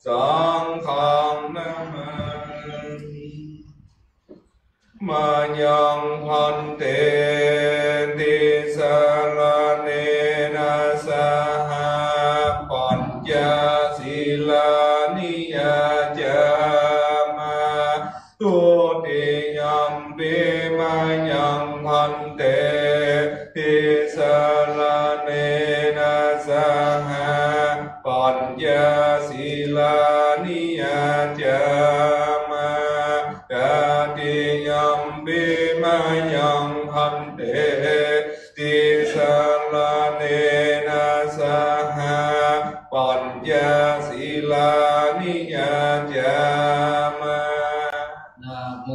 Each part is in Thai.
สังฆังนามามิมายังพันเตติสารเนนะสหปัญญศิลานิยจมาตุติยัมปิมายังพันเตติสารเนนะสหปัญญศิลานิยจมาตติยัมปิมายังพันเตติสารเนนะสหปัญญศิลานิยจมานะโม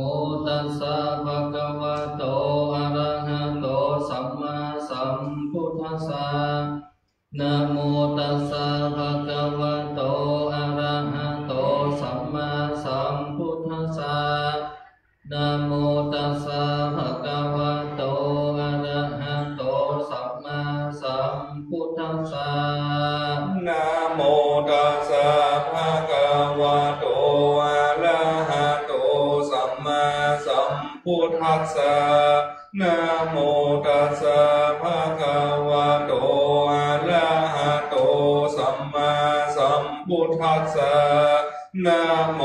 ตัสสะภะคะวะโตอะระหะโตสัมมาสัมพุทธัสสะนะโมตัสสะภะคะวะโตอะระหะโตสัมมาสัมพุทธัสสะนะโมตัสสะภะคะวะโตอะระหะโตสัมมาสัมพุทธัสสะนะโมตัสสะภะคะวะโตอะระหะโตสัมมาสัมพุทธัสสะนะโมตัสสะภะคะวะโตอะระหะโตสัมมาสัมพุทธัสสะนะโม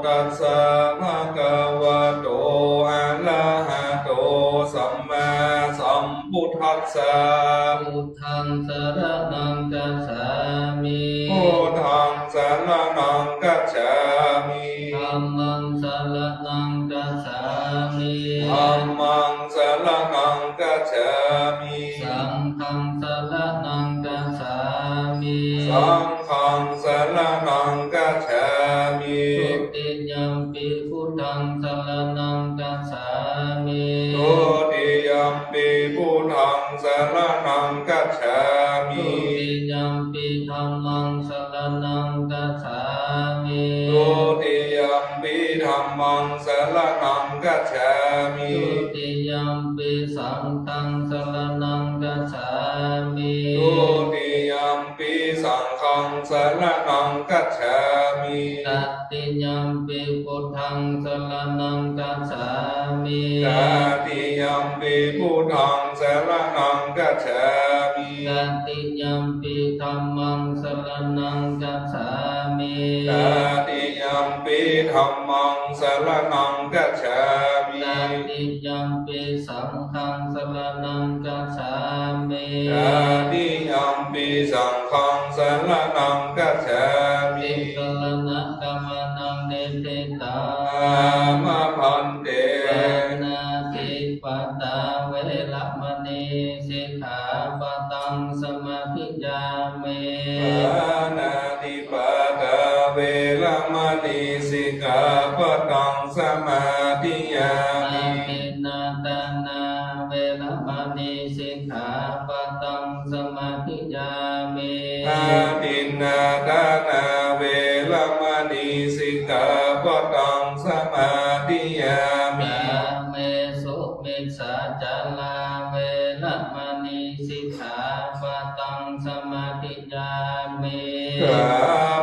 ตัสสะภะคะวะโตอะระหะโตสัมมาสัมพุทธัสสะพุทธังสรณังคัจฉามิพุทธังสรณังคัจฉามิธัมมังสรณังคัจฉามิธัมมังสรณังคัจฉามิสังฆังสรณังคัจฉามิสังฆังสรณังคัจฉามิทุติยัมปิพุทธังสรณังคัจฉามิทุติยัมปิพุทธังสรณังคัจฉามิทุติยัมปิธัมมังสรณังคัจฉามิทุติยัมปิธัมมังสรณังคัจฉามิทุติยัมปิสังฆังสรณังคัจฉามิทุติยัมปิสังฆังสรณังคัจฉามิตติยัมปิพุทธังสรณังคัจฉามิตติยัมปิพุทธังสรณังคัจฉามิตติยัมปิธัมมังสรณังคัจฉามิตติยัมปิธัมมังสรณังคัจฉามิตติยัมปิสังฆังสรณังคัจฉามิตติยัมปิสังฆังสรณังคัจฉามิสรณะกัมมังเนติตามะพันเตปานาติปตาเวรมณีสิกขาปะตังสมาธิยามิปานาติปตาเวรมณีสิกขาปะตังสมาธิยามิตินาตานาเวรมณีสิกขาปะตังสมาธิยามิตินาตานาเวรมณีสิกขาปะตังสมาธิยามิเมสุมิสาจาลาเวรมณีสิกขาปะตังสมาธิยามิกา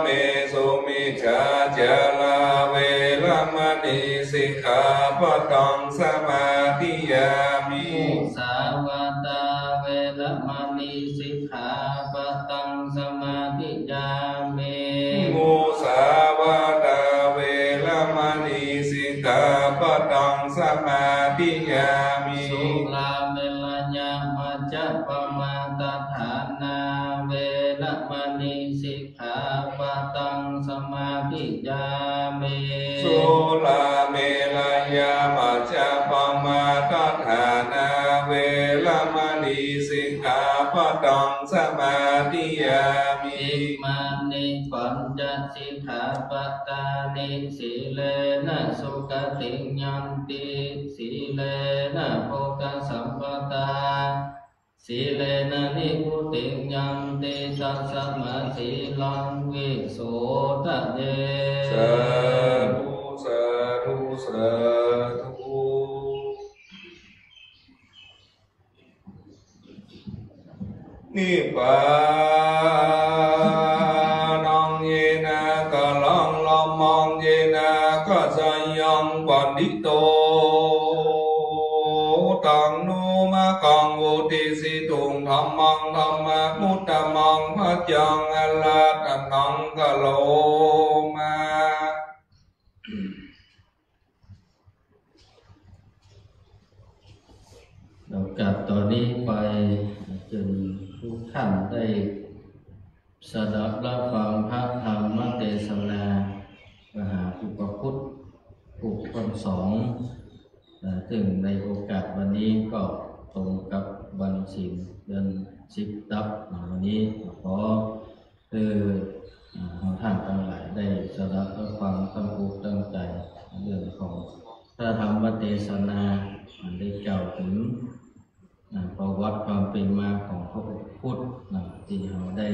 เมสุมิจาจาลาเวรมณีสิกขาปะตังสมาธิยามิมุสาวาตาเวรมณีสิกขาปะตังสมาธิยามิมุสาวาตาเวรมณีสิกขาปะตังสมาธิยามิสุราเมรยามัจจปมาตฐานาเวรมณีสิกขาปะตังสมาธิยามิสุราเมรยามัจจปมาตฐานาเวรมณีสิกขาปะตังสมาธิยามิอิมานิปัญจสิกขาปตานิสีเลนะสุขติยันติสีเลนะโภคสัมปตาสีเลนะนิพุติยันติตัสสะมะสีลังวิโสทะเยสาธุสาธุสาธุนิพพานังเยนะกะลั ธัมมังธัมมะมุตตมังพัจจังอลาตนังกะโลมาโอกาสตอนนี้ไปจนทุกท่านได้สดับรับฟังพระธรรมเทศนามหาอุปคุตอุปคสองถึงในโอกาสวันนี้ก็ตรงกับวันศีลเดือน10 ดับวันนี้ขอคือท่านทั้งหลายได้สดับรับฟังตั้งอกตั้งใจเรื่องของพระธรรมเทศนาได้กล่าวถึงประวัติความเป็นมาของพระพุทธที่เราได้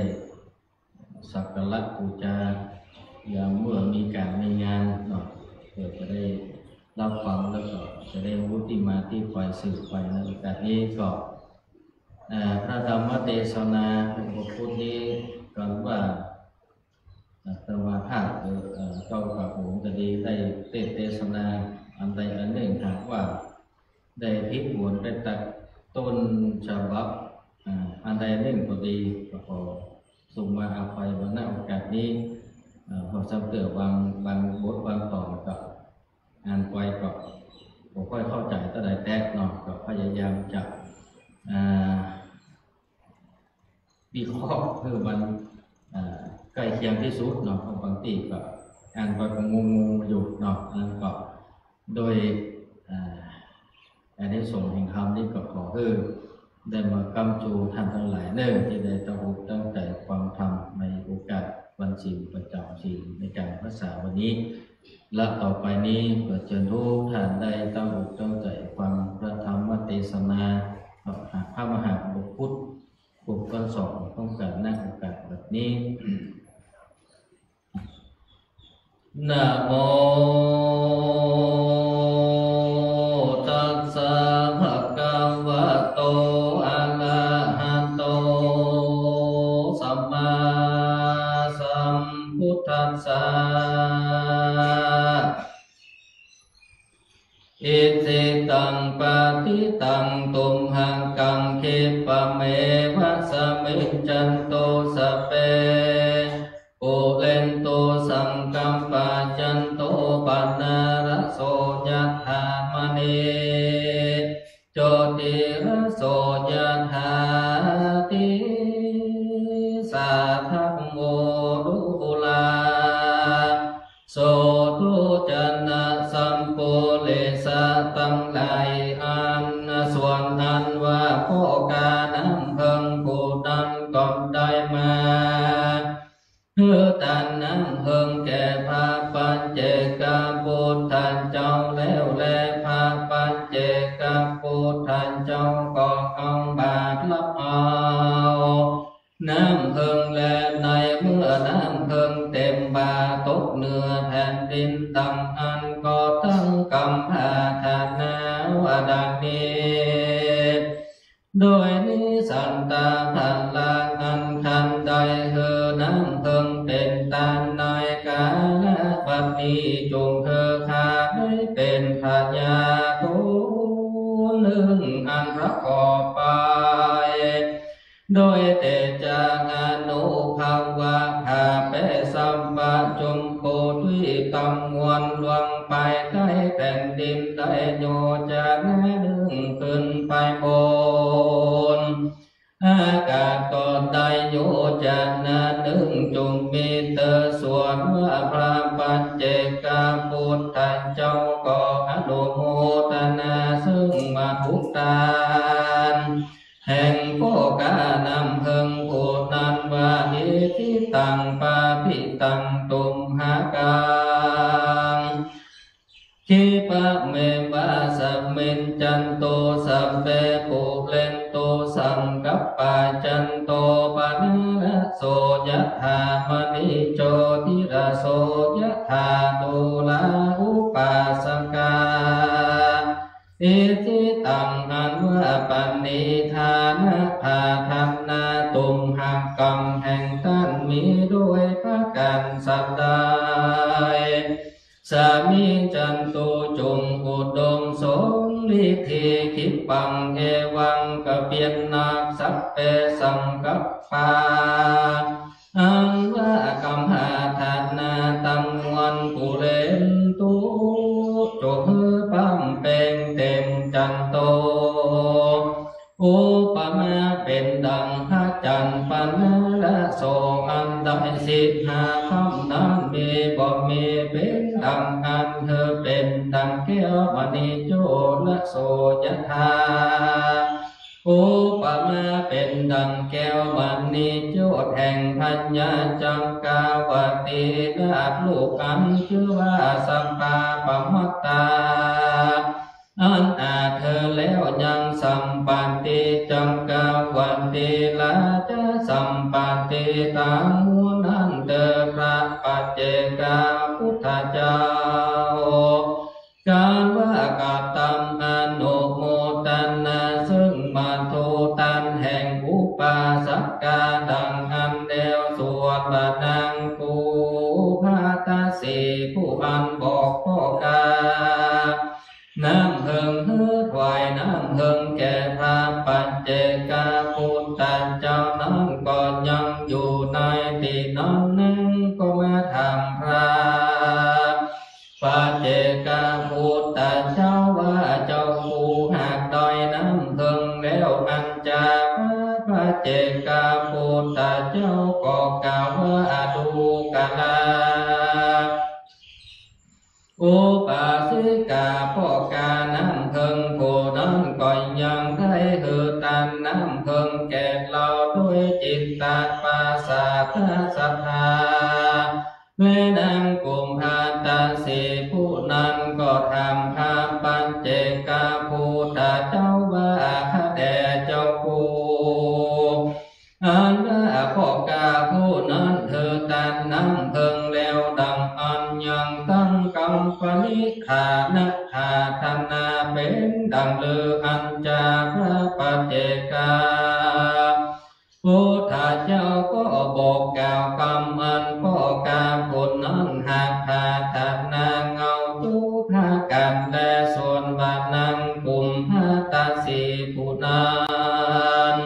สักการะบูชายามเมื่อมีการในงานเพื่อจะได้รับฟังแล้วก็จะได้รู้ที่มาที่ไปสืบไปในโอกาสนี้ก็พระธรรมเทศนาของพระพุทธนี้ก่อนว่าธรรมภาพเจ้ากับผมจะดีได้เทศนาอันใดอันหนึ่งหากว่าได้พิบูลได้ตัดต้นฉบับอันใดหนึ่งก็ดีก็ขอส่งมาอาภัยวันหน้าโอกาสนี้พอจำเตือนบางบทบางตอนก็อ่านไปก็ผมค่อยเข้าใจตั้งแต่แรกเนาะก็พยายามจะวิเคราะห์เพื่อมันใกล้เคียงที่สุดเนาะบางทีก็อ่านไปก็งงอยู่เนาะนั้นก็โดยอันนี้ส่งแห่งคำนี้ก็ขอได้มากำจูท่านทั้งหลายเนื่องที่ได้ตั้งอกตั้งใจความธรรมในโอกาสวันศีลประจำศีลในการภาษาวันนี้และต่อไปนี้เพื่อเชิญทุกท่านได้ตั้งอกตั้งใจฟังพระธรรมเทศนาพระมหาบุพุทธบุคคลสองต้องการณโอกาสแบบนี้นะโมตัสสะภะคะวะโตอะระหะโตสัมมาสัมพุทธัสสะอิสิตังปฏิตังตุมหังกังเขปะเมวะสมิจจันโตสเปโอเลนโตสังกัมปะจันโตปนารโสยะธามณีโจติรโสยะธาติสาทัพโมดุลาโสตุจันนะสัมปุเลสะตั้งหลายอันส่วนอันว่าพ่อกาน้ำเพิ่งผู้นั้นก่อนได้มาเพื่อตันน้ำเพิ่งแก่พระปัญเจกพุทธเจ้าแล้วแลพระปัญเจกพุทธเจ้าก็เอาบาตรรับเอาน้ำเพิ่งและในเมื่อน้ำเพิ่งเต็มบาตกเนื้อแผ่นดินตั้งอันก็ตั้งกำพาธนาวดังนี้โดยนิสันตาทันลางอันคันใดเฮอน้ำเพิ่งเป็นตานในกาลปัจจุจงเธอขาได้เป็นพญาตุหนึ่งอันประกอบไปโดยเตจางอนุภาวะภาเปสัมปะจงโคตุยตำมวลลวงไปใต้แผ่นดินได้โยจากดึงขึ้นไปบนอากาศก็ได้โยจากนาดึงจงมีเตอส่วนว่าพระปัจเจกพุทธเจ้าก็อนุโมทนาซึ่งมาทุกตานแห่งโภกานำเพิงโพนันวาหิทิตังปาปิตังตุมหากังคิปะเมวะสัมมินจันโตสัมเปปุเรนโตสังกัปปะจันโตปนะระโสยะธามณิโชติระโสยะธาตุลาอุปาสกาอิทิตังอันว่าปันนิธานะภาธันนาตุมหักกังแห่งท่านมีด้วยพระกันสัตย์ใดสามีจันตุจงอุดมสม ฤทธิคิปปังเอวังกเปียนนาคสัพเพสังกัปปาอันว่ากัมหาธานาตังวันปุเรนตุโจหือปัมเป็งเต็มจันโตอุปมาเป็นดังพระจันทร์ปันละโสอันดับสิบห้าคำนั้นมีบ่มีเป็นดังอันเธอเป็นดังแก้วมณีโจละโสยธาอุปมาเป็นดังแก้วมณีโจทย์แห่งพัญญาจังกาวตีราชลูกอันชื่อว่าสัมปาปมัตตาอันอาเธอแล้วยังสัมปันติจังกาวันติลาจะสัมปันติตังมุนันเตพระปัจเจกาพุทธเจ้าการว่ากาตัมอนุโมตันนาซึ่งมาทูตันแห่งอุปาสักกาดังอันเดวสวดบานังปูพาตาสีผู้อันบอกพ่อกาน้ำเพิงเฮือถวายน้ำเพิงแก่พระปัจเจกาพุทธเจ้านั้นก็ยังอยู่ในที่นั้นนึงก็มาทำพระปัจเจกาพุทธเจ้าว่าเจ้าผู้หักดอยน้ำเพิงแล้วอันจาพระปัจเจกาพุทธเจ้าก็กล่าวว่าดูกาลาอุปาสิกาพ่อกาน้ำเพิงผู้นั้นก็ยังได้หือตันน้ำเพิงแก่เราด้วยจิตตาปาสาทศรัทธาแม่นางกุมภาตาสีผู้นั้นก็ทำพระปัญเจกาพุทธเจ้าว่าข้าแต่เจ้าผู้อันว่าพ่อกาผู้นั้นเธอตันน้ำเพิงแล้วดังอันยังตั้งกำปณิธานะธาธนาเป็นดังเลืออันจาพระปัจเจกาพุทธเจ้าก็บอกกล่าวคำอันพ่อกาผู้นั้นหากธาธนาเงาตุภากันและส่วนบานังกุมภาตาสีผู้นั้น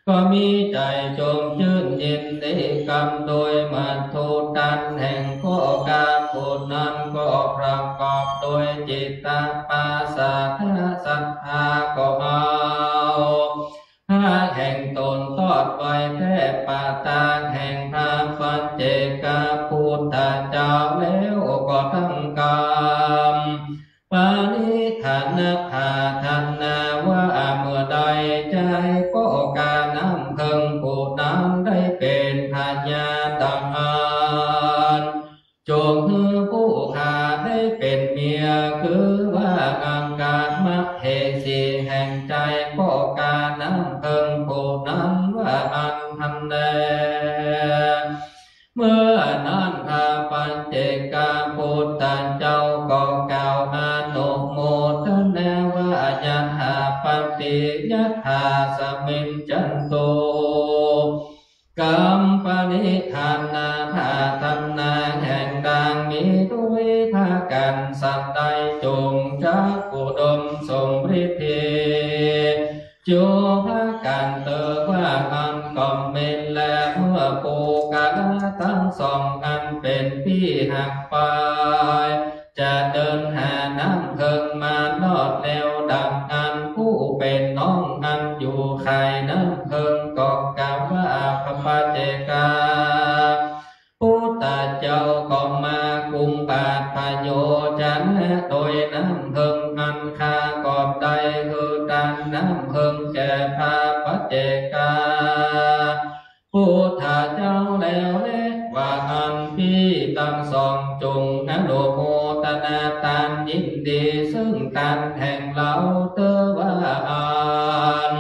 ก็มีใจจมชื่นยินดีกรรมโดยมันทูตันแห่งข้อกาผู้นั้นก็ประกอบโดยจิตตปาสาทศรัทธาก็เอาพระแห่งตนทอดไว้แท้ปาตาแห่งพระปัจเจกาพุทธเจ้าแล้วก็ทั้งกรรมปานิธานภาธนาว่าเมื่อใดใจก็การน้ำเพิงผู้นั้นได้เป็นพญาตังอันจงฮือผู้ขาได้เป็นเมียคือว่าอังการมะเหสีแห่งใจก็การน้ำเพิงผู้นั้นว่าอันทันแดเมื่อนั้นพระปัญเจกาพุทธเจ้าก็กล่าวอนุโมทนาว่ายัตถาปฏิยัตถาสมิญจันโตกัมปณิธานาภาธนาแห่งดังมีด้วยภากันสัตใดจงจักกุดมสมฤทธิจูภากันเตอว่าอันก่อมเมนและเมื่อปูกาทั้งสองอันเป็นพี่หักไปจะเดินหาน้ำเพิงมานอดแนวดังอันผู้เป็นน้องอันอยู่ไข่น้ำเพิงก็กล่าวว่าพระปัจเจกาพุทธเจ้าก็มากุมบาทพโยจันโดยน้ำเพิงอันคาก่อนใดคือดันน้ำเพิงแก่พระปัจเจกาพุทธเจ้าแล้วเล็กว่าอันพี่ตั้งสองจงอนุโมทนาตานยินดีซึ่งการแห่งเราเตอว่าอัน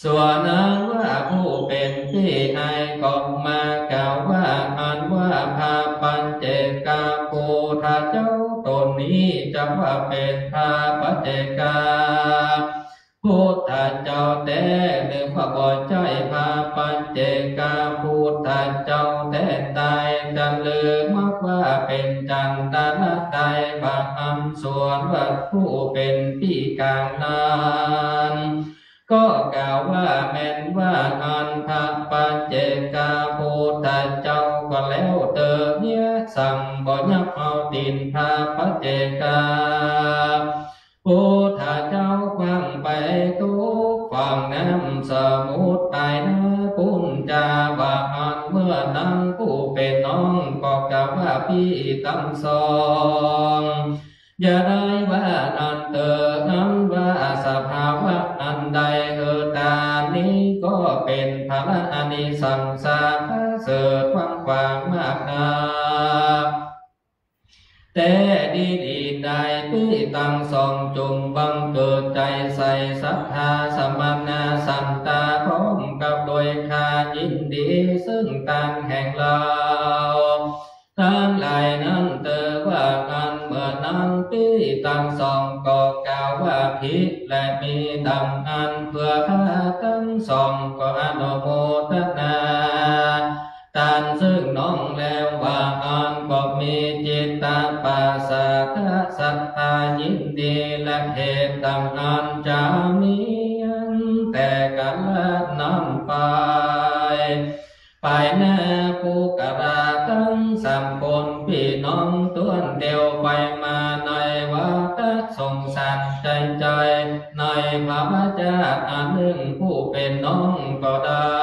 ส่วนนั้นว่าผู้เป็นพี่ไอก็มากล่าวว่าอันว่าพระปัญเจกาพุทธเจ้าตนนี้จะว่าเป็นพระปัจเจกาพุทธเจ้าแต่หนึ่งพระบ่ใจพระปัญเจกาพุทธเจ้าแต่ตายจันลืมมาก ว่าเป็นจันตนะใดบางอันส่วนวัดผู้เป็นที่กลางนั้นก็กล่าวว่าแม้นว่าอันพระปัจเจกาพุทธเจ้าก็แล้วเติมเนี่ยสั่งบ่ยับเอาตีนพระปัจเจกาพุทธเจ้าฟังไปทุกฝั่งน้ำสมุทรไปนะปุญจาว่าอันเมื่อนั้นผู้เป็นน้องก็กล่าวว่าพี่ตั้งสองอย่าได้ว่าอันเตอนั้นว่าสภาวะอันใดตานี้ก็เป็นพระอนิสังสาเสริฐกว้างมากนาแต่ดีได้พี่ตั้งสองจงบังเกิดใจใส่ศรัทธาสมณะสันตาพร้อมกับโดยคายินดีซึ่งต่างแห่งเราทั้งหลายนั้นเตอว่ากันเมื่อนั้นพี่ตั้งสองก็กล่าวว่าผิดและมีดังอันเพื่อพระทั้งสองก็อนุโมทนาตานซึ่งน้องแล้วว่าอันก็มีจิตตปาสาทะศรัทธายินดีและเหตุดังอันจะมีแต่กันละน้ำไปหน้าผู้กราทั้งสามคนพี่น้องต้วนเดียวไปมาในวัฏสงสารใจในพระเจ้าอันหนึ่งผู้เป็นน้องก็ได้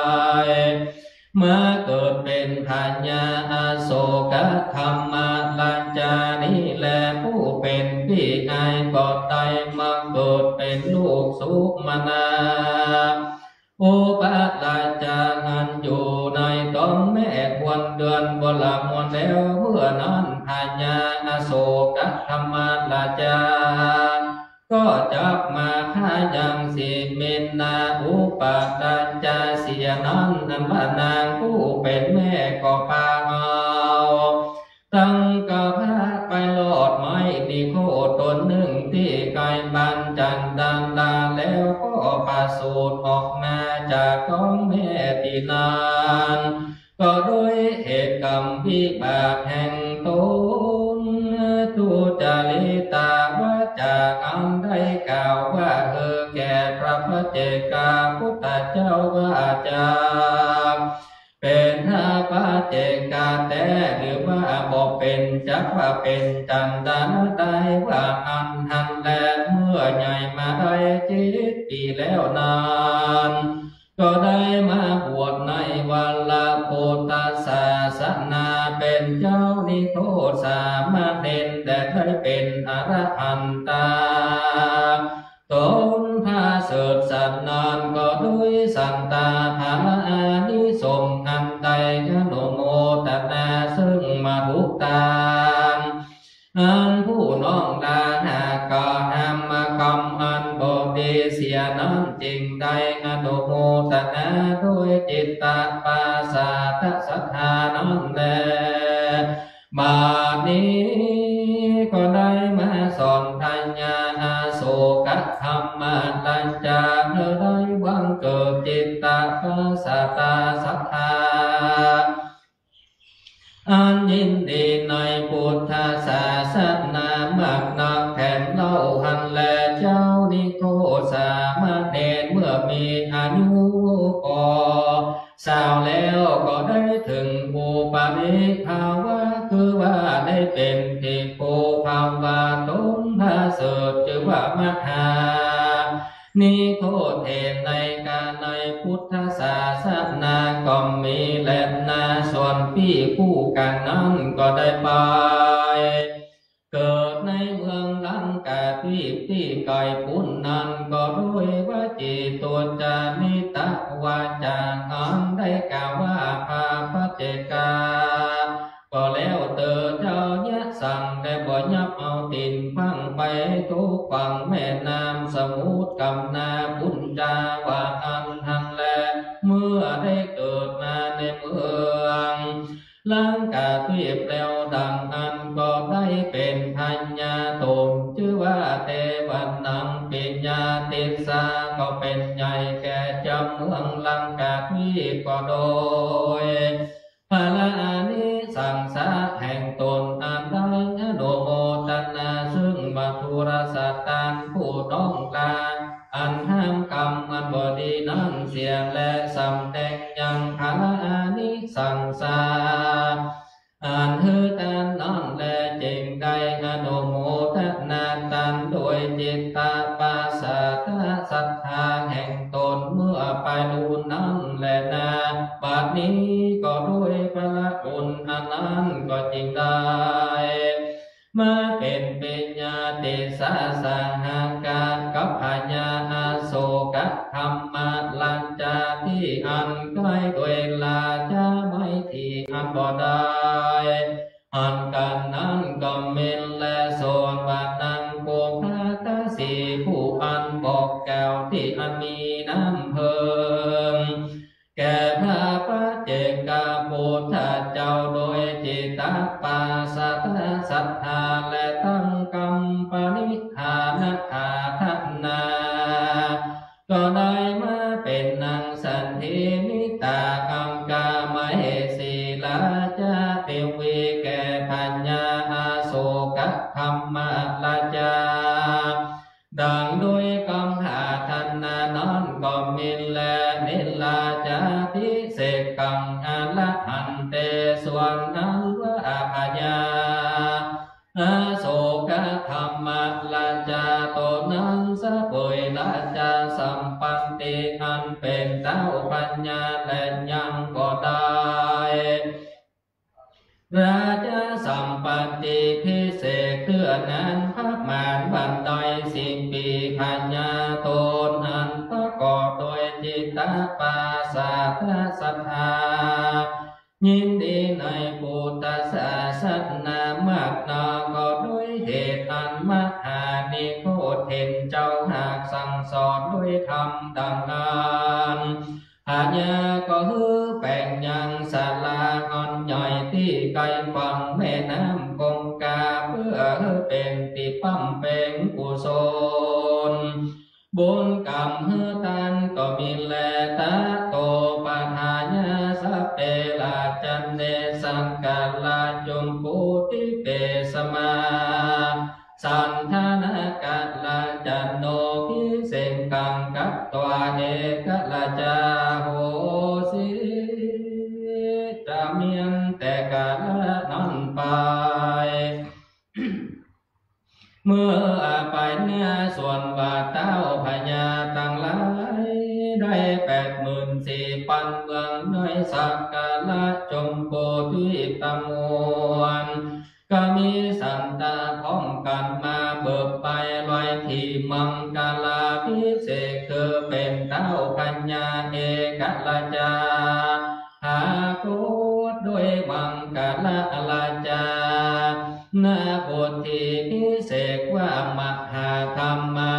มาเกิดเป็นพัญญาอโศกธรรมลัญจานี้แลผู้เป็นพี่นายก็ได้มาเกิดเป็นลูกสุมนาอุปราชาอันอยู่ในต้นแม่ควรเดือนบลามวนแล้วเมื่อนั้นพัญญาอโศกธรรมราชาก็จับมาฆ่ายังสิเมนนาอุปราชาเสียนั้นอันพระนางผู้เป็นแม่ก็พาเอาตั้งกับพระไปโลดไม้นิโคตนหนึ่งที่ไกลบันจันดันดาแล้วก็ประสูติออกมาจากท้องแม่ที่นานก็ด้วยเหตุกรรมวิบากแห่งตนทุจริตาวาจากอันได้กล่าวว่าแก่พระปัจเจกาพุทธเจ้าว่าจากเป็นพระปัจเจกาแต่หรือว่าบอกเป็นจักว่าเป็นจันดานได้ว่าอันหันแลเมื่อใหญ่มาได้จิตปีแล้วนานก็ได้มาบวชในวัลลพุทธศาสนาเป็นเจ้านิโคสามเณรแต่ได้เป็นอรหันตาตนพาเสดสันนานก็ด้วยสันตาภาอานิสงส์อันใดอนุโมทนาซึ่งมาทุกตามอันผู้น้องดาหาก็ห้ามมากำอันบดีเสียนั้นจริงใดอนุโมทนาด้วยจิตตปาสาทศรัทธานั้นแลบัดนี้ก็ได้มาสอนพัญญาอาโศกธรรมลัญจาได้บังเกิดจิตตปาสาทศรัทธาอันยินดีในพุทธศาสนามากนักแผ่นเล่าหันแลเจ้านิโคสามเณรเมื่อมีอายุก่อสาวแล้วก็ได้ถึงอุปนิภาวะคือว่าได้เป็นภิกขุภาวะตนพระเสดชื่อว่ามหานิโคเทนในการในพุทธศาสนาก็มีแลนาส่วนพี่คู่กันนั้นก็ได้ไปเกิดในเมืองลังกาที่ไกลปุณนั้นก็ด้วยว่าจิตตัวจานิตวาจาอันได้กล่าวว่าพาปัจเจกาก็แล้วเติดเจ้ายะสั่งแต่บ่ยับเอาตินฟังไปทุกฝั่งแม่น้ำสมุทรกำนาปุญจาว่าอันหันแลเมื่อได้เกิดมาในเมืองลังกาที่แปลวดังอันก็ได้เป็นพัญญาตนชื่อว่าเทวันนังปิญญาติสาก็เป็นใหญ่แก่เจ้าเมืองลังกาที่ก็โดยพระอานิสังสาแห่งตน นั่นแลจึงได้อนุโมทนาตันโดยจิตตาปัสสะศรัทธาแห่งตนเมื่อไปดูนั่นแลนาบัดนี้ก็ด้วยพระคุณอันนั้นก็จึงได้มาเป็นปัญญาติสาสหาการกับพญาอาโศกธรรมลัญจาที่อันใกล้ด้วยลาจะไม่ที่อันบ่ได้อันกันนั้นก็เมนและส่วนบานังโกภาตสีผู้อันบอกแก้วที่อันมีน้ำเพิ่มแก่พระปัจเจกพุทธเจ้าโดยจิตตปัสสะศรัทธาและตั้งกรรมปณิธานอาทัณนาก็ได้มาเป็นนางสันทินิตาอังกามเหสีลาจาเทวีแก่ปัญญาอาโศกธรรมลาจาดังด้วยกรรมหาทันนานั้นก็มินและนิลาจาพิเศษกังอาละหันเตส่วนนั้นว่าพญาอาโศกธรรมลาจาตนั้นสะเปยลาจาสัมปันติอันเป็นเจ้าปัญญาและยังก็ได้ราชสัมปันติพิเศษเพื่อนั้นพระมารบันได10 ปีปัญญาตนอันประกอบโดยจิตตปัสสะศรัทธายินดีในพุทธศาสนามากนาก็ด้วยเหตุอันมหานิโคตเห็นเจ้าหากสั่งสอนด้วยธรรมดังนั้นอาญาก็ฮือแปลงยังศาลาอ่อนใหญ่ที่ไกลฝั่งแม่น้ำคงคาเพื่อเป็นที่ปั้มเป็นกุศลบุญกรรมฮือตันก็มีแลตาโตปะทายาสัพเพลาจันเนสังกาลาจุมปุติเปสมาสันทานากาลาจันโนพิเศษกังกัตตวาเอกลาจาโหสิจะเมียนแต่กาลนั้นไปเมื่อไปเนื้อส่วนบาทเต้าพญาตั้งหลายได้84,000 เมืองน้อยสักกาละจมโพธิตมวนก็มีสันตาพร้อมกันมาเบิกไปลอยที่มังกาลาพิเศษคือเป็นเต้าปัญญาเอกลาจาหาโคตด้วยมังกาลาจานาบุตรีพิเศษว่ามหาธรรมา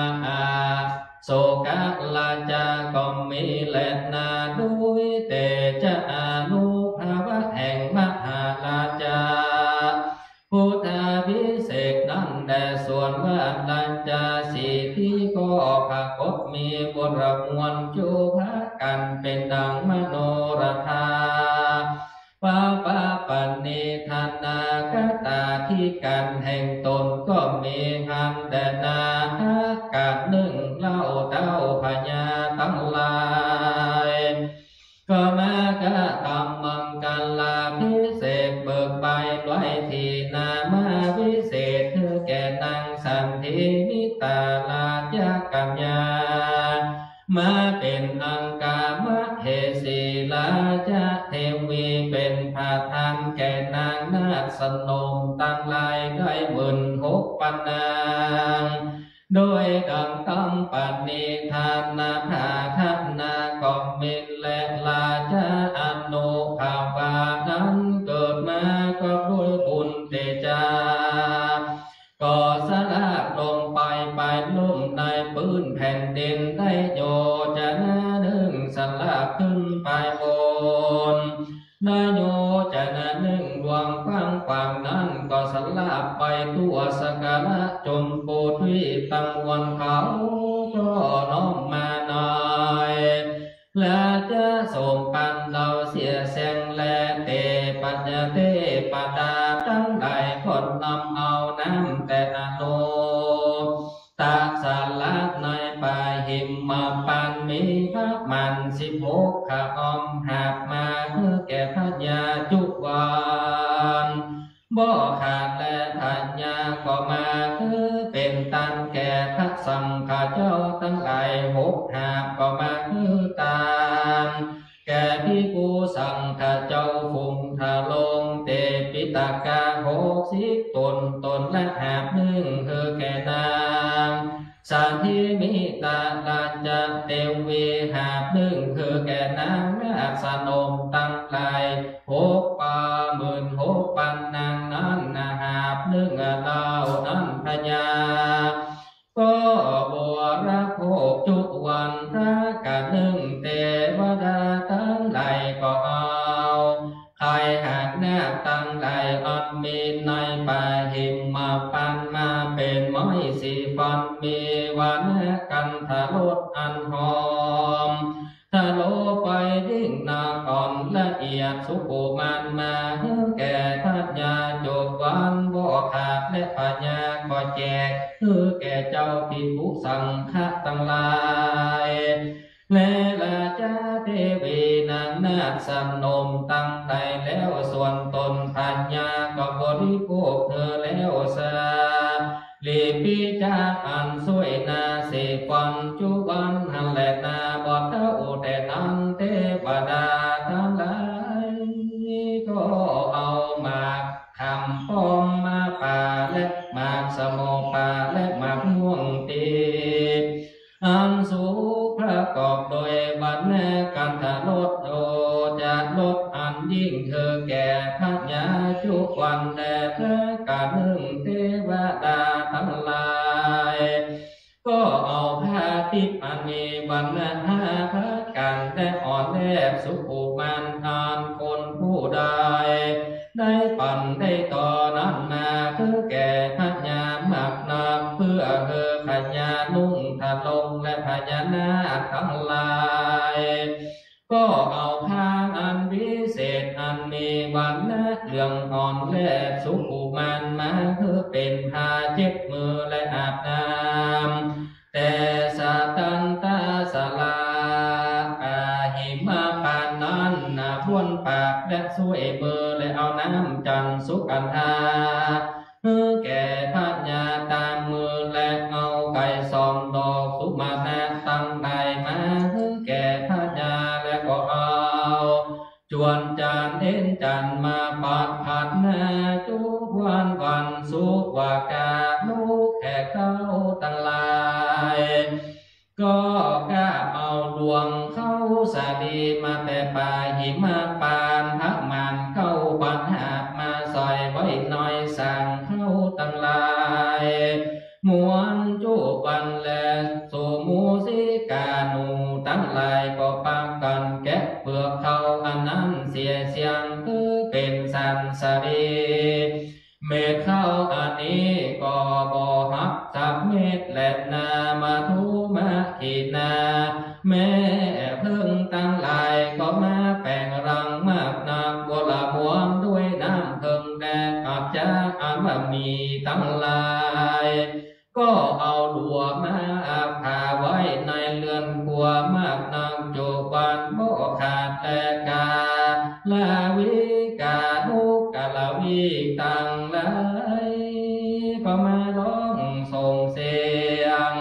โสกลาจาก็มีแลนาด้วยเตจะอนุภาวะแห่งมหาลาจาพุทธาพิเศษนั้นแต่ส่วนว่าลาจาสีที่ก็ปรากฏมีบทระมวลจุภากันเป็นดังมโนรธาปาปาปันนิธานาคตาที่กันแห่งตนก็มีอันแต่นาอากาศนึ่งเล่าเต้าพญาทั้งหลายก็มากะทำมังกัลลาพิเศษเบิกใบไว้ที่นามาวิเศษเธอแก่นางสันทินิตาลาจกัญญามาเป็นอังกามะเหสีลาจเทวีเป็นพาทานแก่นางนาสนมตั้งลายได้16,000 นางโดยดังตั้งปณิธานนาภาคันนาก็มินและลาจาอนุภาวานั้นเกิดมาก็ด้วยบุญเตจาก็สลากลงไปลุ่มในพื้นแผ่นดินได้โยจะนาดึงสลากขึ้นไปบนนายโยจะนาดึงดวงฟังนั้นก็สลากไปตัวสกาละจมโพธิตังวันเขาก็น้อมมาหน่อยและจะส่งปันเราเสียแสงและเตปัญญาเทปดาทั้งหลายคนนำเอาน้ำแต่อโนตาสาลักในป่าหิมมาปันมีพระมัน16 ขาอมหากมาเพื่อแก่พญาจุวานบ่ ขาดและปัญญาก็มาคือเป็นตันแก่พระสังฆเจ้าทั้งหลายหกหาบก็มาคือตามแก่ภิกขุสังฆเจ้าฟุงทะลงเตปิตากา60 ตนและหาบหนึ่งคือแก่นางสันทิมิตาลาจะเตวีหาบหนึ่งคือแก่นางและสนมตั้งหลาย16,000นางนั้นหาบหนึ่งเล่านั้นพญาก็บวรโภคจุวันพระกันหนึ่งเทวดาทั้งหลายก็เอาใครหากแนบตั้งหลายอันมีในป่าหิมมาปันมาเป็นไม้สีฟันมีวันกันทะลุอันหอมทะโลไปดิ้งนาก่อนละเอียดสุขุมันมาแก่ทัญญาจบวันบ่ขาดและปัญญาก็แจกคือแก่เจ้าภิกขุสังฆทั้งหลายแลลาจาเทวีนางนาคสนมตั้งใจแล้วส่วนตนปัญญาก็บริโภคเธอแล้วสาลีปีจากอันสวยนาเสฟันจุวันหันแลนาบอดเท้าแต่นั้นเทวดาทั้งหลายก็เอามาคำป้อมมาป่าและมาสมอป่าและมาม่วงตีอันสูประกอบโดยบัณฑกันทะลดโอจะลดอันยิ่งเธอแก่ทัญญาจุวันแด่เธอการหนึ่งเทวดาทั้งหลายก็เอาผ้าทิพย์อันมีบัณฑพระกันแต่อ่อนแลบสุขุมันทานคนผู้ใดได้ปั่นได้ต่อนั้นมาคือแก่ทัญญามากนักเพื่อเธอพญานุ่งทะลงและพญานาคทั้งหลายก็เอาผ้าอันวิเศษอันมีวันและเหลืองอ่อนและสุขุมันมาคือเป็นผ้าเจ็บมือและอาบน้ำแต่สาตันตาสลาหิมาปานนั้นบ้วนปากและสวยมือและเอาน้ำจันสุกันธาแก่ทัญญาตามมือและเอาไก่ซอมดอกสุมาณะตั้งใดมาแก่ทัญญาและก็เอาจวนจานเด่นจันมาปัดผัดนาจุวันสุวากาลูกแขกเข้าตั้งหลายก็กล้าเอาดวงเข้าสาดีมาแต่ป่าหิมาปานพักมันเข้าปัญหามาซอยไว้หน่อยสั่งเข้าตั้งหลายมวนจุบันและสุมูสิกานูตั้งหลายก็ปังกันแกะเปลือกเขาอันนั้นเสียงคือเป็นสันสรีเม็ดข้าวอันนี้ก็บ่หักสับเม็ดและนามาทุมาขีนาแม่พึ่งตั้งหลายก็มาแปลงรังมากนักบัวละบวมด้วยน้ำพึ่งแดดอาบจากอันว่ามีตั้งหลายก็เอาดัวมาอาบผ้าไว้ในเรือนครัวมากนักโจบันบ่ขาดแต่กาลาวิกาทุกกาลาวิตังหลายก็มาร้องส่งเสียง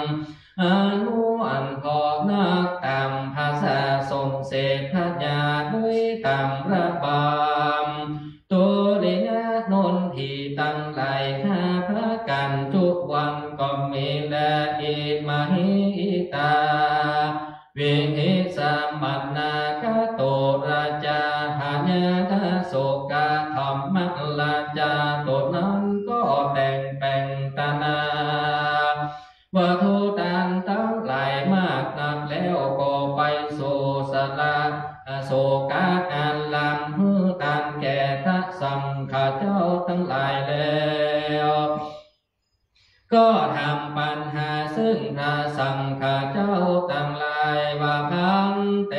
อนุอันพอนักตามภาษาส่งเสดทัญญาด้วยตามระบำตัวเลียนนทีตั้งหลายข้าพระกันจุวันก็มีและอิมาหิตาวิหิสามัณนาคโตราจาหายาทโสกาธรรมลาจาตัวนั้นก็แต่งตานาว่าทุตันทั้งหลายมากนักแล้วก็ไปโสสละโสกาอันลำหือตันแก่พระสังฆเจ้าทั้งหลายแล้วก็ทำปัญหาซึ่งพระสังฆเจ้าทั้งหลายว่าพังเต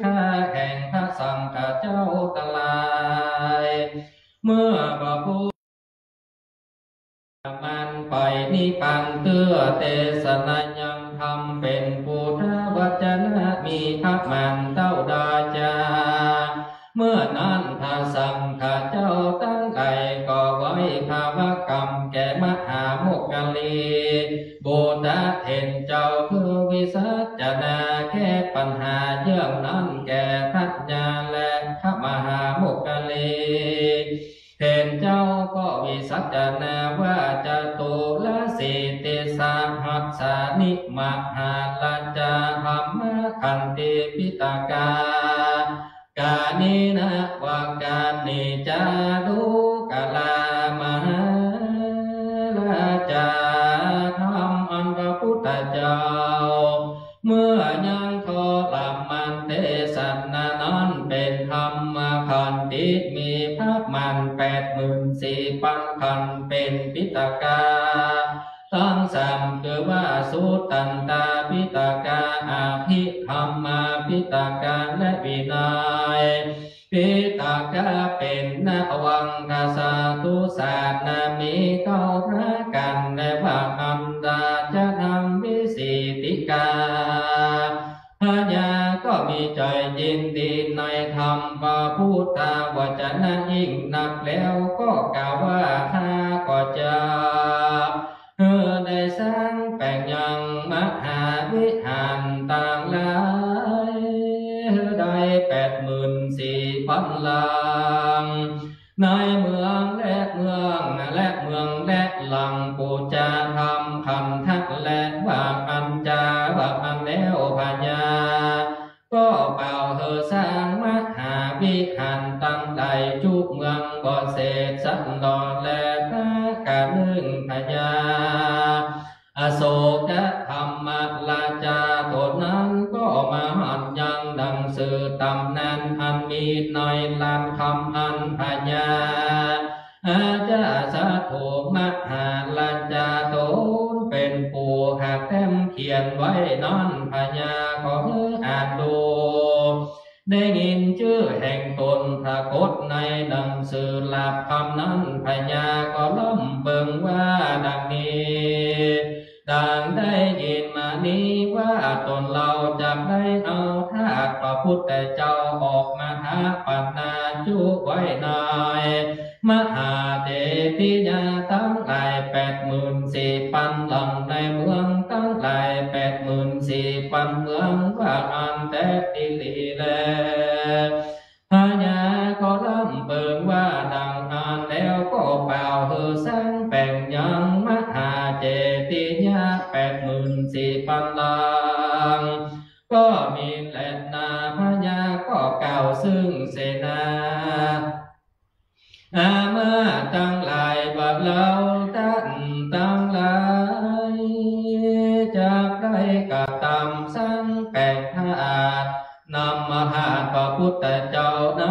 ข้าแห่งพระสังฆเจ้าทั้งหลายเมื่อพระพุทธมันไปนิพพานเตื้อเตสนายังทำเป็นพุทธวจนะมีพระมันเต้าดาจาเมื่อนั้นพระ สังฆเจ้าตั้งใจก่อไว้ภาวกรรมแก่มหาโมกขลีบูตะเห็นเจ้าคือวิสัชนาแก้ปัญหาเรื่องนั้นแก่ทัญญาและพระมหาโมกขลีเห็นเจ้าก็วิสัชนาว่าจะตุลสิติสาหัสสานิมหาลัจจาหัมมะขันติปิตากากานินะวากานิจาดุกาลามหาลาจาธรรมอันพระพุทธเจ้าเมื่อยังทรมันเทศนานั้นเป็นธรรมขันติมีพระมัน84,000ขันเป็นปิตกาทั้งสามคือว่าสุตตันตาปิตกาอภิธรรมาปิตกาและวินัยปิตกาเป็นนาวังกสาธุศาสนามีเข้าพระกันในภาคอันดาจะทำวิสิติกาพญาก็มีใจยินดีในธรรมพระพุทธวจนะยิ่งนักแล้วก็กล่าวว่าข้าก็จะได้สร้างแปลงยังมหาวิหารต่างหลายได้84,000 หลังในเมืองและเมืองและหลังปูจาธรรมคำทักและว่าอัญจาว่าอันแล้วพญาก็เป่าสร้างมหาวิหารตั้งใดจุกเมืองบ่เสร็จสันดอนและพระกาลึงพญาอโศกธรรมราชาตนนั้นก็มาหันยังดังสื่อตำนานอันมีในลานคำอันพญาอาจาสาโถมหาราชาตนเป็นผู้หากแต้มเขียนไว้นั้นพญาขออ่านดูได้ยินชื่อแห่งตนปรากฏในหนังสือหลับคำนั้นพญาก็ล้มเบิ่งว่าดังนี้ดังได้ยินมานี้ว่าตนเราจะได้เอาธาตุพระพุทธเจ้าออกมาหาปัญนาจุไว้ในมหาเทติยาทั้งหลาย84,000 หลังในเมืองทั้งหลาย84,000 เมืองว่าอันแต่ติลีแลพญาก็ล้ำเบิ่งว่าดังอ่านแล้วก็เป่าสร้างแป่งยังมหาเจติยา84,000 หลังก็มีแลนาพญาก็กล่าวซึ่งเสนามาตั้งหลายบัดเราท่านตั้งหลายจากได้กระทำสร้างแป่งธาตุนำมหาพระพุทธเจ้าใน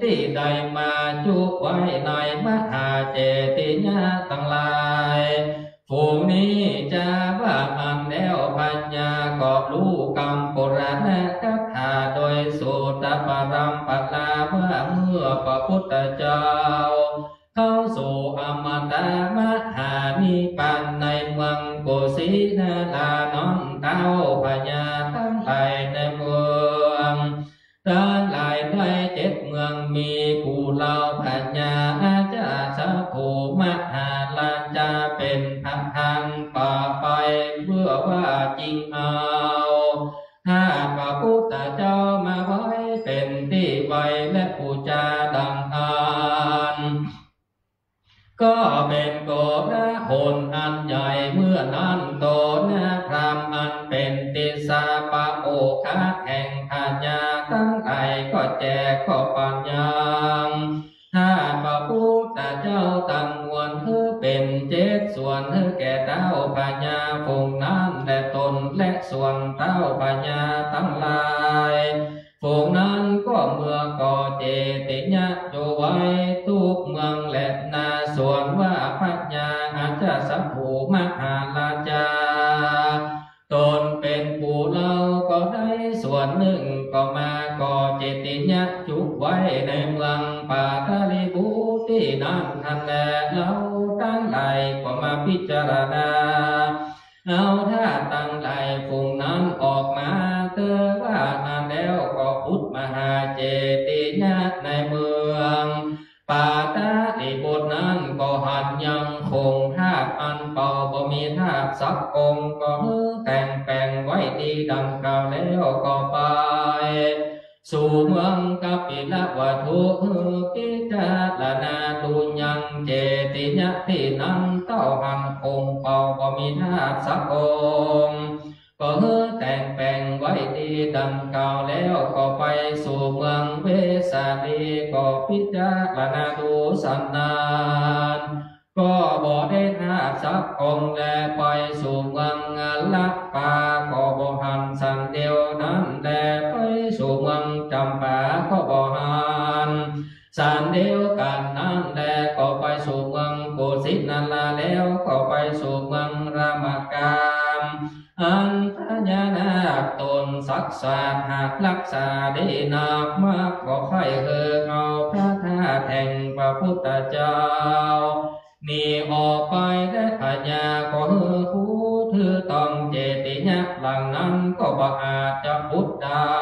ที่ใดมาจุไว้ในมหาเจติยาตั้งหลายฝูงนี้จะว่าอันแล้วปัญญาก็รู้กรรมปุราณคาถาโดยสุตตปรัมปลาเมื่อพระพุทธเจ้าเข้าสู่อมตะมหานิพพานในเมืองกุสินาลาน้องเต้าพญาทั้งหลายในเมืองทั้งหลายใน7 เมืองมีผู้เล่าพญาอาจาสะโขมหาราชาเป็นพังป่าไปเพื่อว่าจริงเอาถ้าพระพุทธเจ้ามาไว้เป็นที่ไว้และปูจาดังอ่านก็เป็นโกรหนอันใหญ่เมื่อนั้นโตนะพรามอันเป็นติสาปะโอคะแห่งปัญญาทั้งหลายก็แจกก็ปัญญาถ้าพระพุทธเจ้าตั้งมวลเป็น7 ส่วนแก่เต้าปัญญาคงนั้นและตนและส่วนเต้าปัญญาทั้งหลายฝูงนั้นก็เมื่อก่อเจติยะโยไว้ทุกเมืองและนาส่วนว่าปัญญาอาจจะสัพผูมหาราชาตนเป็นผู้เล่าก็ได้ส่วนหนึ่งก็มาก่อเจติยะจุไว้ในเมืองปาทาลิบุที่นั้นทันแลเราตั้งหลายก็มาพิจารณาเอาถ้าตั้งหลายฝูงนั้นออกมาเตอว่าอันแล้วก็พุทธมหาเจติยะในเมือง ตาติบุตรนั้นก็หัดยังคงธาตุอันเป่าบ่มีธาตุสักองค์ก็แต่งแปลงไว้ดีดังกล่าวแล้วก็ไปสู่เมืองกัปปิลวัตถุพิจารณาตุยังเจติยะที่นั้นเต้าหันคงเป่าบ่มีธาตุสักองค์ก็แต่งแปลงไว้ดีดังกล่าวแล้วก็ไปสู่เมืองเวสาลีก็พิจารณาดูสันนานก็บ่ได้ธาตุสักองค์และไปสู่เมืองลักปาก็บ่หันสันเดียวนั้นและไปสู่เมืองจำปาก็บ่หันสันเดียวกันนั้นและก็ไปสู่เมืองกุสินาราแล้วก็ไปสู่เมืองรามกามอันพญานาคตนศักดิ์สิทธิ์หากรักษาได้นักมากก็ค่อยเอาพระธาตุแห่งพระพุทธเจ้านี่ออกไปและพญาก็ผู้ถือต้องเจติยะหลังนั้นก็บ่อาจจะพุทธได้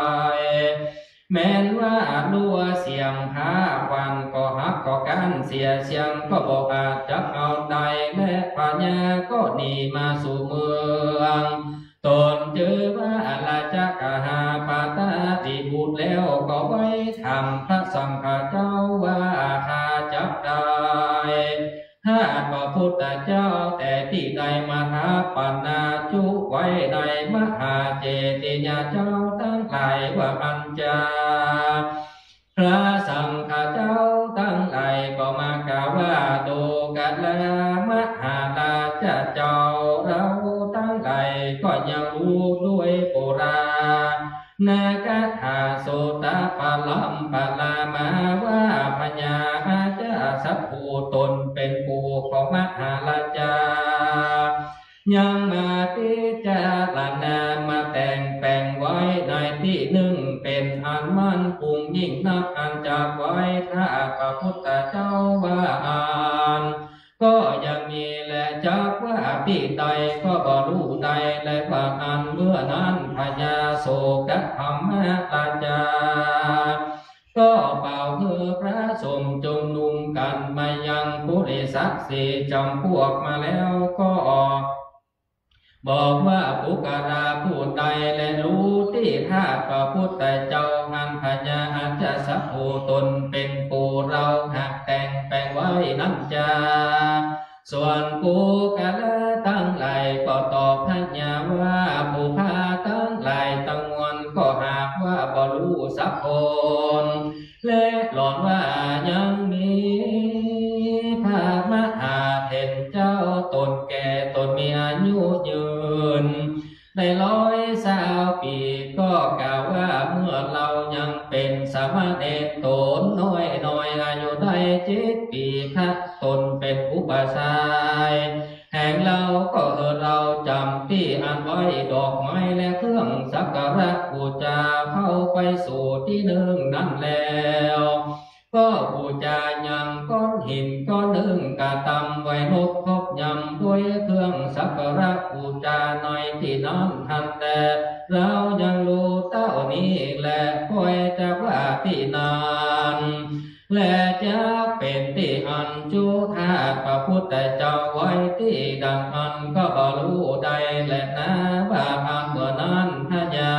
แม้นว่าลัวเสียงหาวันก็หักก็การเสียเสียงก็บ่อาจจะเอาได้และพญาก็หนีมาสู่เมืองตนเจอว่าราชกหาปาตาติบุตรแล้วก็ไว้ทำพระสังฆเจ้าว่าหาจับได้ถ้าพระพุทธเจ้าแต่ที่ใดมหาปัญญาจุไว้ในมหาเจติยาเจ้าทั้งหลายว่าอัญจาพระสังฆเจ้าทั้งหลายก็มากล่าวว่าดูกันแล้วมหาราชเจ้าเราทั้งหลายก็ยังรู้ด้วยโบราณนาคถาโสตปะลัมปะลามาว่าพญาจะสัพพูตนเป็นปู่ของมหาราชายังมาพิจารณามาแต่งแปลงไว้ในที่หนึ่งเป็นอันมั่นคงยิ่งนักอันจากไว้ถ้าพระพุทธเจ้าว่าอ่านก็ยังมีและจักว่าพี่ใดก็บ่รู้ใดและว่าอันเมื่อนั้นพญาโศกธรรมราชาก็เป่าพระสมจงนุมกันมายังปุริสักสีจำพวกมาแล้วก็บอกว่าปุกราผู้ใดและรู้ที่ธาตุพระพุทธเจ้าหันพญาอาจจะสัพพูตนเป็นปู่เราหากแต่งแปลงไว้นั้นจาส่วนปุกราตั้งหลายก็ตอบพญาว่าผู้พาตั้งหลายตั้งมวลก็หากว่าบ่รู้สักคนและหลอนว่ายังมีพระมหาเถรเจ้าตนแก่ตนมีอายุยืนได้120 ปีก็กล่าวว่าเมื่อเรายังเป็นสามเณรตนน้อยอายุได้7 ปีพระตนเป็นอุปชายแห่งเราก็เราจำที่อันไว้ดอกไม้และเครื่องสักการะบูชาเข้าไปสู่ที่หนึ่งนั้นแล้วก็บูชายังก้อนหินก้อนหนึ่งกะตำไว้นกคบยำด้วยเครื่องสักการะบูชาในที่นั้นทันแต่เรายังรู้เต้านี้และคอยจะว่าที่นานและจะเป็นที่อันจุธาพระพุทธเจ้าไว้ที่ดังอันก็บ่รู้ใดและนะว่าอันเมื่อนั้นพญา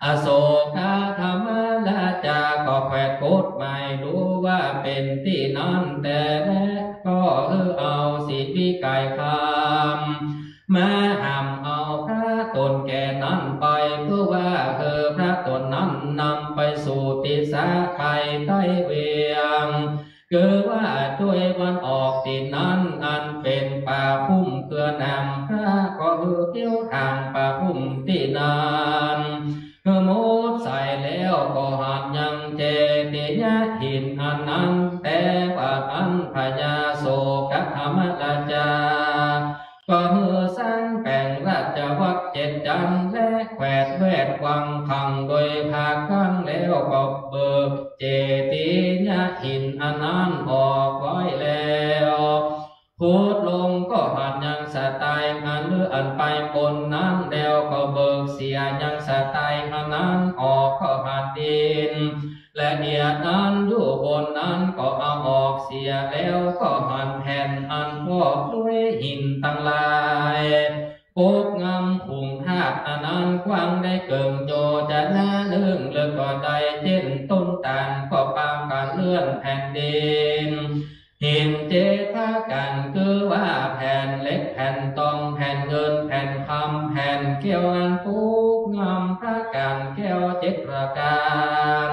อโศกธรรมราชาก็แขวดโคตรไม่รู้ว่าเป็นที่นั้นแต่และก็เอาสิพิกายคำมาห้ามเอาพระตนแก่นั้นไปเพื่อว่าพระตนนั้นนำไปสู่ติสาไข่ใต้เวียงคือว่าด้วยวันออกที่นั้นอันเป็นป่าพุ่มเกือนำพระก็เที่ยวทางป่าพุ่มที่นั้นมุดใส่แล้วก็หัดยังเจติยะหินอันนั้นแต่ว่าอันพญาโศกธรรมราชาก็สร้างแปลงราชวัตร7 จันทร์และแขวดแวดวังขังโดยภาคกั้งแล้วก็เบิกเจติยะหินอันนั้นออกไว้แล้วพูดลงก็หัดยังสไตล์อันหรืออันไปบนนั้นแล้วก็เบิกเสียยังสไตล์อันนั้นออกก็หัดดินและเอียดนั้นอยู่บนนั้นก็เอาออก สียแล้วก็หันแผ่นอันพอกด้วยหินตั้งหลายโอกงำขุงธาตุอนันต์กว้างได้เกิงโยจะน่าเลื่องเลือกก็ได้เช่นต้นตาลก็ปางการเลื่อนแผ่นดินเห็นเจตากันคือว่าแผ่นเล็กแผ่นตองแผ่นเงินแผ่นคำแผ่นเกี่ยวอันปุกงำพระกันแก้วเจ็ดประการ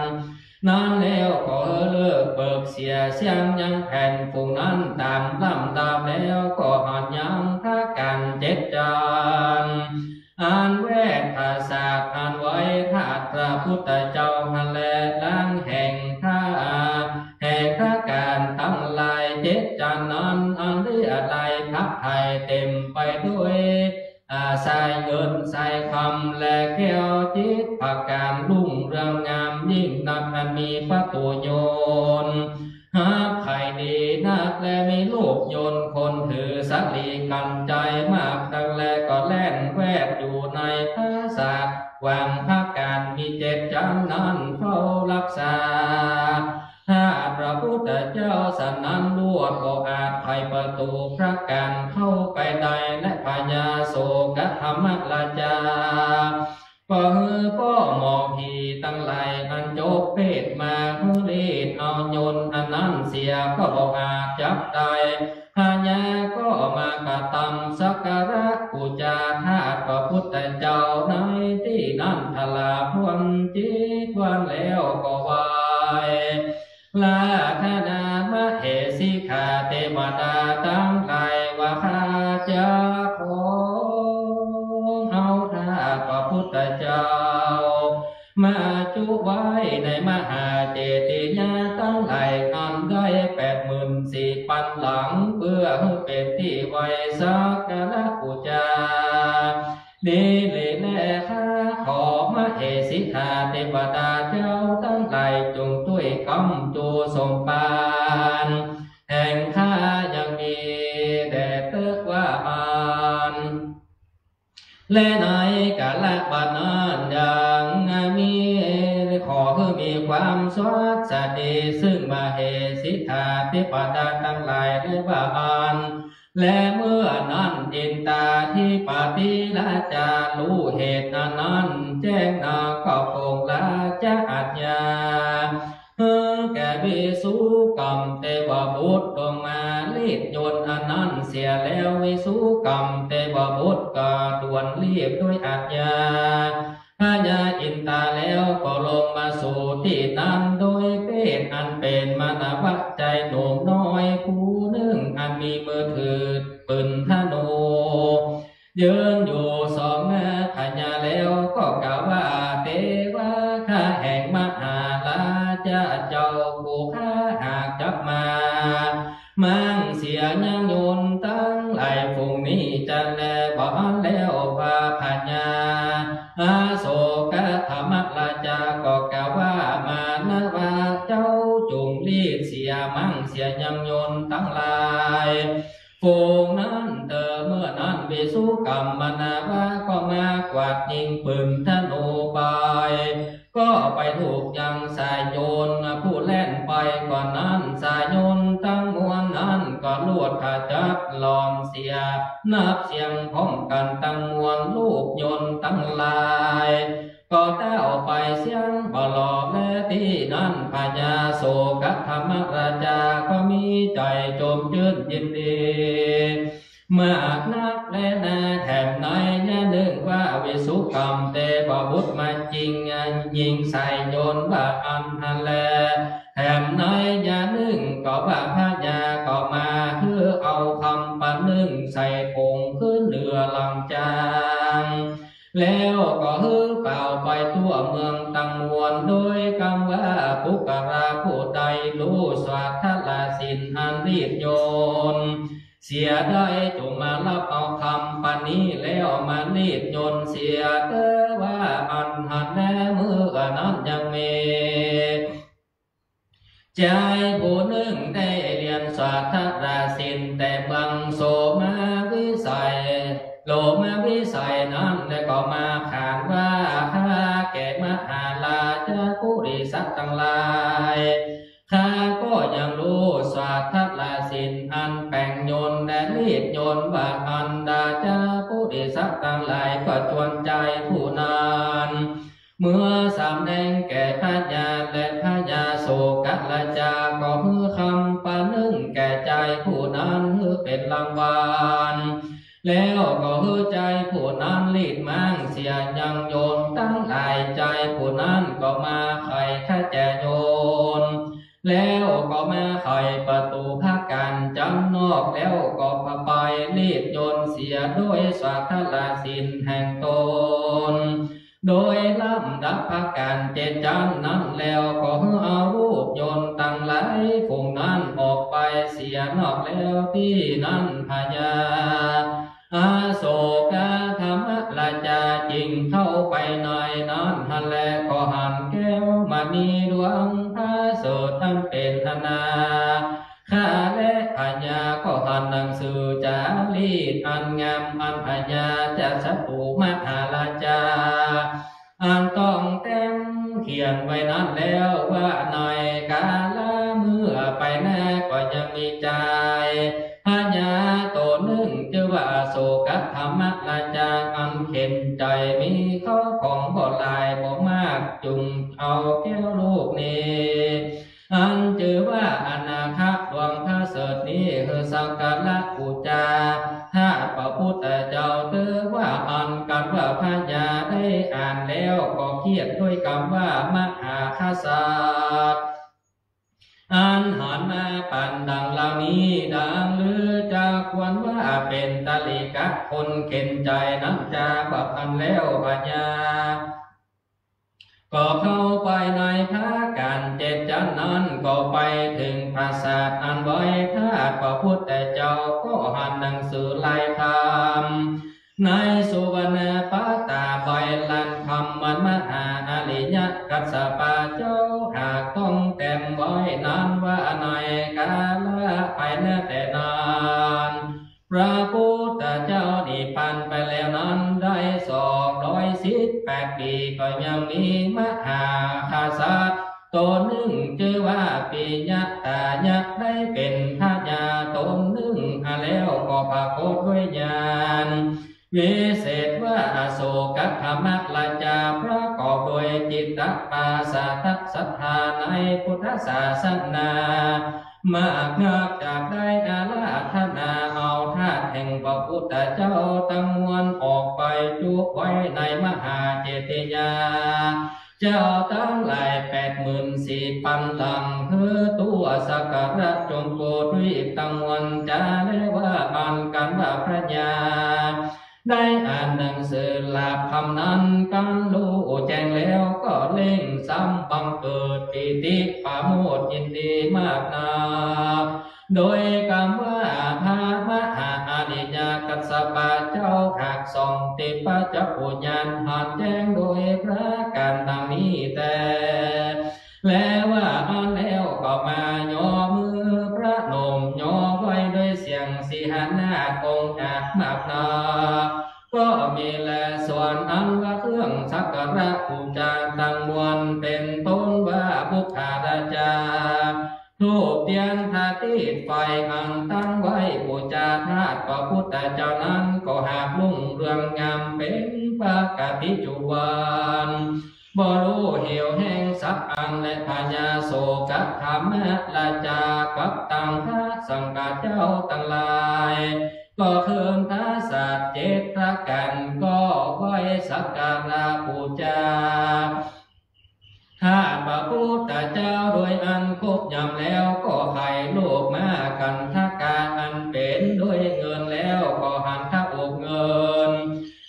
นั้นแล้วก็เลิกเบิกเสียเสียงยังแผ่นฝูงนั้นตามลำตามแล้วก็หัดยังพระกันเจ็ดจานอ่านแวดภาษาอ่านไว้ธาตุพระพุทธเจ้าหันแลล้างแห่งท่าแห่งพระการทั้งหลายเจ็ดจานนั้นอันที่อะไรพระไทยเต็มไปด้วยใส่เงินใส่คำและแก้วจิตประการรุ่งเรืองงามยิ่งนักอันมีพระตัวโยนหาใครดีนักและมีลูกโยนคนถือสักลีกันใจมากดังแลก็แล่นแวดอยู่ในพระศาสตร์วางพระการมีเจ็ดจำนั้นเฝ้ารักษาถ้าพระพุทธเจ้าสันนั้นลวดก็อาจไขประตูพระการเข้าไปได้และพญาโศกธรรมราชาปะฮือป้อหมอผีตั้งหลายอันจบเพศมาฮือรีดเอาโยนอันนั้นเสียก็บอกอาจจับได้พญาก็มากระทำสักการะบูชาธาตุพระพุทธเจ้าในที่นั้นทลาพวนจิตวันแล้วก็ไหวลาคณามเหสิกาเทวดาตั้งหลายว่าข้าจะขอเอาข้าพระพุทธเจ้ามาจุไว้ในมหาเจดีย์ตั้งหลายอันได้84,000 หลังเพื่อให้เป็นที่ไว้สักการะบูชาดีเลยแลข้าขอมเหสิกาเทวดาเจ้าตั้งหลายจงช่วยกำจูสมปานแห่งข้ายังมีแด่เติกว่าอันและในกาลบัดนั้นยังมีขอคือมีความสวัสดีซึ่งมเหสิกาเทวดาทั้งหลายได้ว่าอันและเมื่อนั้นอินตาที่ปฏิราชารู้เหตุนั้นแจ้งนาก็คงราชอาญาแก่วิสุกรรมเทวบุตรลงมารีดโยนอันนั้นเสียแล้ววิสุกรรมเทวบุตรก็ด่วนรีบด้วยอาญาพญาอินตาแล้วก็ลงมาสู่ที่นั้นโดยเพศอันเป็นมนวัตใจหนุ่มน้อยผู้หนึ่งอันมีมือถือปืนธนูยืนอยู่สองหน้าพญาแล้วก็กล่าวว่าเทวะข้าแห่งมหาราชเจ้าผู้ข้าหากจับมามั่งเสียยังโยนตั้งหลายฝูงนี้จะแลบอกแล้วว่าพญาอาโศกธรรมราชาก็กล่าวว่ามานะว่าเจ้าจงรีบเสียมั่งเสียยังโยนตั้งหลายฝูงนั้นเติมเมื่อนั้นวิสุกรรมนาว่าก็มากวาดยิงปืนธนูไปก็ไปถูกยังสายโยนผู้แล่นไปก่อนนั้นสายโยนตั้งมวลนั้นก็ลวดขาจัดหลอมเสียนับเสียงพร้อมกันตั้งมวลลูกโยนตั้งลายก็แต้วไปเสียงบลอและที่นั้นพญาโศกธรรมราชาก็มีใจโจมชื่นยินดีมากนักและนาแถมในหนึ่งว่าวิสุกรรมเทวบุตรมาจริงยิงใส่โยนว่าอันทันแลแถมในหนึ่งก็ว่าพญาก็มาคือเอาคำปันหนึ่งใส่ผงขึ้นเหนือลำจางแล้วก็ฮือเป่าไปทั่วเมืองตั้งมวลโดยคำว่าปุกราผู้ใดรู้สวัสดิ์ละสินอันรีบโยนเสียได้จงมารับเอาคำปันนี้แล้วมารีบโยนเสียเตว่าอันหันแน่มือนั้นยังมีใจผู้หนึ่งได้เรียนสวัสดิ์ละสินแต่เมืองโสมาวิสัยโลมาวิสัยนั้นได้ก็มาขานว่าข้าแก่มหาราชผู้ริษัททั้งหลายข้าก็ยังรู้สวัส ทลาสินอันแป่งโยนและรีดโยนว่าอันดาจาผู้ดีสักทั้งหลายก็จวนใจผู้นั้นเมื่อสำแดงแก่พระญาและพระยาโศกละจาก็ฮือคำปะนึ่งแก่ใจผู้นั้นฮือเป็นรางวัลแล้วก็ฮือใจผู้นั้นรีดมั่งเสียยังโยนตั้งหลายใจผู้นั้นก็มาไขข้าแจโยนแล้วก็มาไขประตูพระกันจำนอกแล้วก็พาไปรีดโยนเสียด้วยสวัสดสินแห่งตนโดยลำดับพระการเจดจันนั้นแล้วก็เอารูปโยนตั้งหลายฝูงนั้นออกไปเสียนอกแล้วที่นั้นพญาอาโศกธรรมราชาจิงเข้าไปในนั้นทันแลก็หันแก้วมณีดวงพระโสดทั้งเป็นอนาข้าและพญาก็หันหนังสือจารีตอันงามอันพญาจะสัพพุมหาราชาอันต้องเต็มเขียนไว้นั้นแล้วว่าในกาลเมื่อไปแน่ก็ยังมีใจพญาตัวหนึ่งชื่อว่าโศกธรรมราชาอันเข็นใจมีข้อของบ่หลายบ่มากจุงเอาแก้วลูกนี้อันชื่อว่าอนาคดวงพระเสดนี้คือสังกัลปูจาถ้าพระพุทธเจ้าเตือว่าอันกันว่าพญาได้อ่านแล้วก็เขียนด้วยคำว่ามหาคาสาตอันหันมาปันดังเหล่านี้ดังลือจากควรว่าเป็นตะลิกะคนเข็นใจนั้นจะบับอันแล้วปัญญาก็เข้าไปในพระการเจดจันนั้นก็ไปถึงปราสาทอันไว้ถ้าพระพุทธเจ้าก็หันหนังสือไล่ธรรมในสุวรรณปาตาใบลันคำมันมหาอริยกัสสปะเจ้าหากต้องเต็มไว้นั้นว่าในกาละไปแล้วแต่นานพระพุทธเจ้านิพพานไปแล้วนั้นได้218 ปีก็ยังมีมหาคาสัตตัวหนึ่งชื่อว่าปิยะตายะได้เป็นพระญาตัวหนึ่งแล้วก็ปรากฏด้วยญาณวิเศษว่าโศกธรรมราชาประกอบโดยจิตตปาสาทศรัทธาในพุทธศาสนามากนักจากได้อาราธนาเอาธาตุแห่งพระพุทธเจ้าตั้งมวลออกไปจุไว้ในมหาเจติยาเจ้าตั้งหลาย84,000 ลังคือตัวสักการะจงโปรดรีบตั้งมวลจาได้ว่าอันกันว่าพระญาได้อ่านหนังสือหลับคำนั้นกันรู้แจ้งแล้วก็เล่งซ้ำบังเกิดปิติปาโมทย์ยินดีมากนาโดยคำว่าพระมหาอริยกัสสปะเจ้าหากส่องติปะจักขุญาณหันแจ้งโดยพระการดังนี้แต่แล้วว่าอันแล้วก็มาย่อมือพระนมย่อไว้ด้วยเสียงสีหนาองค์อาจมากนาก็มีแลส่วนอันว่าเครื่องสักการะบูชาตั้งมวลเป็นต้นว่าบุคาราชาทูปเทียนธาตุไฟอันตั้งไว้บูชาธาตุพระพุทธเจ้านั้นก็หากลุ่งเรืองงามเป็นปกติจุวันบ่รู้เหี่ยวแห้งสักอันและพญาโศกธรรมราชากับตังพระสังฆเจ้าทั้งหลายก็เคืนพระศาสตร์เจตกันก็ไว้สักการะบูชาถ้าพระพุทธเจ้าโดยอันครบยำแล้วก็ให้โลกมากันทักกาอันเป็นด้วยเงินแล้วก็หันทักอกเงิน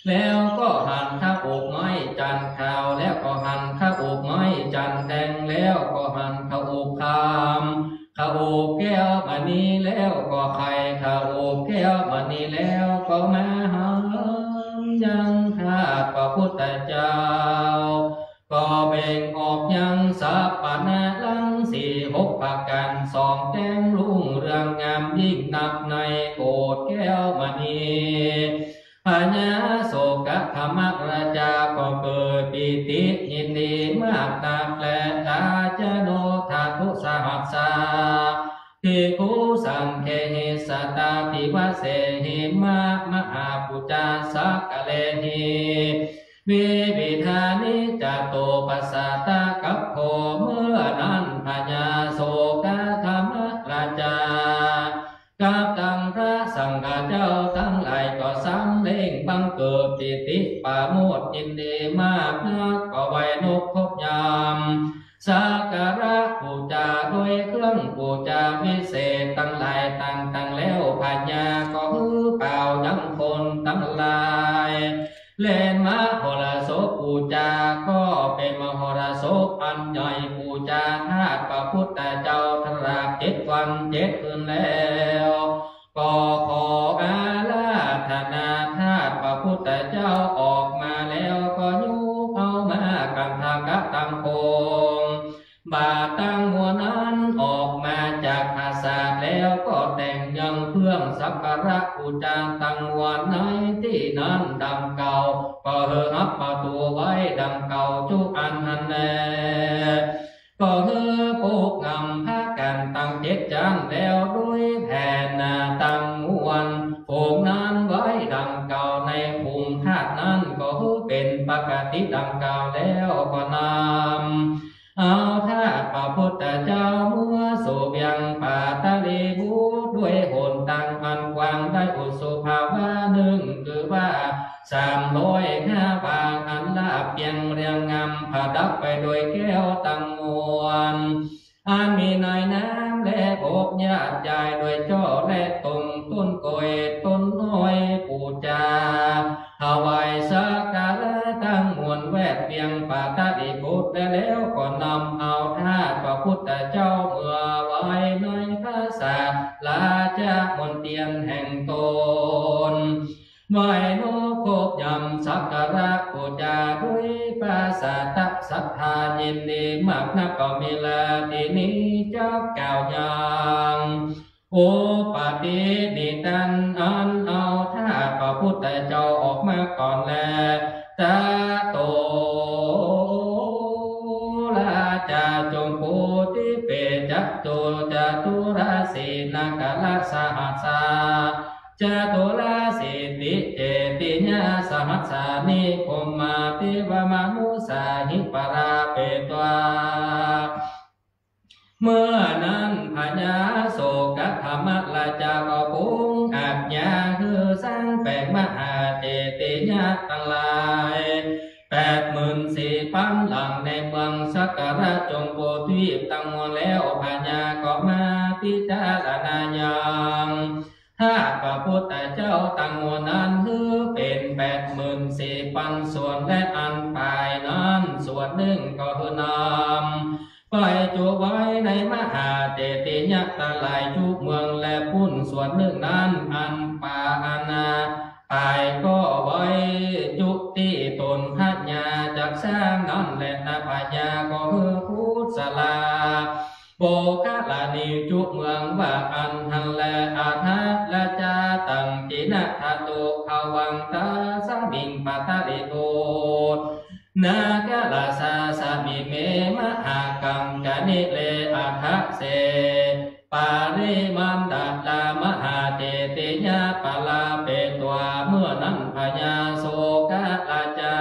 แล้วก็หันทักอกไม้จันขาวแล้วก็หันทักอกไม้จันแดงแล้วก็หันทักอกคำข้าโอบแก้วมณีแล้วก็ไข่ข้าโอบแก้วมณีแล้วก็มาหายังข้าพระพุทธเจ้าก็เบ่งออกยังสัพพนาลัง4-6 ประการ2แต้มรุ่งเรืองงามยิ่งนักในโกฏแก้วมณีพญาโศกธรรมราชาก็เกิดปิติยินดีมากนักและตาจโนทาทุสหัสสาภิกขุ สังเคหิสัตตาภิวเสหิมะมหาปุจจาสักกะเลหิวิวิธานิจโตปัสสะตะกัปโภเมื่อนั้นพญาโศกธรรมราชากับตังพระสังฆเจ้าทั้งหลายก็สำเร็จบังเกิดปิติปราโมทย์ยินดีมากนักก็ไว้นกพบยามสักการะบูชาด้วยเครื่องบูชาวิเศษตั้งหลายตั้งแล้วพญาก็ฮือเป่ายังคนตั้งหลายเล่นมหรสพบูชาก็เป็นมหรสพอันใหญ่บูชาธาตุพระพุทธเจ้าตราบ7 วัน7 คืนแล้วก็ขออาราธนาธาตุพระพุทธเจ้าออกมาแล้วก็ยุบเอามากันทากะตังโคงบาตังหัวนั้นออกมาจากอาสาแล้วก็แต่งยังเครื่องสักการะบูชาตังวันในที่นั้นดังเก่าก็เฮรับประตูไว้ดังเก่าจุกอันหันแลก็เฮปลูกงำพากันตั้ง7 จานแล้วด้วยแผ่นนาตั้งมวนผูกนั้นไว้ดังเก่าในภูมิธาตุนั้นก็เฮเป็นปกติดังเก่าแล้วก็นำเอาถ้าพระพุทธเจ้าเมื่อสู่เบียงป่าตะลีบูด้วยโหนตังอันกว้างได้อุสุภาวะหนึ่งคือว่า305 บางอันลาบเพียงเรียงงามผาดับไปโดยแก้วตังมวลอันมีนายน้ำและอกญาติใหญ่โดยจ่อและตรงต้นกอยต้นน้อยปูจาถวายสักการะตั้งมวลแวดเพียงป่าตะลีบุตรแล้วก็นำเอาธาตุพระพุทธเจ้าเมื่อไว้ในพระศาลาจากมนเตียนแห่งตนไว้นกโคบยำสักการะบูชาด้วยภาษาตักศรัทธายินดีมากนักก็มีลาที่นี้จักกล่าวอย่างโอปฏิดิตันอันเอาถ้าพระพุทธเจ้าออกมาก่อนแลตาโตลาจาจงโพธิเปจัตโตจตุราสีนากาลสหัสสาจตุราสีติเจติญาสหัสสานิคมมาติวมนุสาหิปราเปตวาเมื่อนั้นพญาโศกธรรมราชาก็ปุงอาจญาคือสร้างแปลงมหาเจติญาทั้งหลาย84,000 หลังในเมืองสักการะจงโพธิตั้งมวลแล้วพญาก็มาพิจารณาอย่างถ้าพระพุทธเจ้าตั้งมวลนั้นคือเป็น84,000 ส่วนและอันปลายนั้นส่วนหนึ่งก็คือนำไปจุไว้ในมหาเจติยะตะหลายจุเมืองและพุ่นส่วนหนึ่งนั้นอันปาอานาปลายก็ไว้จุติตนพัญญาจากสร้างนั้นและนาพญาก็คือพุทธสลาโบกะลานิจุเมืองว่าอันทันและอาทัละจาตังจินะทาตุภวังตาสมิงปัตติโตนากะลาสาสามิเมมหากังกะนิเลอัฏฐเสปาริมันดาลามหาเจติญาปลาเปตัวเมื่อนั้นพญาโศกะลาจา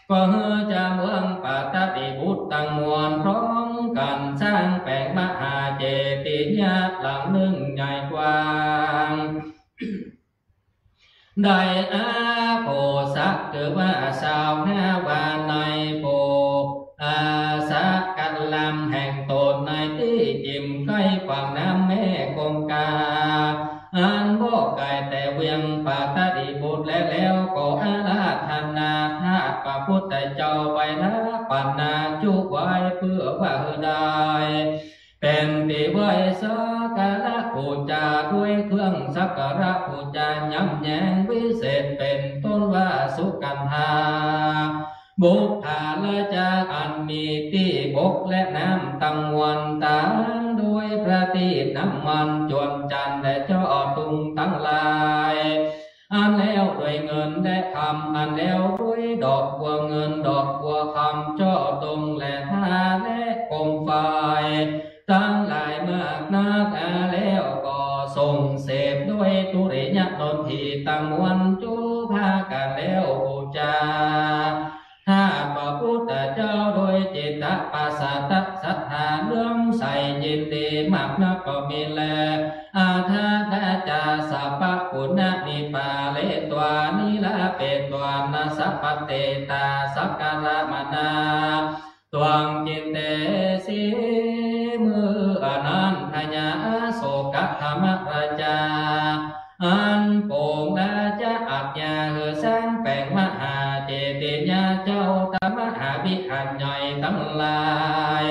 ก็เฮือจะเมืองปัตติบุตรตั้งมวลพร้อมกันสร้างแปลงมหาเจติญาหลังหนึ่งใหญ่กว้างได้อาโพสักคือว่าสาว5 วันในโพอาสักกันลำแห่งตนในที่จิมใกล้ฝั่งน้ำแม่คงกาอันบ่ไกลแต่เวียงปัตติบุตรแล้วก็อาราธนาธาตุพระพุทธเจ้าไว้นะปัญนาจุไว้เพื่อว่าได้เป็นที่ไว้สักการะบูชาด้วยเครื่องสักการะบูชาย้ำแย้งวิเศษเป็นต้นว่าสุกันธาบุพภาละจากอันมีที่บกและน้ำตั้งวันตางด้วยประทีปน้ำมันจวนจันทร์และเจ้าตุงทั้งหลายอันแล้วด้วยเงินและคำอันแล้วด้วยดอกบัวเงินดอกบัวคำเจ้าตุงและท่าและกรมไฟตั้งหลายมากนักแล้ว ส่งเสพด้วยตุริยนนทีตังวันจุภากันแล้วบูชาถ้าพระพุทธเจ้าโดยจิตตปัสสะศรัทธาเลื่อมใสยินดีมากนักก็มีแลอาทาตาจาสัพพะปุณณนิปาเลตวานิลาเปตวานาสัพพเตตาสักการะมนาตวังจิตเตสีมืออนันทญาโสกธรรมราชาอันโป่งราชอัจญาเหือสร้างแปลงมหาเจติยาเจ้าตมหาวิหารใหญ่ทั้งหลาย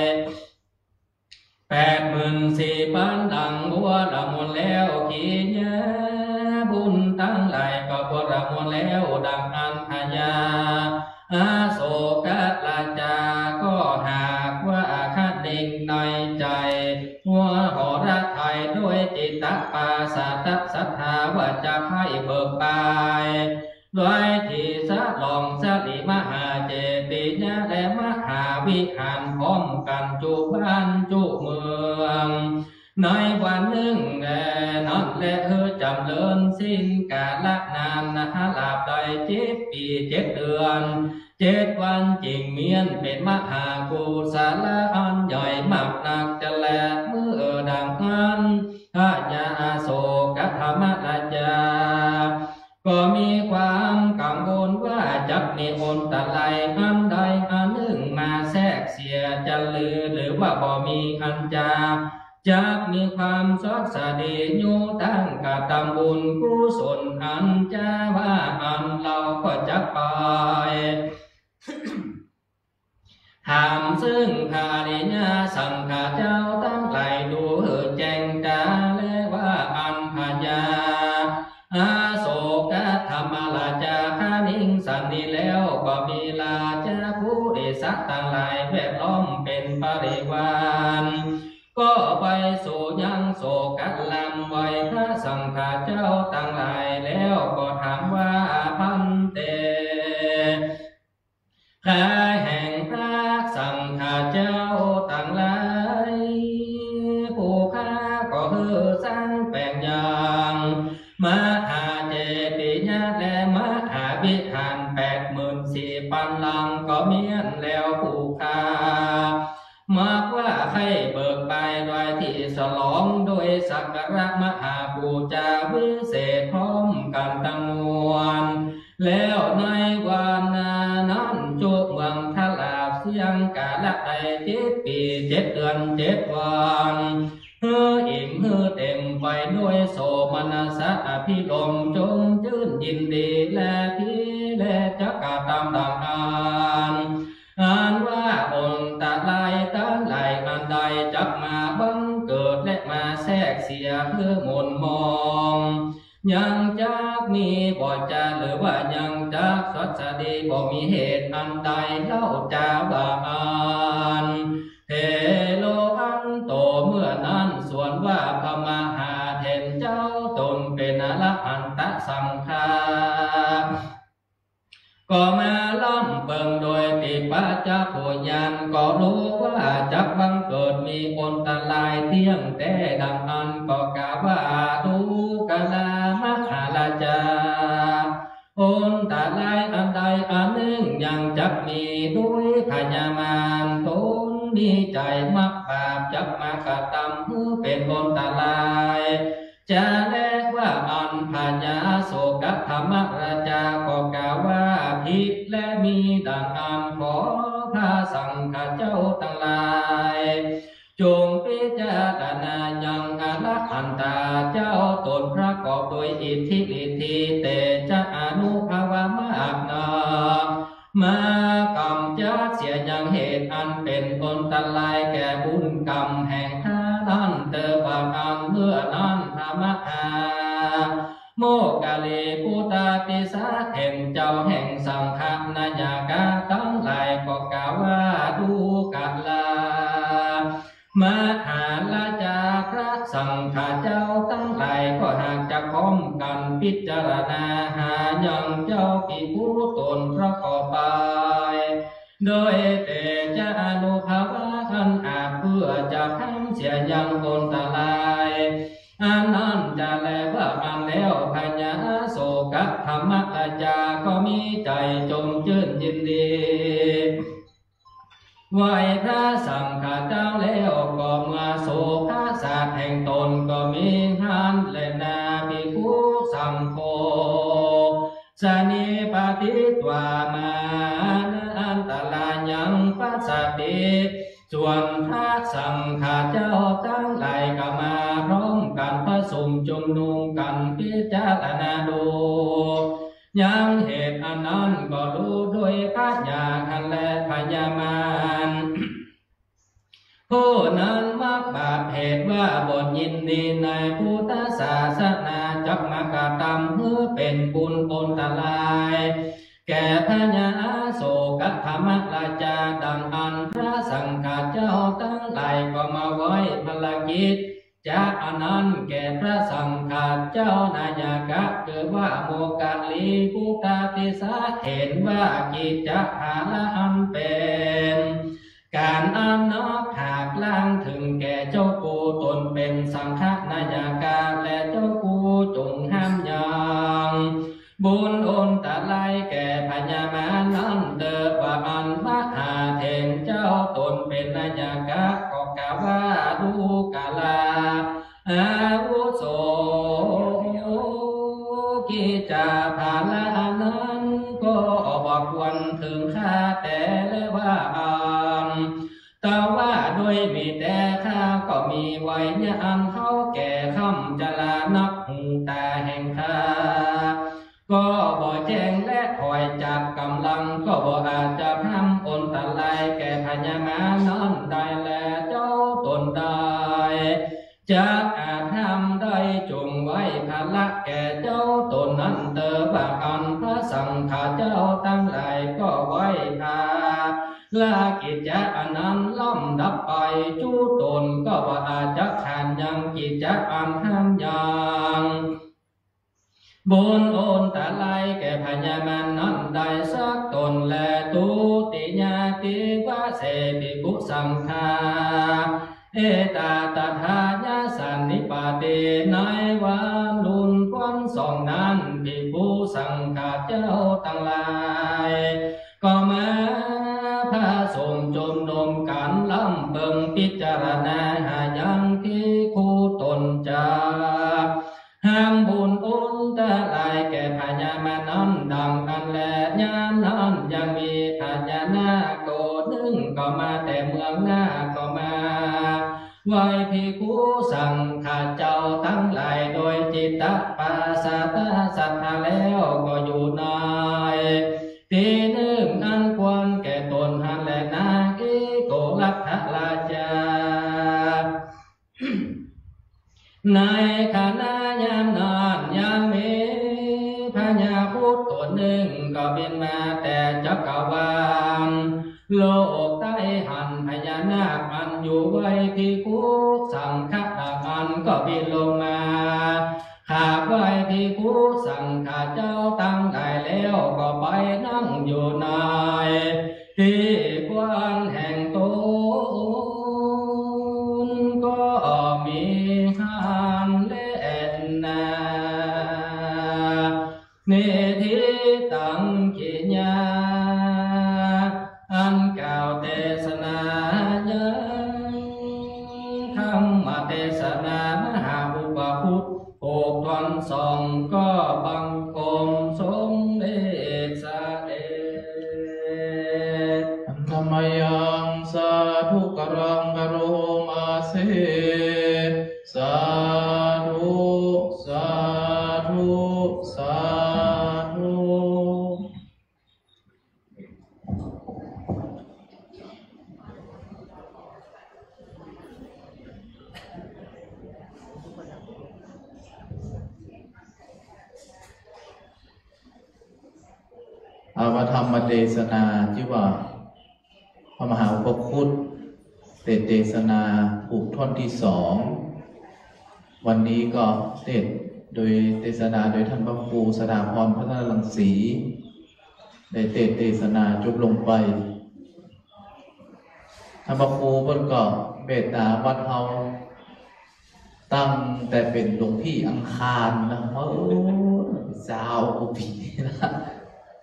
84,000ดังบัวละมุนแล้วขีญาบุญทั้งหลายก็บัวละมุนแล้วดังอันทญาอาโศกราจาก็หากว่าคดิ่งในใจหัวหอระไทยด้วยจิตตปาสาตศรัทธาว่าจะให้เบิกบานด้วยที่สะลองสติมหาเจติยะและมหาวิหารพร้อมกันจุบ้านจุเมืองในวันหนึ่งแน่นอนและจำเลินสิ้นกาลนานนะลาบได้7 ปี7 เดือน7 วันจริงเมียนเป็นมหากุศลอันใหญ่มากนักจะแลเมื่อดังนั้นพระญาโศกธรรมราชาก็มีความกังวลว่าจะมีอนตะไลอันใดอันหนึ่งมาแทรกเสียจะลือหรือว่าบ่มีอันจะมีความสดสดีอยู่ตั้งกะทำบุญกุศลอันจะว่าอันเราก็จะไปถามซึ่งภาริญาสังฆเจ้าตั้งไหลดูแจ้งจาและว่าอันพญาอาโศกธรรมราชาข้านิ่งสันนิแล้วก็มีราชาผู้ได้สักต่างหลายแวดล้อมเป็นปริวารก็ไปสู่ยังโศกัลำไว้พระสังฆเจ้าต่างหลายแล้วก็ถามว่าพันเตข้าแห่งพระสังฆเจ้าต่างหลายผู้ข้าก็สร้างแปลงอย่างมหาเจติยะและมหาวิหาร84,000 ลังก็เมียนแล้วผู้ข้ามากว่าให้เบิกไปโดยที่ฉลองโดยสักการะมหาบูชาวิเศษพร้อมกันทั้งมวลแล้วในวันนั้นจุเมืองทลาบเสียงกาละไอ7 ปี 7 เดือน 7 วันอิ่มเต็มไปด้วยโสมนัสอภิรมย์จงชื่นยินดีและพิและจักตามต่างอ่านว่าอนตะไลตั้งหลายอันใดจักมาบังเกิดและมาแทรกเสียหม่นมองยังจักมีบ่จาหรือว่ายังจักสัสดีบ่มีเหตุอันใดเล่าจาว่าอันเทโลอันโตเมื่อนั้นส่วนว่าพระมหาเถรเจ้าตนเป็นอรหันตสังฆาก็มาล้อมเปิงโดยติปัจจโพยันก็รู้ว่าจักบังเกิดมีอนตรายเที่ยงแต่ดังอันก็กล่าวว่าทุกลามหาราชาอนตรายอันใดอันหนึ่งยังจักมีด้วยพญามารตนดีใจมักบาปจักมากระทำเป็นอนตรายจะแลกว่าอันพญาโศกธรรมราชาก็กล่าวว่าผิดและมีดังอันขอพระสังฆเจ้าทั้งหลายจงพิจารณายังอรหันตาเจ้าตนประกอบโดยอิทธิฤทธิเตจะอนุภาวะมากนามากรรมจักเสียยังเหตุอันเป็นอนตรายแก่บุญกรรมแห่งท่านั้นเตบาอันเมื่อนั้นธรรมะโมกาลีพุทธาติสาเห็นเจ้าแห่งสังฆนายกาทั้งหลายก็กล่าวว่าดูกัลามหาราชาพระสังฆเจ้าทั้งหลายก็หากจะพร้อมกันพิจารณาหายังเจ้าปีผู้ตนประกอบไปโดยแต่จะอนุภาวะอันอาจเพื่อจะทำเสียยังตนตรายอ อันนั้นจะแลว่าอันแล้วพญาโศกธรรมราจาก็มีใจจงชื่นยินดีไหวพระสังฆเจ้าแล้วก็เมื่อโศกศาสตร์แห่งตนก็มีหันและนาภิกขุสังโฆสนิปติตวามาอันตรายยังปัสสติส่วนพระสังฆเจ้าทั้งหลายก็มาพร้อมกันประชุมชุมนุมกันพิจารณาดูยังเหตุอันนั้นก็รู้ด้วยปัญญาคันและพยามารผู้นั้นมักบาปเหตุว่าบทยินดีในพุทธศาสนาจักมากระทำเพื่อเป็นบุญผลทลายแก่พญาโศกธรรมราชาดังอันพระสังฆเจ้าทั้งหลายก็มาไว้ภารกิจจากอันนั้นแก่พระสังฆเจ้านายกะคือว่าโมกะลีพุทธติสาเห็นว่ากิจจะหาละอันเป็นการอันนอกหากล้างถึงแก่เจ้ากูตนเป็นสังฆนายกาและเจ้ากูจงห้ามยังบุญอนตะไลแก่พญามารนั้นเติบว่าอันมหาเถรเจ้าตนเป็นนายกะก็กะว่าดูกาลาอาวุโสกิจาภาลานั้นก็บอกวันถึงข้าแต่และว่าแต่ว่าด้วยมีแต่ข้าก็มีไว้ญาณเขาแก่คำจลานับหูตาแห่งข้าก็บ่แจ้งและคอยจับกำลังก็บ่อาจจะทำอนตะไลแก่พญามารนั้นได้แลเจ้าตนได้จะอาจทำได้จงไว้ภาระแก่เจ้าตนนั้นเตอบักอันพระสังฆเจ้าทั้งหลายก็ไว้ภาลากิจจะอันนั้นล่ำดับไปจูตนก็ว่าอาจจะขาดยังกิจจะอันห้ามยังบุญโอนตะไลแก่พญามารนั้นได้สักตนและตุติญาติวะเสภิกขุสังฆาเอตาตถาญาสันนิปาเตในวันลุนวันสองนั้นภิกขุสังฆาเจ้าทั้งหลายก็มาพาสมจมนมกันล้ำเบิ่งพิจารณาหายังที่คู่ตนจาห้ามบุญอุนตะไลแก่พญามารนั้นดังกันแลญาณนั้นยังมีพญานาคโกหนึ่งก็มาแต่เมืองหน้าก็มาไหวภิกขุสังฆเจ้าทั้งหลายโดยจิตตปัสสะศรัทธาแล้วก็อยู่ในทีหนึ่งอันควรแก่ตนหันและนาคิโกลัทธราชาในขณะยามนั้นยังมีพญาพุทธตัวหนึ่งก็บินมาแต่จักรวาลโลกใต้หันพญานาคอันอยู่ไว้ภิกขุสังฆอันก็บินลงมาหากไว้ภิกขุสังฆเจ้าตั้งได้แล้วก็ไปนั่งอยู่ในที่กว้างแห่งตนก็มีเนธิตังขิญาอันกล่าวเทศนายังธรรมเทศนามหาอุปคุตโอกทวนสองก็บังคมสมเด็จสาเดชธรรมยังสาธุกรังกโรมาเสสาธุสาธุสาธุอาวธรรมเทศนาที่ว่าพระมหาอุปคุตเทศนาผูกท่อนที่สองวันนี้ก็โดยเทศนาโดยท่านพระครูสดาพรพัฒนรังสีได้เทศนาจบลงไปท่านพระครูเพิ่นก็เมตตาวัดเฮา ตั้งแต่เป็นหลวงพี่อังคารนะโอ้สาวกูปีนะ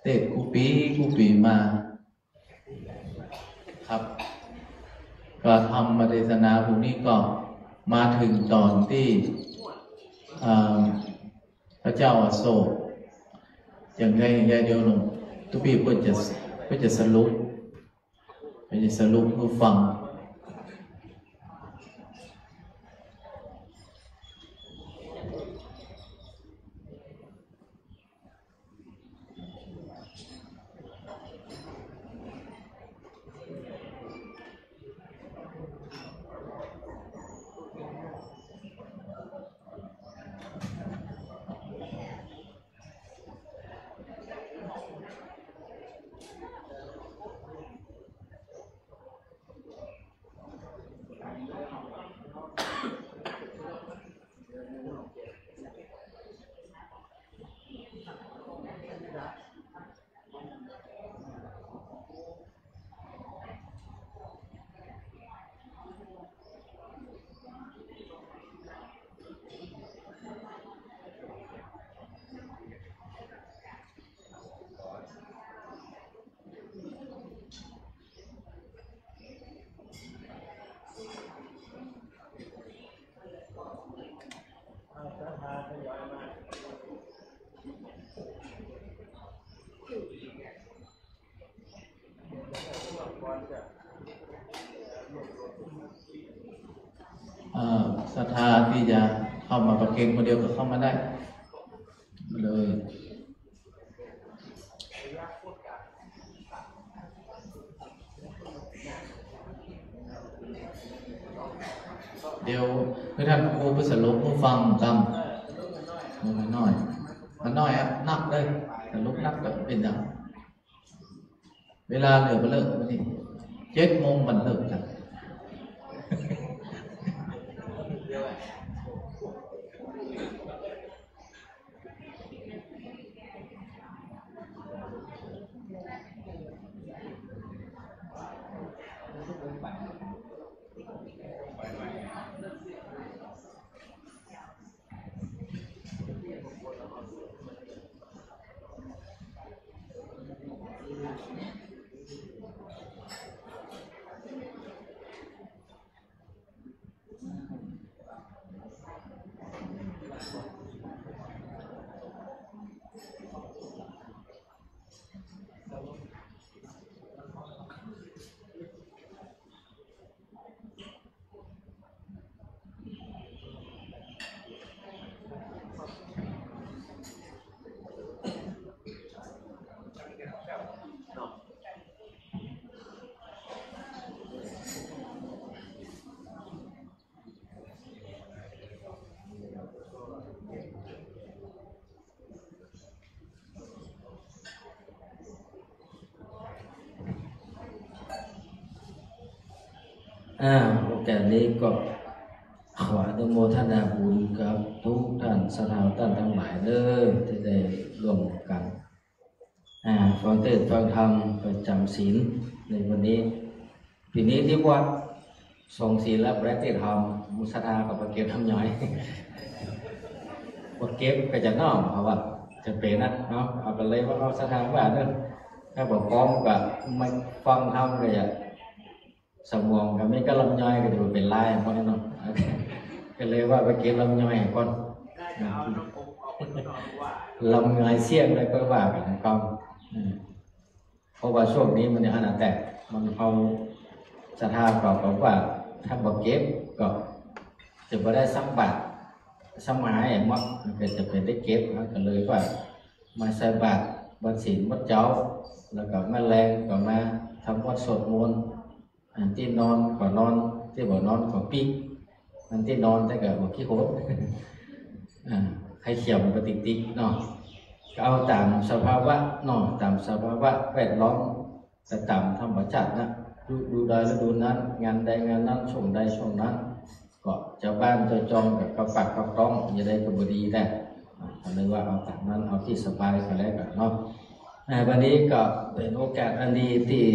เตะกูปีมาครับก็ทำมาเทศนาพวกนี้ก็มาถึงตอนที่พระเจ้าอโศกอย่างไรญาติโยมทุกปีเพื่อจะสรุปผู้ฟังศรัทธาที่จะเข้ามาประเคนคนเดียวก็เข้ามาได้เลยเดี๋ยวเมื่อท่านครูไปสรุปผู้ฟังกันมันน้อยนักเลยสรุปนักก็เป็นอย่างเวลาเหลือมาเลิกวันนี้7 โมงมันเลิกกันโอกาสนี้ก็ขออนุโมทนาบุญกับทุกท่านสถาบันทั้งหลายเด้อที่ได้ร่วมกันฟังเทศน์ฟังธรรมประจำศีลในวันนี้ปีนี้ที่วัดทรงศีลและประติธรรมมุสธากับประเก็บทำย่อยประเก็บก็จะน้อมเพราะว่าจะเป็นนะเนาะเอาไปเลยว่าเอาสถาบันเด้อถ้าบอกพร้อมกับไม่ฟังธรรมเลยสมองกับไม่ก็ลำย่อยก็จะเป็นลายเพราะนั่นเนาะก็เลยว่าไปเก็บลำย่อยก่อนลำย่อยเสี่ยงเลยก็ว่ากันกองเพราะว่าช่วงนี้มันจะขนาดแต่มันเอาสถาบอกว่าถ้าบอกเก็บก็จะไม่ได้สักบาทสมัยมั่งก็จะเป็นได้เก็บก็เลยว่ามาใส่บาทบัญชีวัดเจ้าแล้วก็มาแรงก็มาทำวัดสวดมนต์ที่นอนก็นอนที่บ่นอนก็ปีกอันที่นอนแต่ก็บ่ขี้โคตรใครเขียวมันปฏิติเนาะก็เอาตามสภาวะเนาะตามสภาวะแวดล้อมแต่ตามธรรมชาตินะดูได้แล้วดูนั้นงานใดงานนั้นช่วงใดช่วงนั้นก็เจ้าบ้านเจ้าจองกับกระปักกระต้องอย่าได้กระบดีได้หรือว่าเอาตามนั้นเอาที่สบายก็แล้วกันเนาะวันนี้ก็เป็นโอกาสอันดีที่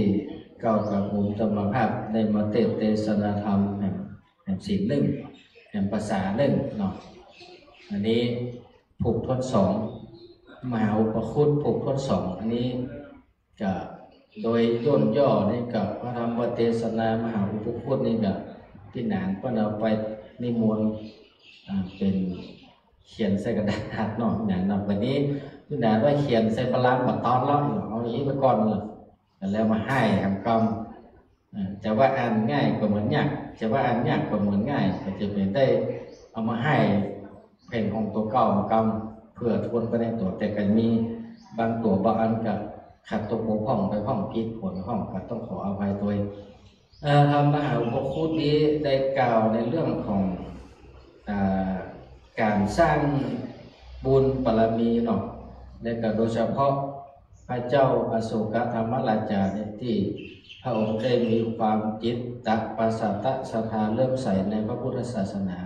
เก่ากับหมู่ธรรมภาพได้มาเทศนาธรรมแห่งศีลหนึ่ง อย่างภาษาเล่นเนาะอันนี้ผูกทดสองมหาอุปคุตผูกทดสองอันนี้ก็โดยย่นย่อนี่กับพระธรรมเทศนามหาอุปคุตนี่กับพี่นานก็เอาไปนิมนต์เป็นเขียนใส่กระดาษเนาะอย่างนั้นวันนี้พี่นานว่าเขียนใส่ปลาบัดตอนเล่าเอาอย่างนี้ไปก่อนเลยแล้วมาให้ทำกรรมจะว่าอ่านง่ายก็เหมือนยากจะว่าอ่านยากก็เหมือนง่ายก็จะเป็นได้เอามาให้เพลงของตัวเก่ามากรรมเพื่อทวนไปในตัวแต่กันมีบางตัวบางอันกับขัดตัวโบกพ่องไปพ่องพิษผลพ่องก็ต้องขออภัยตัวทำมหาอุปคุตนี้ได้กล่าวในเรื่องของการสร้างบุญบารมีเนาะและก็โดยเฉพาะพระเจ้าอโศกธรรมราชาเนี่ยที่พระองค์ได้มีความจิตตปัสสัตตศรัทธาเริ่มใส่ในพระพุทธศาสนา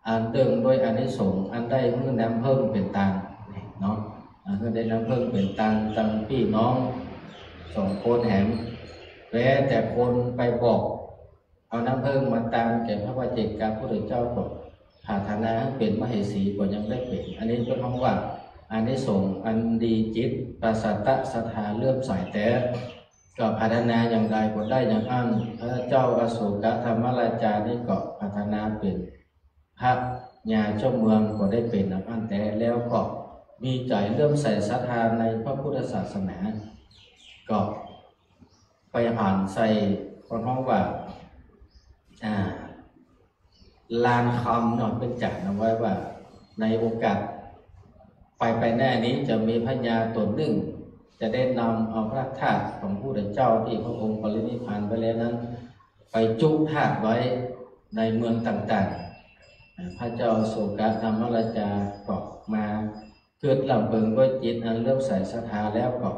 อันเดิมด้วยอานิสงส์อันได้เมื่อน้ำเพิ่มเป็นตางเนาะเมื่อได้น้ำเพิ่มเป็นตางตั้งพี่น้องสองคนแหมแม้แต่คนไปบอกเอาน้ำเพิ่มมาตามแก่พระวจนะพระพุทธเจ้าบอกหาฐานะเป็นมเหสีก็ยังได้เป็นอันนี้เป็นคำว่าอานิสงส์อันดีจิตปัสสัตตศรัทธาเริ่มใส่แต่ก็พัฒนาอย่างใดก็ได้อย่างอันพระเจ้าอโศกธรรมราชานี่ก็พัฒนาเป็นพระญาเจ้าเมืองก็ได้เป็นอย่างอันแต่แล้วก็มีใจเริ่มใส่ศรัทธาในพระพุทธศาสนาก็ไปผ่านใส่คนห้องว่าลานคำเนาะเป็นจัดเอาไว้ว่าในโอกาสไปแน่นี้จะมีพญาตนหนึ่งจะได้นำเอาพระธาตุของพระพุทธเจ้าที่พระองค์ปรินิพพานไปแล้วนั้นไปจุธาตุไว้ในเมืองต่างๆพระเจ้าโศกธรรมราชาก็มาเกิดลำเบิงด้วยจิตอันเริ่มใส่ศรัทธาแล้วก็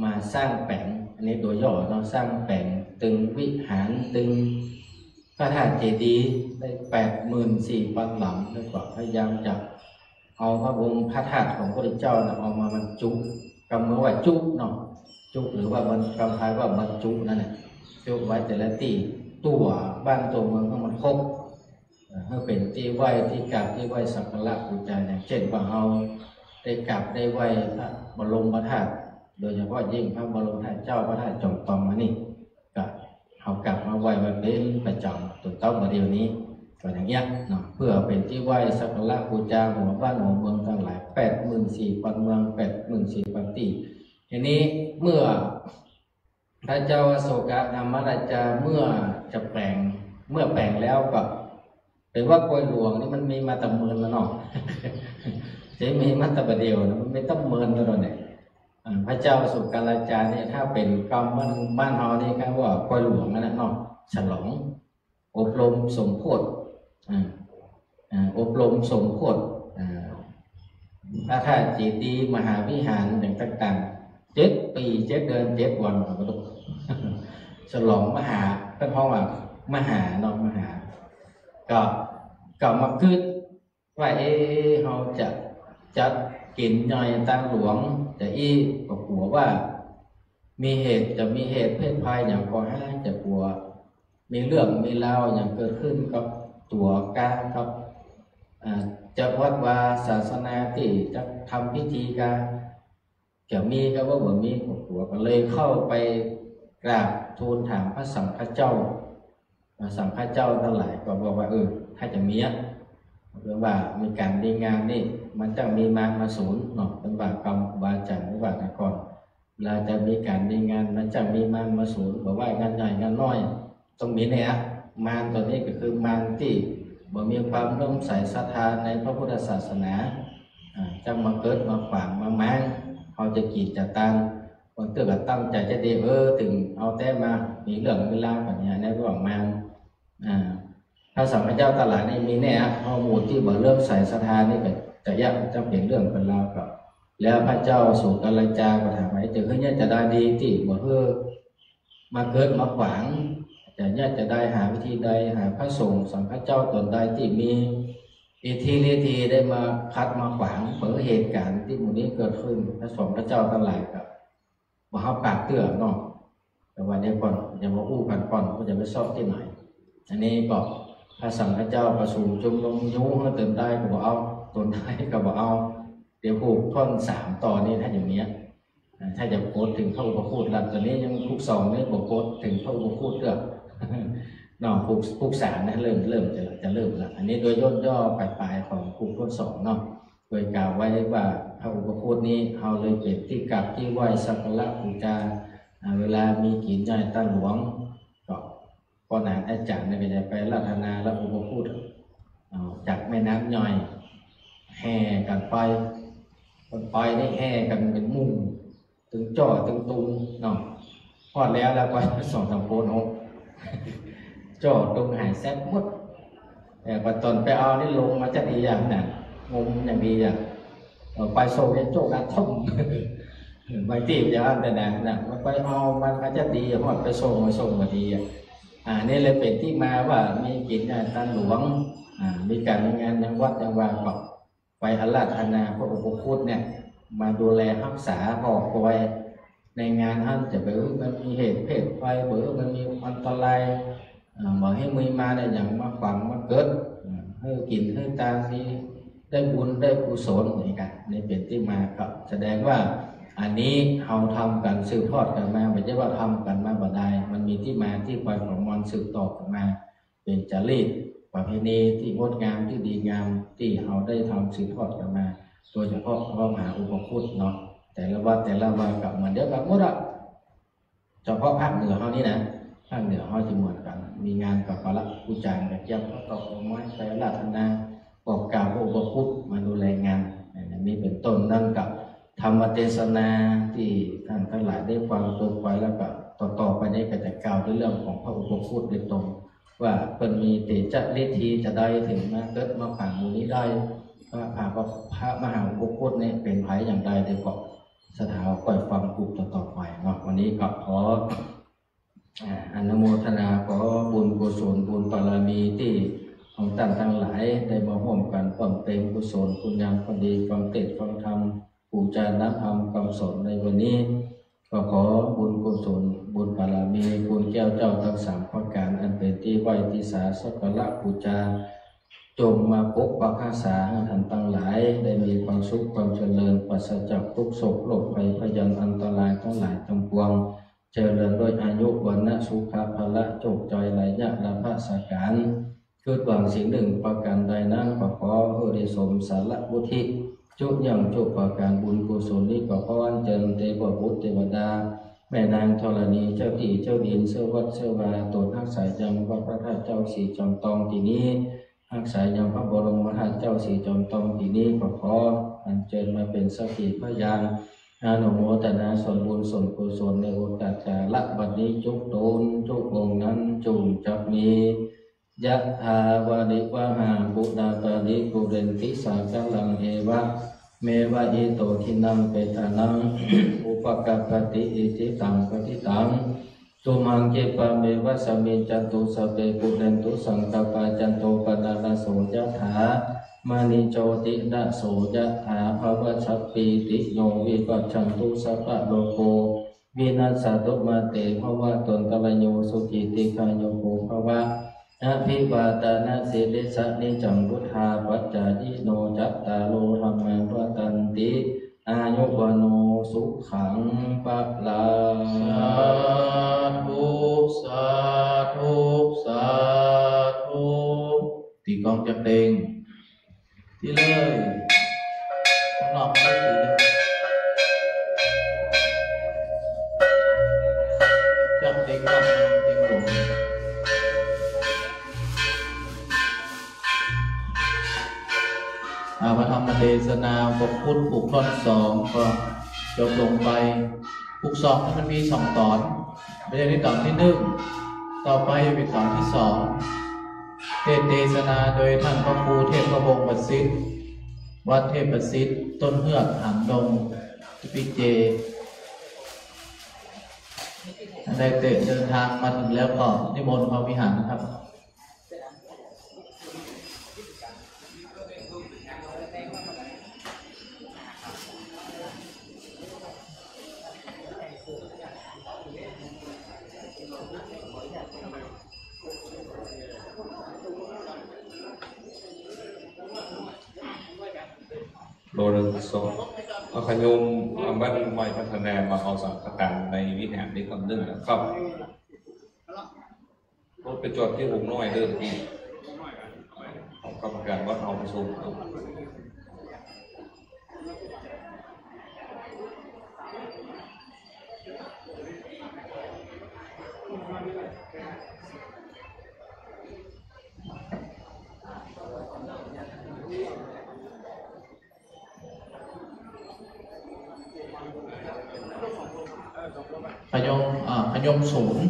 มาสร้างแปลงอันนี้โดยย่อเนาะสร้างแปลงตึงวิหารตึงพระธาตุเจดีย์ได้ 84,000 หลังแล้วก็พยายามจะเอาพระองค์พระธาตุของพระพุทธเจ้าเอามาบรรจุกำมือว่าจุเนาะจุหรือว่ามันกำพายว่าบรรจุนั่นแหละจุไว้แต่ละที่ตัวบ้านตัวเมืองต้องมันครบเพื่อเป็นที่ไหว้ที่กราบที่ไหว้สักการะบูชาอย่างเช่นว่าเราได้กราบได้ไหว้พระบรมธาตุโดยเฉพาะยิ่งพระบรมธาตุเจ้าพระธาตุจอมทองมานี่ก็เอากลับมาไหว้ไว้เป็นประจำตัวเต้ามาเดียวนี้ก็อย่างเงี้ยเนาะเพื่อเป็นที่ไหว้สักการะบูชาหัวบ้านหัวเมืองทั้งหลาย 84,000 เมือง 84,000 ที่ทีนี้เมื่อพระเจ้าอโศกธรรมราชาเมื่อจะแปลงแล้วก็เป็นว่ากล้วยหลวงนี่มันมีมาตั้งเมินแล้วเนาะจะมีมาตั้งประเดียวนะมันไม่ต้องเมินแล้วเนี่ยพระเจ้าอโศกราชาเนี่ยถ้าเป็นกรรมบ้านเรานี่ครับว่ากล้วยหลวงนั่นแหละเนาะฉลองอบรมสมโภชอบรมสมโภชพระธาตุเจดีย์มหาวิหารอย่างต่างๆ7 ปี7 เดือน7 วันก็ต้องฉลองมหาเป็นเพราะว่ามหาเนาะมหาก็มาคิดว่าเราจะจัดกินย่อยตั้งหลวงแต่ก็กลัวว่ามีเหตุเพศภัยอย่างก่อให้จะกลัวมีเรื่องมีราวอย่างเกิดขึ้นกับตัวกาครับจะวัดว่าศาสนาที่จะทำพิธีการจะมีก็ว่าบ่มีหัวก็เลยเข้าไปกราบทูลถามพระสังฆเจ้าทั้งหลายก็บอกว่าถ้าจะมีหรือว่ามีการดีงานนี่มันจะมีมาศูนย์เนาะเป็นบาปกรรมบาจันหรือว่าก่อนเราจะมีการดีงานมันจะมีมาศูนย์บอกว่างานใหญ่งานน้อยต้องมีเนี่ยมารตัวนี้ก็คือมารที่บ่มีความเริ่มใส่ศรัทธาในพระพุทธศาสนาจะมาเกิดมาขวางมาแมงเขาจะกีดจะตังคนเตือนตั้งใจจะดีถึงเอาแต่มามีเรื่องเวลาแบบนี้ในระหว่างมารพระสังฆเจ้าตลาดนี่มีเนี่ยข้อมูลที่บ่เริ่มใส่ศรัทธานี่ก็จะยากจะเปลี่ยนเรื่องเป็นราวกับแล้วพระเจ้าโศกราชาก็ถามว่าจะขึ้นเนี่ยจะได้ดีที่บ่มาเกิดมาขวางแต่เนี่ยจะได้หาวิธีใดหาพระสงฆ์สังฆเจ้าตนใดที่มีอิทธิฤทธิ์ได้มาคัดมาขวางเปิดเหตุการณ์ที่หมู่นี้เกิดขึ้นพระสงฆ์พระเจ้าทั้งหลายกับบ่เฮาปากเตื้อเนาะแต่ว่าเดี๋ยวก่อนอย่ามาอู้กันก่อนก็จะไปสอบที่ไหนอันนี้ก็ พระสังฆเจ้าประสูติจุมลงยุ้งให้เติมได้ก็บอกเอาตนได้ก็บอกเอาเดี๋ยวผูกท่อน3ต่อนี่ถ้าอย่างเนี้ยถ้าจะโพสถึงพระอุปคุตหลังจากนี้ยังผูก2นี่บอกโพสถึงพระอุปคุตเด้อเนาะผูก3นะเริ่มจะเริ่มละอันนี้โดยย่อปลายของผูกท่อน2เนาะโดยกล่าวไว้ว่าพระอุปคุตนี้เขาเลยเป็นที่กราบที่ไหว้สักการะบูชาเวลามีกิจใหญ่ตั้งหลวงก็พ่อหนานอาจารย์ก็จะไปรัตนาและอุปคุตจากแม่น้ำย่อยแห่กันไปคนไปได้แห่กันเป็นมุ่งถึงจ่อถึงตุงเนาะพอดแล้วไป2-3โพนจ่อตุงหายแซ่บหมดแต่พอตอนไปเอานี่ลงมาจะดีอย่างน่ะงมอย่างดีอ่ะไปโซ่ยังโจกันท่มไปตีบอย่างแต่น่ะไปเอามันจะดีหอดไปโซ่มาดีอ่ะนี่เลยเป็นที่มาว่ามีกิจการตั้งหลวงมีการงานยังวัดยังวางก็ไปอาราธนาพระอุปคุตเนี่ยมาดูแลรักษาหอกคอยในงานท่านจะมันมีเหตุเพศไฟมันมีอันตรายบอกให้มือมาได้อย่างมาฝังมาเกิดให้กินให้ตาดีได้บุญได้กุศลนี่กันนี่เป็นที่มาครับแสดงว่าอันนี้เราทำกันสืบทอดกันมาไม่ใช่ว่าทำกันมาบ่ได้มันมีที่มาที่ไปของมันสืบต่อกันมาเป็นจารีตประเพณีที่งดงามที่ดีงามที่เราได้ทำสืบทอดกันมาโดยเฉพาะพระมหาอุปคุตเนาะแต่ละวัดกับเหมือนเดียวกันหมดอ่ะเฉพาะภาคเหนือเขานี่นะภาคเหนือเขาจะเหมือนกันมีงานกับพระผู้จารกับเจ้าพระตอกไม้ไปราธนาบอกกล่าวพระอุปคุตมาดูแลงานนี่เป็นต้นนั่นกับธรรมเทศนาที่ท่านทั้งหลายได้ฟังตัวไปแล้วก็ต่อไปนี้ก็จะกล่าวเรื่องของพระอุปคุตโดยตรงว่าเป็นมีเตจฤทธิจะได้ถึงมาเกิดมาผ่านมูนี้ได้ว่าพระมหาอุปคุตเนี่ยเป็นไผอย่างไรได้ก็สถาปล่อยฟังกลุ่มต่อไปเนาะวันนี้ก็ขออนุโมทนาขอบุญกุศลบุญบารมีที่ของท่านทั้งหลายได้มาร่วมกันป้องเต็มกุศลคุณงามความดีความเตฟังธรรมบูชาน้ำธรรมคำสอนในวันนี้ก็ขอบุญกุศลบุญบารมีบุญแก้วเจ้าทั้ง3ประการอันเป็นที่ไหวที่สาสักการะบูชาจงมาปกปักรักษาให้ท่านทั้งหลายได้มีความสุขความเจริญปราศจากทุกโศกโรคภัยพยันอันตรายทั้งหลายทั้งปวงเจริญด้วยอายุวันนะสุขภาละโชคใจไหลยะละภาสการคือหวังสิ่งหนึ่งประการใดนั้นก็ขอให้ได้สมสารบุธิจุยังจุประการบุญกุศลนี้ก็ขออัญเชิญเทพบุตรเทวดาแม่นางธรณีเจ้าที่เจ้าดินเสื้อวัดเสื้อวาตนทักษายยังพระธาตุเจ้าสีจอมตองที่นี้ทักษายยังพระบรมธาตุเจ้าสีจอมตองที่นี้ก็ขออัญเชิญมาเป็นสักขีพยานอนุโมทนาส่วนบุญส่วนกุศลในโอกาสกาลบัดนี้จุกโตนจุกองนั้นจุงจักมียะถาวาริวะหาปุณาปาริปุเรนติสากัลังเอวะเมวะอิโตทินังเปตานัง อุปกปติอิทิตังปฏิตังตุมังเกปะเมวะสมิจจตุสเปปุเรนตุสังกปะจันโตปนาลโสยะถามณิโชตินะโสยะถาภวชัพปีติโยวิปัชชันตุสัพพะโลโกวินัสสะตุมาเตภวะตนตระโยสุจิติกายโยโภภวะอภิวาตนาสิริสนิจังพุทธาปัจจายิโนจัตตาโลธรรมังวตันติอายุวโนสุขังปะลาสาธุตีกองจับเต็งที่เลยข้างนอกไม่ตีจับเต็งนอกเต็งหลงพระธรรมเทศนาบทพุทธปุกท่อน2ก็จบลงไปปุก2มันมี2ตอนไม่ใช่ที่ตอนที่1ต่อไปเป็นตอนที่2เทศนาโดยท่านพระครูเทพพระวงศ์ประสิทธิ์วัดเทพประสิทธิ์ต้นเฮือกหางดงพิเจได้เดินทางมาถึงแล้วก็นิมนต์พระวิหารครับ โดนสองเอาขยมบ้านใหม่พัฒนามาเอาสังฆทานในวิหารที่คำนึงนะครับรถไปจอดที่หงน้อยเดินที่ของกรรมการวัดเอาไปส่งขยมศูนย์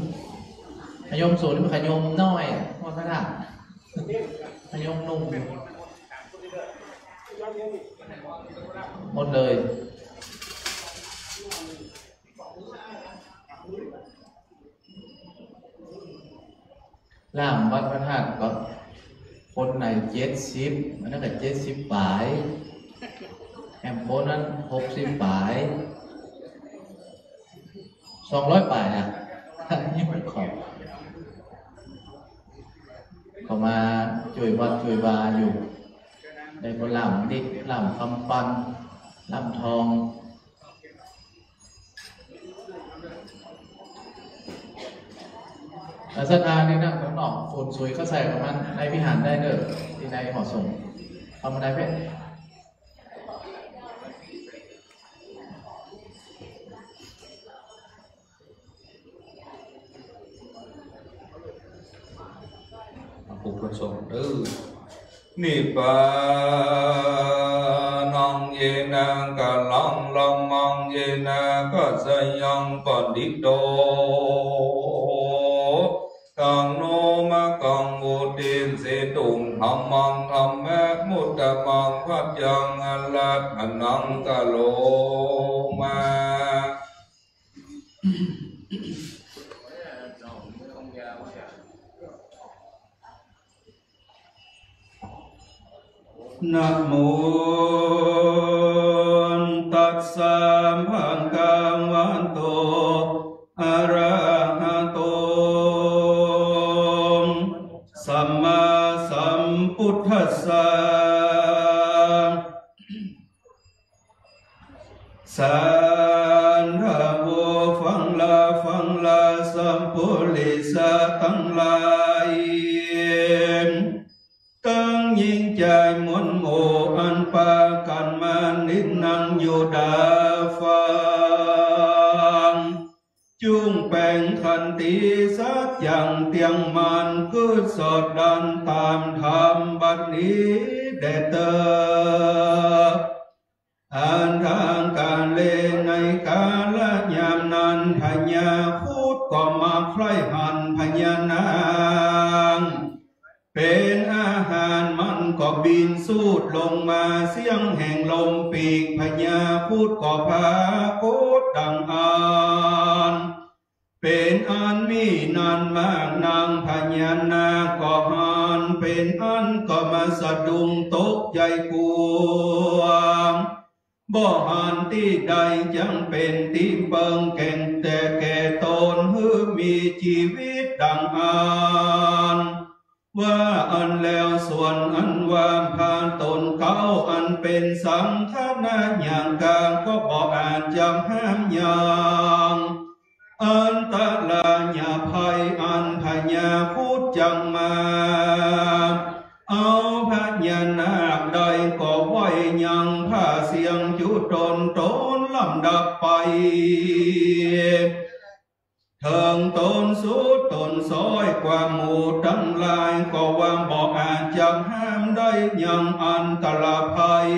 นี่เป็นขยมน้อยว่าขนาดขยมนุ่มหมดเลยล่ามวัดพระธาตุก็คนไหน70มันนั่นก็70 ปลายแอมโพนั้น60 ปลาย200 ปลายนะนี่มันเขามาช่วยวัดช่วยวาอยู่ในบนล่ามดิกล่ามคำปันล่ามทองสถานนี้นั่งข้างนอกฝุ่นซุยก็ใส่ประมาณในวิหารได้เด้อที่ในหอสงฆ์ทำมาได้เพ่ปุถุชนนิพพานังเยนะกัลลังลัมมังเยนะกัสยังปฏิโตกังโนมะกังวุติเสตุงธรรมังธรรมะมุตตะมังพัจยังอลัตถนังกะโลมานะโมตัสสะภะคะวะโตอะระหะโตสัมมาสัมพุทธัสสะสันทะโวฟังลาสัมปุริสะทั้งหลายตั้งยิ่งใจมนโมอันปากันมานินังอยู่ดาฟังจุงแปลงขันติสักอย่างเตียงมันคือสอดดันตามธรรมบัดนี้เดเตออันทางการเลในกาลยามนั้นพญาพูดก็มาใคร่หันพญานางเป็นอาหารมันก็บินสูดลงมาเสียงแห่งลมปีกพญาพูดก็พาโคดดังอ่านเป็นอันมีนานมากนางพญานาก็หานเป็นอันก็มาสะดุ้งตกใจกลัวบ่หันที่ใดจังเป็นที่เปิงแก่งแต่แก่ตนหือมีชีวิตดังอ่านว่าอันแล้วส่วนอันว่าผ่านตนเขาอันเป็นสังฆนาอย่างกลางก็บ่อาจจำห้ามอย่างอันตลาญาภัยอันพญาพูดจังมาเอาพญานาคใดก็ไว้ยังผ้าเสียงจุดตนลำดับไปเถิงตนสุดตนซอยกว่าหมู่ทั้งหลายก็วางบอกอาจจะห้ามได้ยังอันตรภัย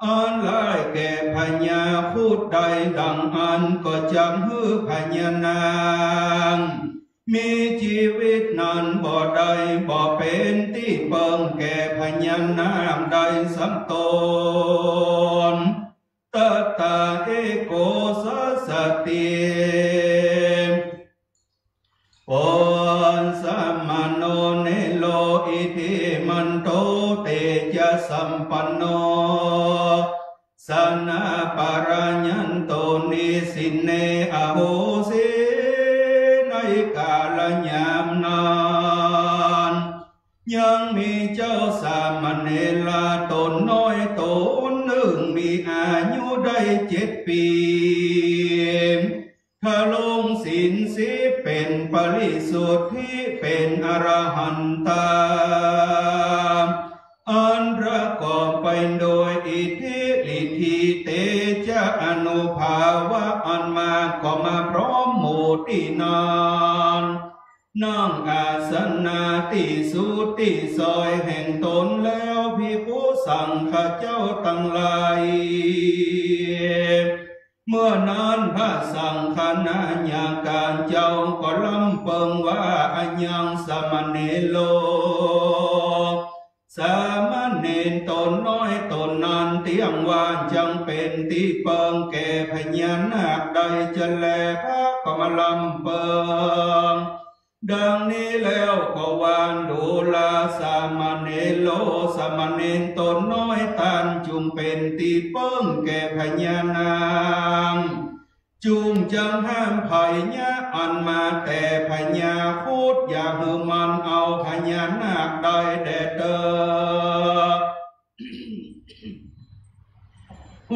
อันหลายแก่พญาพูดใดดังอันก็จำฮือพญานางมีชีวิตนั้นบ่ได้บ่เป็นที่เปิงแก่พญานางใดสัมตนตตาเอโกสัสติปนสัมมโนเนโลอิติมันโตเตจะสัมปันโนสนาปารัญญันโตนิสินเนอโหสิในกาลยามนานยังมีเจ้าสามเณรตนน้อย 7 ปีถ้าลงศีลสิเป็นปริสุทธิเป็นอรหันตาอันประกอบไปโดยอิทธิฤทธิเตจะอนุภาวะอันมาก็มาพร้อมหมู่ที่นอนนั่งอาสนะที่สุติซอยแห่งตนแล้วภิกขุสังฆเจ้าทั้งหลายเมื่อนั้นพระสังฆนาญาการเจ้าก็ลำเปิงว่าอัญญังสมณเณโลสามเณรตนน้อยตนนั้นเตียงวานจังเป็นที่เปิงแก่พญานาคใดจะแลพระก็มาลำเปิงดังนี้แล้วก็วานดูลาสามเณรโลสามเณรตนน้อยตานจุงเป็นที่เปิงแก่พญานางจุงจังห้ามภัยญะอันมาแต่พญาพูดอย่าหือมันเอาพญานาคได้แด่เตอ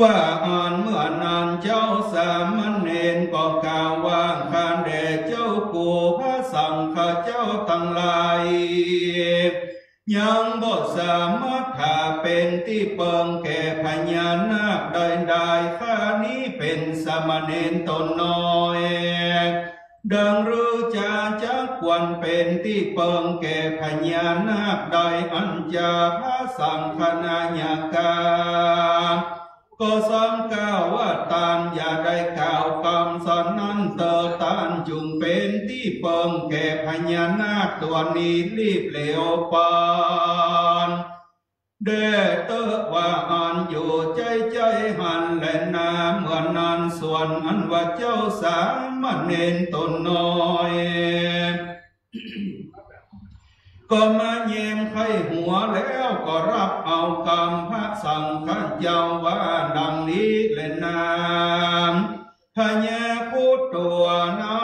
ว่าอ่านเมื่อนานเจ้าสามเณรก็กล่าวว่าข้าแด่เจ้ากูพระสังฆเจ้าทั้งหลายยังบ่สามารถถ้าเป็นที่เปิงแก่พญานาคใดๆข้านี้เป็นสามเณรตนน้อยดังรู้จักควรเป็นที่เปิงแก่พญานาคใดอันจะพระสังฆนาญาการก็ซ้ำกล่าวว่าตามอย่าได้กล่าวคำสอนนั้นเตอตานจุงเป็นที่เปิงแก่พญานาคตัวนี้รีบเหลวปานเดเตอว่าอ่านอยู่ใจหันและนาเมื่อนั้นส่วนอันว่าเจ้าสามเณรตนน้อยก็มาเยี่ยมไข้หัวแล้วก็รับเอาคำพระสังฆเจ้าว่าดังนี้แลนามพญาพุทธตัวนา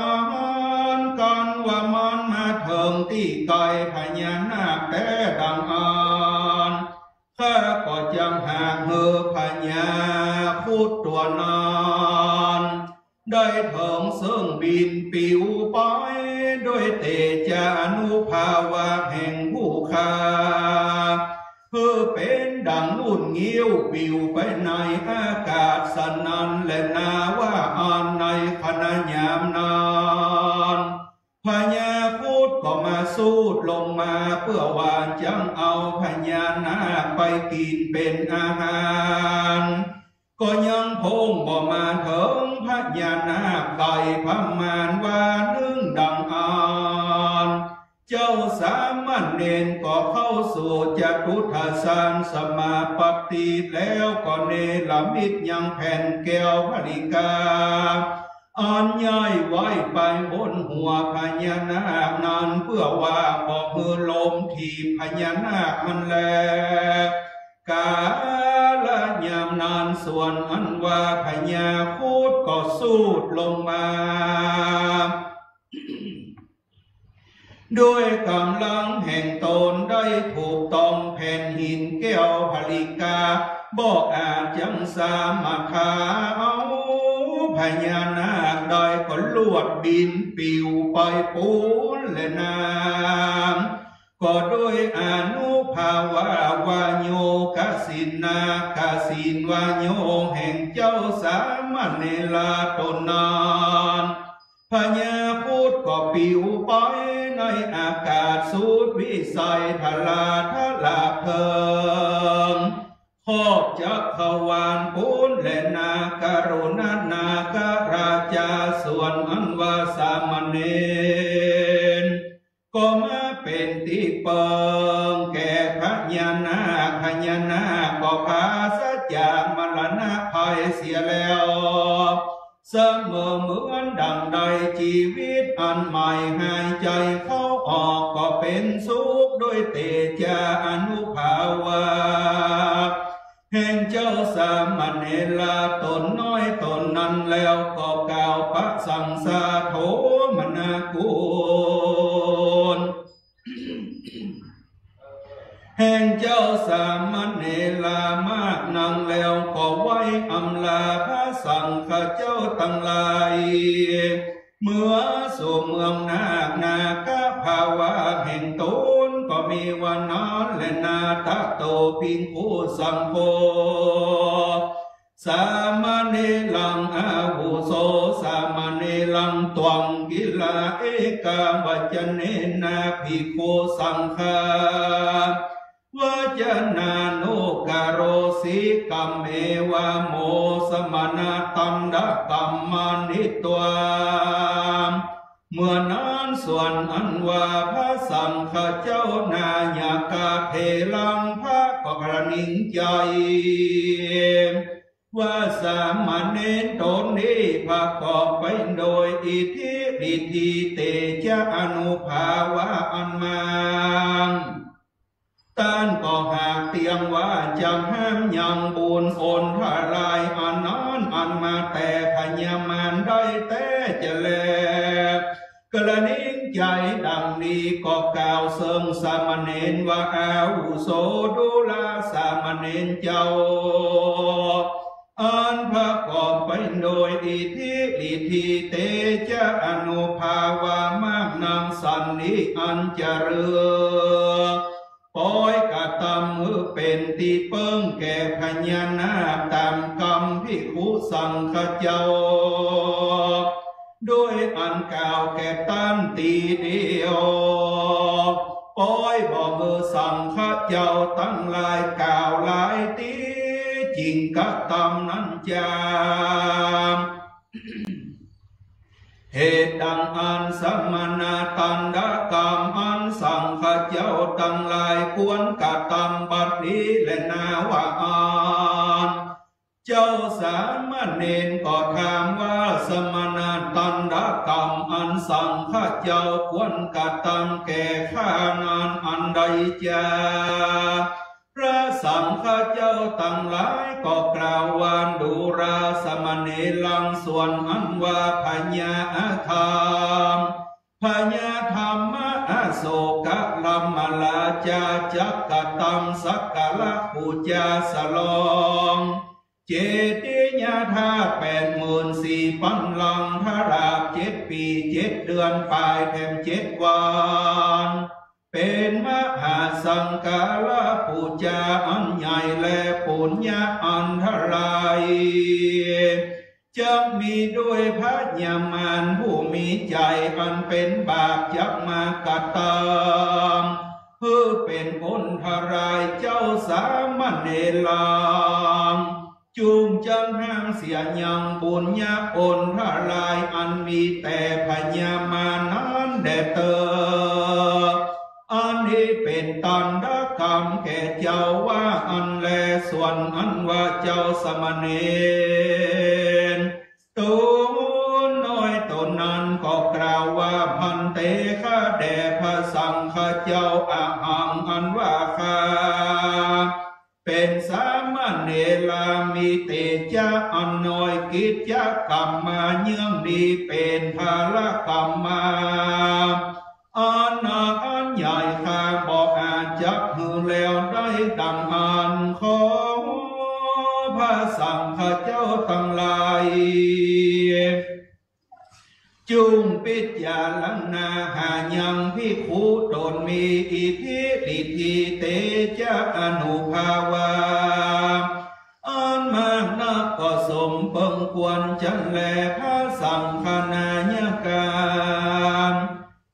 นกันว่ามันมาเถิงที่ไกลพญานาคแต่ดังอ่านข้าก็จังหากเหือพญาพุทธตัวนานได้เถิงซึ่งบินปิวไปด้วยเตจานุภาวะแห่งผู้ข้าเพื่อเป็นดังนุ่นงิ้วปิวไปในอากาศสนันและนาว่าอ่านในขณะยามนานพญาพุทธก็มาสูดลงมาเพื่อว่าจังเอาพญานาคไปกินเป็นอาหารก็ยังพงบ่มาเถิงพญานาคไต่พมานว่านึ่งดังอ่านเจ้าสามเณรก็เข้าสู่จตุทัสสานสมาปัตติแล้วก็เนรมิตยังแผ่นแก้วภริกาอันย้ายไว้ไปบนหัวพญานาคนั้นเพื่อว่าบอกมือลมทีพญานาคมันแลกาลยามนานส่วนอันว่าพญาพูดก็สูดลงมาด้วยกำลังแห่งตนได้ถูกต้องแผ่นหินแก้วภริกาบอกอาจจังสามารถขาเอาพญานาคได้ก็ลวดบินปิวไปปูนและน้ำก็ด้วยอนุภาวะวาโยกสินากสินวาโยแห่งเจ้าสามเณรตนนานพญาพุทธก็ปิวไปในอากาศสุดวิสัยทลาเพิงขอบจักรวาลพุทธและนาการุณนาคราชาส่วนอันว่าสามเณรก็มาเป็นที่เปิงแก่พญานาคก็พาสะจากมรณะภัยเสียแล้วเสมอเหมือนดังใดชีวิตอันใหม่หายใจเข้าออกก็เป็นสุขด้วยเตจาอนุภาวะแห่งเจ้าสามเณรตนน้อยตนนั้นแล้วก็กล่าวพระสังสาโธมนากุลแห่งเจ้าสามเณรมาก นังแล้วก็ไว้อำลาพระสังฆเจ้าทั้งหลายเมื่อสู่เมืองนาคภาวะแห่งตนก็มีวันนั้นและนาตะโตภิกขุสังโฆสามเณรังอาวุโสสามเณรังตวังกิลาเอกาวัจเนนะภิกขุสังฆาวจนานุกโรสิกัมเมวะโมสมณตัมดะกัมมานิตวาเมื่อนั้นส่วนอันว่าพระสังฆเจ้านายกาเทลังพระกกระนิ่งใจว่าสามเณรตนนี้ประกอบไปโดยอิทธิฤทธิเตจาอนุภาวะอันมังต้านก็หากเตียงว่าจะห้ามยังบุญโอนทลายอันนั้นอันมาแต่พญามารได้แต่จะแลกระนิ่งใจดังนี้ก็กล่าวเสริงสามเณรว่าอาวุโสดูลาสามเณรเจ้าอันประกอบไปโดยอิทธิฤทธิเตจาอนุภาวามากนางสันนิอันเจริญปอยกะตำมือเป็นที่เปิ้งแก่พญานาคตามกรรมภิกขุสังฆเจ้าด้วยอันกล่าวแก่ตันตีเดียวปอยบอกมือสังฆเจ้าตั้งหลายกล่าวหลายตีจริงกะตำนั้นจามเหตุดังอันสมณตันดกรรมอันสังฆเจ้าตั้งหลายควรกะตำบัดนี้และนาวาอันเจ้าสามเณรก็ถามว่าสมณตันดกรรมอันสังฆเจ้าควรกะตำแก่ข้านานอันใดจาพระสังฆเจ้าตั้งหลายก็กล่าววานดูราสมเณรังส่วนอันว่าพญาธรรมพญาธรรมอโศกลัมมลาจาจักกตัมสักกะละปูจาสลองเจติญาธา84,000 ลังทราบ7 ปี 7 เดือนปลายแถม7 วันเป็นมหาสังฆาละปูจาอันใหญ่และปุญญาอันทลายจะมีด้วยพระญามารผู้มีใจอันเป็นบาปยักมากตามเพื่อเป็นผลทลายเจ้าสามเณรจูงจังห้ามเสียยังปุญญาอนทลายอันมีแต่พญามารนั้นแด่เตออันนี้เป็นตันดกรรมแก่เจ้าว่าอันแลส่วนอันว่าเจ้าสมณเณรตัวน้อยตนนั้นก็กล่าวว่าพันเตข้าแด่พระสังฆเจ้าอาหังอันว่าข้าเป็นสามเณรมีเตจาอันน้อยกิจจกรรมมาเยื่องดีเป็นภาลกรรมมาอันนาอันใหญ่ข้าบอกอาจจักหือแล้วได้ดังอันขอพระสังฆเจ้าทั้งหลายจุงปิจยาลังนาหายังภิกขุตนมีอิทธิฤทธิเตจาอนุภาวาอันมากนักก็สมเปิงควรจันแลพระสังฆนายการ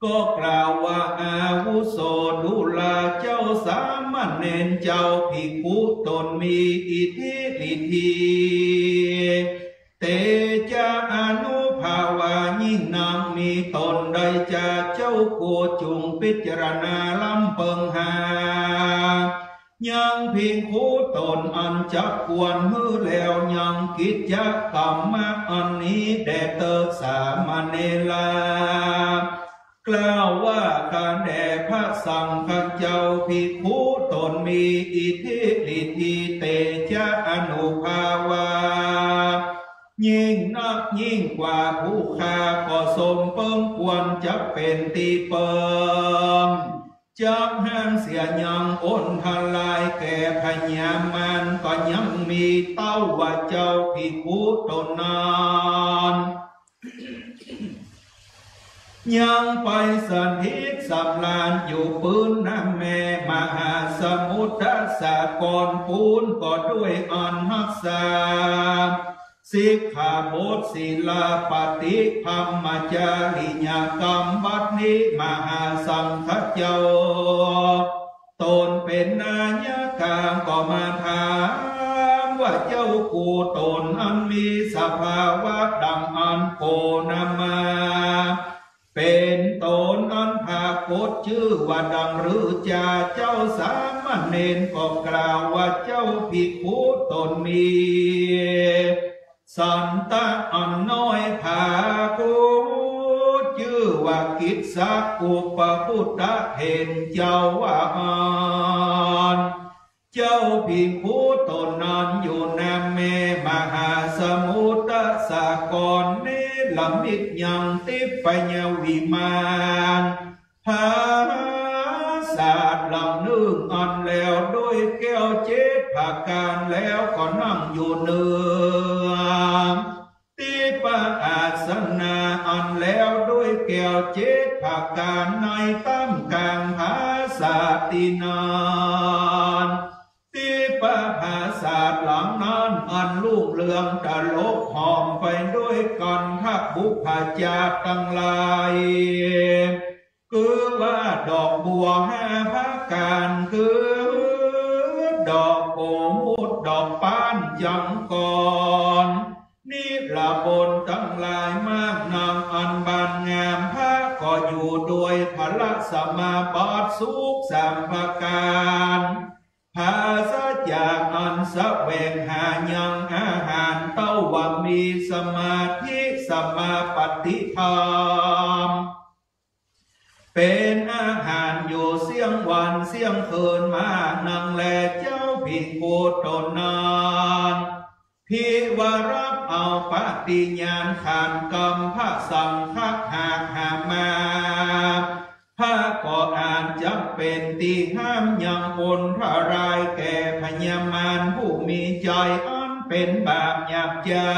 ก็กล่าวว่าอาวุโสดุลาเจ้าสามเณรเจ้าภิกขุตนมีอิทธิฤทธิเตจาอนุภาวายิ่งนำมีตนใดจะเจ้าโคจุงพิจารณาลำเปิงหายังภิกขุตนอันจักควรมือแล้วยังกิจจกรรมอันนี้แด่เตสามเณรกล่าวว่าการแด่พระสังฆเจ้าภิกขุตนมีอิทธิฤทธิเตจาอนุภาวายิ่งนักยิ่งกว่าผู้ฆ่าก็สมเปิงควรจะเป็นตีเปิง จักห้ามเสียยังอ้นทลายแก่พญามันก็ยังมีเต้าว่าเจ้าภิกขุตนนั้นยังไปสถิตสำลานอยู่ปืนน้ำแม่มหาสมุทรสากรปูนก็ด้วยอันหักษาสิกขาบทศีลปฏิธรรมจาริยกรรมบัดนี้มหาสังฆเจ้าตนเป็นนายกามก็มาถามว่าเจ้ากูตนอันมีสภาวะดังอันโกนามาเป็นตนอันภากฏชื่อว่าดังหรือจ่าเจ้าสามเณรก็กล่าวว่าเจ้าภิกขุตนมีสันตะอันน้อยภากุชื่อว่ากิจสักอุปพุทธเห็นเจ้าว่าเจ้าภิกขุตนนั้นอยู่ในเมมหาสมุทรสากรนี้ลำมิดยังติปัญญวิมานหาศาสตร์ลำนึงอันแล้วด้วยแก้วเจ็ดภาการแล้วก็นั่งอยู่เนืองติปะอาสนาอันแล้วด้วยแก้วเจ็ดภาการในตั้มกลางภาษาตินานติปะอาศาสตร์หลังนั้นอันลูกเรืองตลกหอมไปด้วยกันทักบุพจาตั้งหลายคือว่าดอกบัวห้าภาการคือดอกโอมุดดอกปานยังก่อนนี่ละบนตั้งหลายมากนางอันบานงามพระก็อยู่ด้วยพละสมาบัติสุขสามประการภาษาจากอันสะแวงหายังอาหารเต้าว่ามีสมาธิสมาปฏิธรรมเป็นอาหารอยู่เสียงวันเสียงคืนมานังแลเจ้าภิกขุตนนั้นพิวารับเอาปฏิญาณขานกรรมพระสังฆหากหามาพระก็อ่านจำเป็นตีห้ามยังคนพระรายแก่พญามารผู้มีใจอันเป็นบาปหยาบจา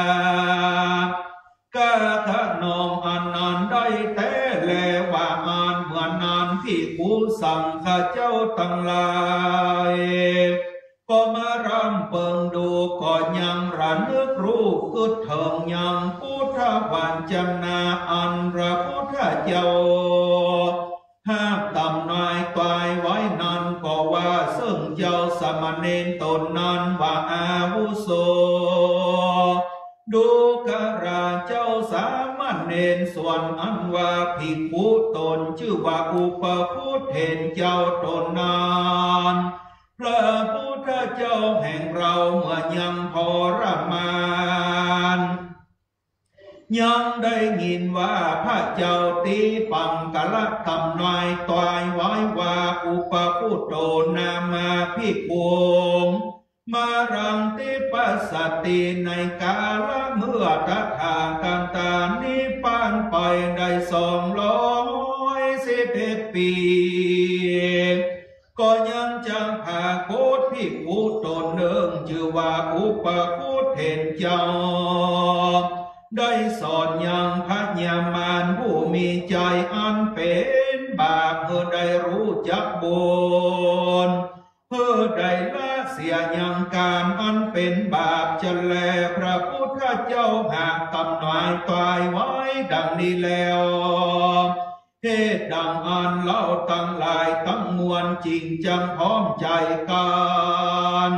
กาทะนองอันนั้นได้แต่แลว่าอ่านเหมือนนานที่ผู้สังฆเจ้าทั้งหลายก็มารำเปิงดูก็ยังระนึกรู้กึดเถิงยังพุทธวันจำนาอันพระพุทธเจ้าห้ามตำนายตายไว้นั้นก็ว่าซึ่งเจ้าสมณเณรตนนั้นว่าอาวุโสดูกราเจ้าสามเณรส่วนอันว่าภิกขุตนชื่อว่าอุปพุทธเห็นเจ้าตนนั้นพระพุทธเจ้าแห่งเราเมื่อยังทรมานยังได้ยินว่าพระเจ้าตีปังกละทำนายตายไว้ว่าอุปพุทโธนามาภิกขุมารังติปัสสติในกาลเมื่อตถากันตานิพพานไปได้211 ปีก็ยังจังพาโคตภิกขุตนหนึ่งชื่อว่าอุปพุทธเห็นเจ้าได้สอนยังพญามารผู้มีใจอันเป็นบาปเพื่อได้รู้จักบุญเพื่อได้ละเสียยังการอันเป็นบาปจะแลพระพุทธเจ้าหากตำนายตายไว้ดังนี้แล้วเหตุดังอันเล่าตั้งหลายตั้งมวลจริงจังพร้อมใจกัน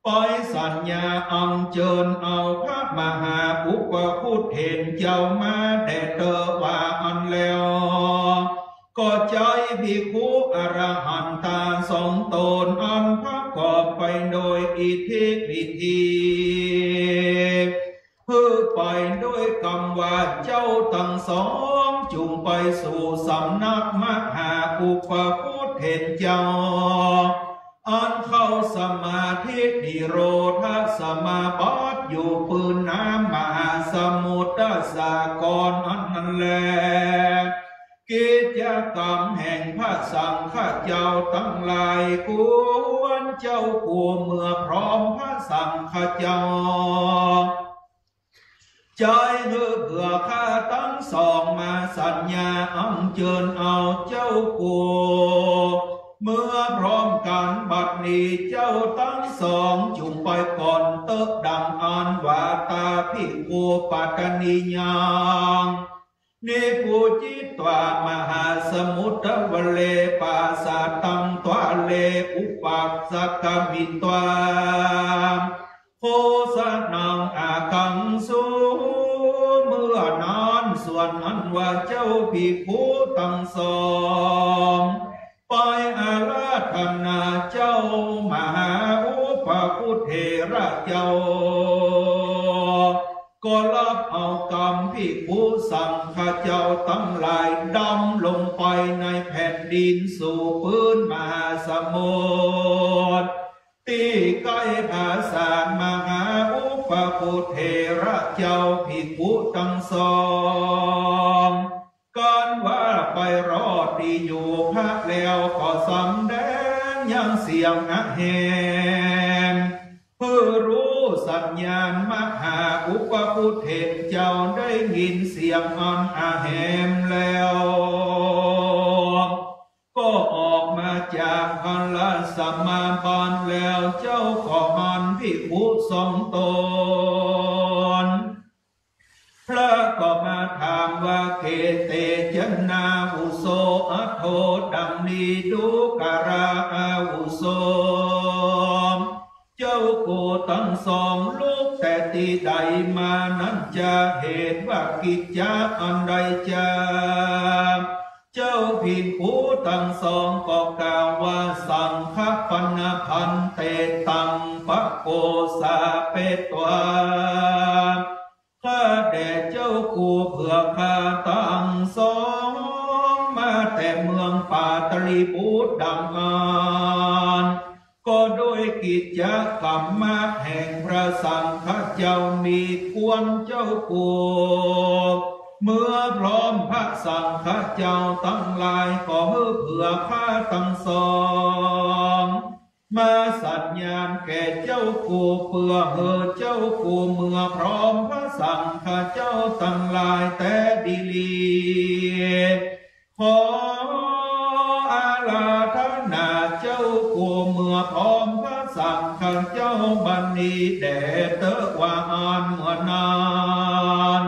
ปล่อยสัญญาอังเจิญเอาพระมหาอุปพุทธเห็นเจ้ามาแต่เตอว่าอันแล้วก็ใจภิกขุอรหันตาทรงตนอันประกอบไปโดยอิทธิฤทธิเพื่อไปด้วยคำว่าเจ้าทั้งสองจุงไปสู่สำนักมหาอุปพุทธเห็นเจ้าอันเข้าสมาธินิโรธสมาบัติอยู่ปืนน้ำมหาสมุทรสากรอันนั้นแลกิจกรรมแห่งพ ระสังฆเจ้าทั้งหลายกวนเจ้ากูเมื่อพร้อมพระสังฆเจ้าใจเพื่อข้าทั้งสองมาสัญญาอังเจิญเอาเจ้ากูเมื่อพร้อมกันบัดนี้เจ้าทั้งสองจุงไปก่อนเตอะดังอันวาตาภิกขุปัตตนิยังนิพุจิตวามหาสมุทรวเลปาสาตังตวาเลอุปัสสกมิตวาโคสนังอากังสุเมื่อนานส่วนอันว่าเจ้าภิกขุทั้งสองไปอาราธนาเจ้ามหาอุปคุเถระเจ้าก็รับเอากรรมภิกขุสังฆเจ้าทั้งหลายดำลงไปในแผ่นดินสู่พื้นมหาสมุทรที่ใกล้ภาษามหาอุปคุเถระเจ้าภิกขุทั้งสองการว่าไปรอดดีอยู่พระแล้วก็สำแดงยังเสียงอะแหมเพื่อรู้สัญญาณมหาอุปคุเถรเจ้าได้ยินเสียงอันอะแหมแล้วก็ออกมาจากพันละสมาบันแล้วเจ้าก็มันภิกขุสองตนพระก็มาถามว่าเกเตจนาวุโสอโทดังนี้ดูการาอาวุโสเจ้าโกทั้งสองลูกแต่ที่ใดมานั้นจะเหตุว่ากิจจาอันใดจะเจ้าภิกขุทั้งสองก็กล่าวว่าสังฆปันพันเตตังปะโกสาเปตวาข้าแด่เจ้ากูเพื่อข้าตั้งสองมาแต่เมืองปาตลีพุทธดังงานก็โดยกิจกรรมมาแห่งพระสังฆเจ้ามีควรเจ้ากูเมื่อพร้อมพระสังฆเจ้าทั้งหลายก็เพื่อข้าทั้งสองมาสัญญาณแก่เจ้ากูเพื่อเจ้ากูเมื่อพร้อมพระสังฆเจ้าทั้งหลายแต่ดีลีขออาราธนาเจ้ากูเมื่อพร้อมพระสังฆเจ้าบัดนี้แด่เตวาอันเมื่อนาน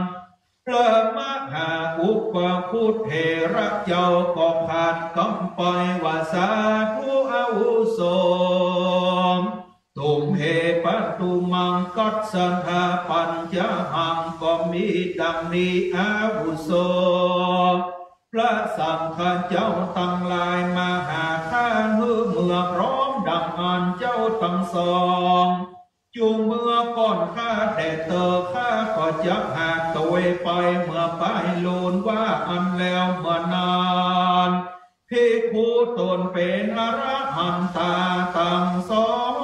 พระมหาอุปคุเถระเจ้าก็ผ่านกำไปว่าสาธุอาวุโสตุมเหปัตุมังกัสสันธาปัญจหังก็มีดังนี้อาวุโสพระสังฆเจ้าทั้งหลายมาหาข้าเมื่อพร้อมดังอันเจ้าทั้งสองจูงเมื่อก่อนข้าแต่เธอข้าก็จะหากตัวไปเมื่อไปลูนว่าอันแล้วเมื่อนานภิกขุตนเป็นอรหันตาตั้งสอง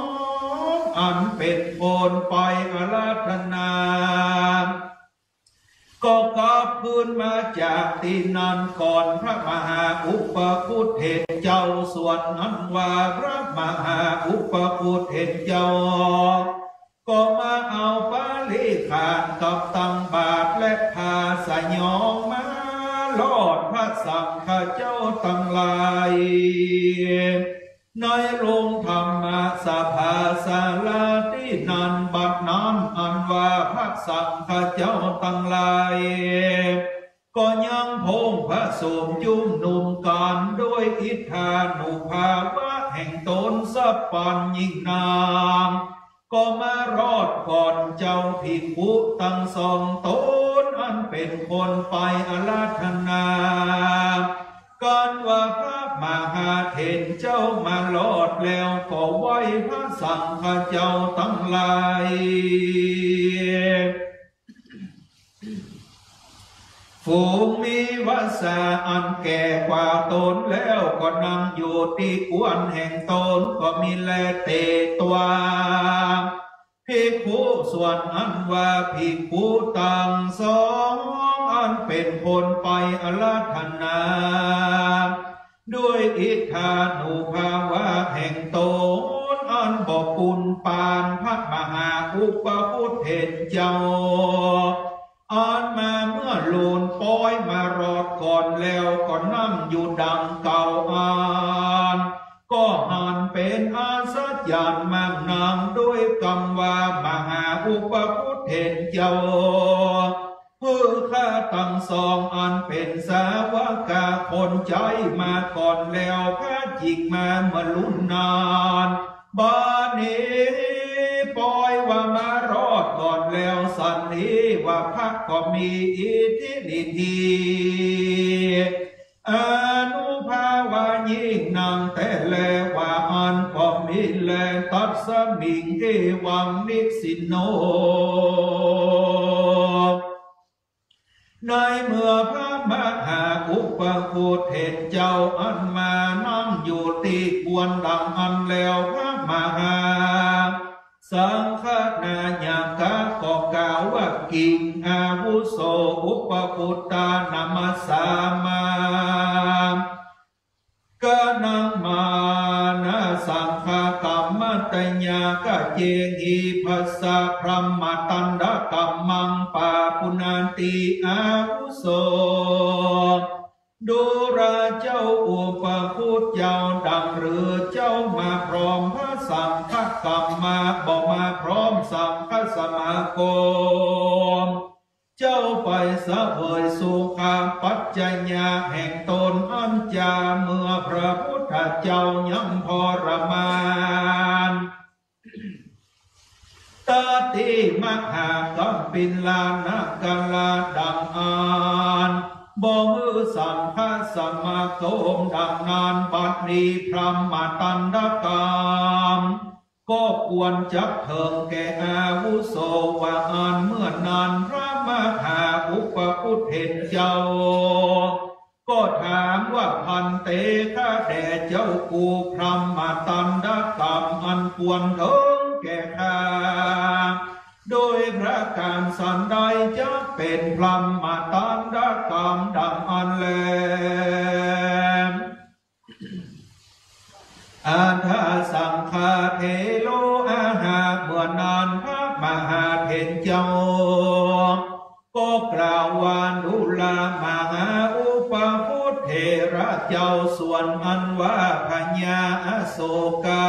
อันเป็นโคนไปอาราธนาก็กลับคืนมาจากที่นั้นก่อนพระมหาอุปคุเถรเจ้าส่วนนั้นว่าพระมหาอุปคุเถรเจ้าก็มาเอาปาลิขานกับตังบาทและพาสยองมาลอดพระสังฆเจ้าทั้งหลายในโรงธรรมสภาศาลาที่นันบัดนั้นอันว่าพระสังฆเจ้าทั้งหลายก็ยังพงพระสมจุมนุมกันด้วยอิทธานุภาวะแห่งตนสัพพัญยิ่งนามก็มารอดก่อนเจ้าภิกขุทั้งสองตนอันเป็นคนไปอาราธนาการว่าพระมหาเถรเจ้ามารอดแล้วก็ไหว้พระสังฆเจ้าทั้งหลายฝูงมีวาสาอันแก่กว่าตนแล้วก็นั่งอยู่ที่กวนแห่งตนก็มีแลเตตัวภิกขุส่วนอันว่าภิกขุตั้งสองอันเป็นคนไปอาราธนา ด้วยอิทธานุภาวะแห่งตนอันบอกปุณปานพระมหาอุปพุทธเจ้าอันมาเมื่อโลนปอยมารอดก่อนแล้วก็นั่งอยู่ดังเก่าอ่านก็หันเป็นอาสัจจ์มากนางด้วยคำว่ามหาอุปพุทธเจ้าเพื่อข้าตั้งสองอันเป็นสาวกาคนใจมาก่อนแล้วพระจิกมาเมื่อลุ่นนานบานี้ปล่อยว่ามารอดก่อนแล้วสันนี้ว่าพระก็มีอิทธิฤทธิ์อนุภาวะยิ่งนางแต่แลว่าอันก็มีแลตัดสมิงเอวังนิสิโนในเมื่อพระมหาอุปคุตเห็นเจ้าอันมานั่งอยู่ตีควรดังอันแล้วพระมหาสังฆนาญาคาก็กล่าวว่ากิงอาวุโสอุปคุตตานามัสสามาก็นังมานะสังฆกรรมตัญญากะเจหิภัสสะพรหมตันดกัมมังปาปุนันติอาวุโสดูราเจ้าอุปคุตเจ้าดังหรือเจ้ามาพร้อมพระสังฆกรรมมาบอกมาพร้อมสังฆสมาคมเจ้าไปเสวยสุขาปัจจญาแห่งตนอันจาเมื่อพระพุทธเจ้ายังทรมานตติมหากัมปิลานะกาลาดังอ่านบ่มือสังฆสมาคมดังนานบัดนี้พรหมตันดกรรมก็ควรจับเถิงแก่อาวุโสว่าอันเมื่อนานพระมหาอุปคุตเห็นเจ้าก็ถามว่าพันเตข้าแด่เจ้ากูพรหมตันดกรรมอันควรเถิงแก่ข้าโดยพระการสันใดจะเป็นพรหมตันดกรรมดังอันแลอาทาสังฆาเทโลอาหาเมื่อนานพระมหาเถรเจ้าก็กล่าวว่าดุลามหาอุปคุตเถระเจ้าส่วนอันว่าพญาอโศกา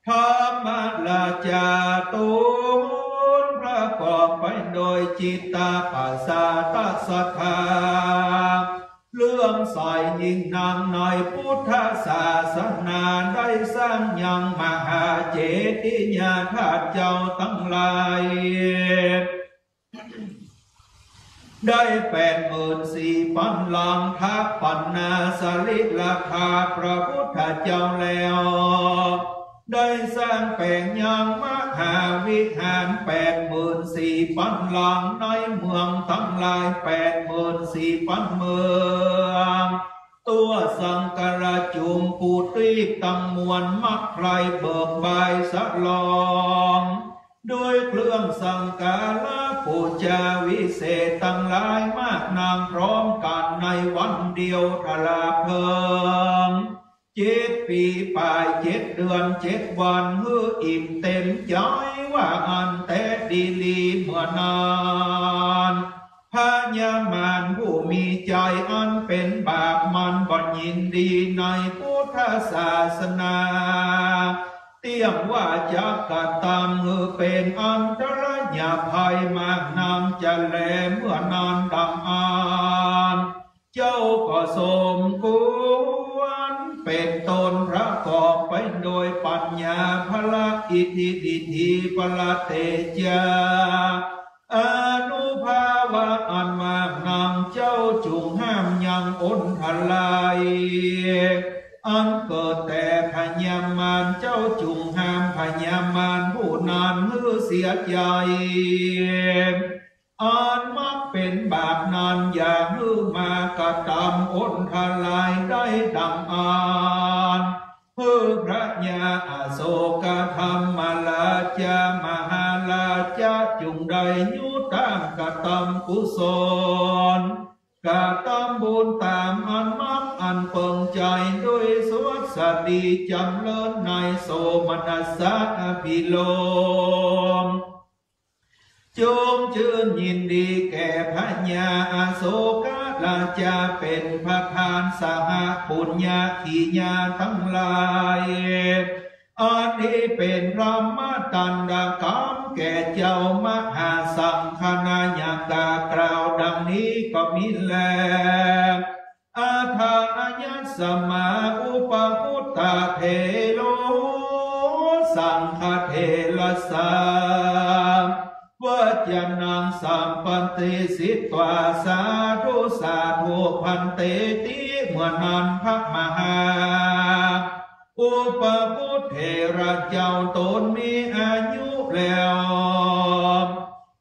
ธรรมราชาตุนประกอบไปโดยจิตตาปัสสาตศรัทธาเลื่อมใสยิ่งนางในพุทธศาสนาได้สร้างยังมหาเจดีย์ญาธาตุเจ้าทั้งหลายได้84,000 ลังทัพปันนาสลิราคาพระพุทธเจ้าแล้วได้สร้างแปลงยังมหาวิหาร84,000 ลังในเมืองทั้งหลาย84,000 เมืองตัวสังกราจุมปูติตังมวลมักใครเบิกบายสะลองด้วยเครื่องสังกาละปูจาวิเศษตั้งหลายมากนางพร้อมกันในวันเดียวทลาเพลิง7 ปีปลาย7 เดือน7 วันฮืออิ่มเต็มใจว่าอันแต่ดีลีเมื่อนานพญามารผู้มีใจอันเป็นบาปมันบ่ยินดีในพุทธศาสนาเตี้ยมว่าจะกระทำมือเป็นอันตรายภัยมากนำจะแลเมื่อนานดังอ่านเจ้าก็สมควรเป็นตนประกอบไปโดยปัญญาพละอิทธิฤทธิพละเตจาอนุภาวะอันมากนำเจ้าจุงห้ามยังอนทลายอันเกิดแต่พญามารเจ้าจุงห้ามพญามารผู้นั้นฮือเสียใจอันมักเป็นบาปนานอย่าฮือมากระทำอนทลายได้ดังอ่านเพื่อพระญาอโศกธรรมราชามหาราชจุงใดยุตามกระทำกุศล กาตามบุญตามอันมักอันเปิงใจด้วยสวัสดีจำเลิศในโสมนัสสะอภิโลมจงชื่นยินดีแก่พระญาอโศกลาจาเป็นพระทานสหปุญญาขีญาทั้งหลายอันนี้เป็นพระมาตันดากรรมแก่เจ้ามหาสังฆนายกากล่าวดังนี้ก็มีแลอาทายัสสมาอุปพุตตาเทโลสังฆเทลสาวจนังสัมปันติสิตวาสาธุสาธุพันเตติเมื่อนั้นพระมหาอุปพุทธเถระเจ้าตนมีอายุแล้ว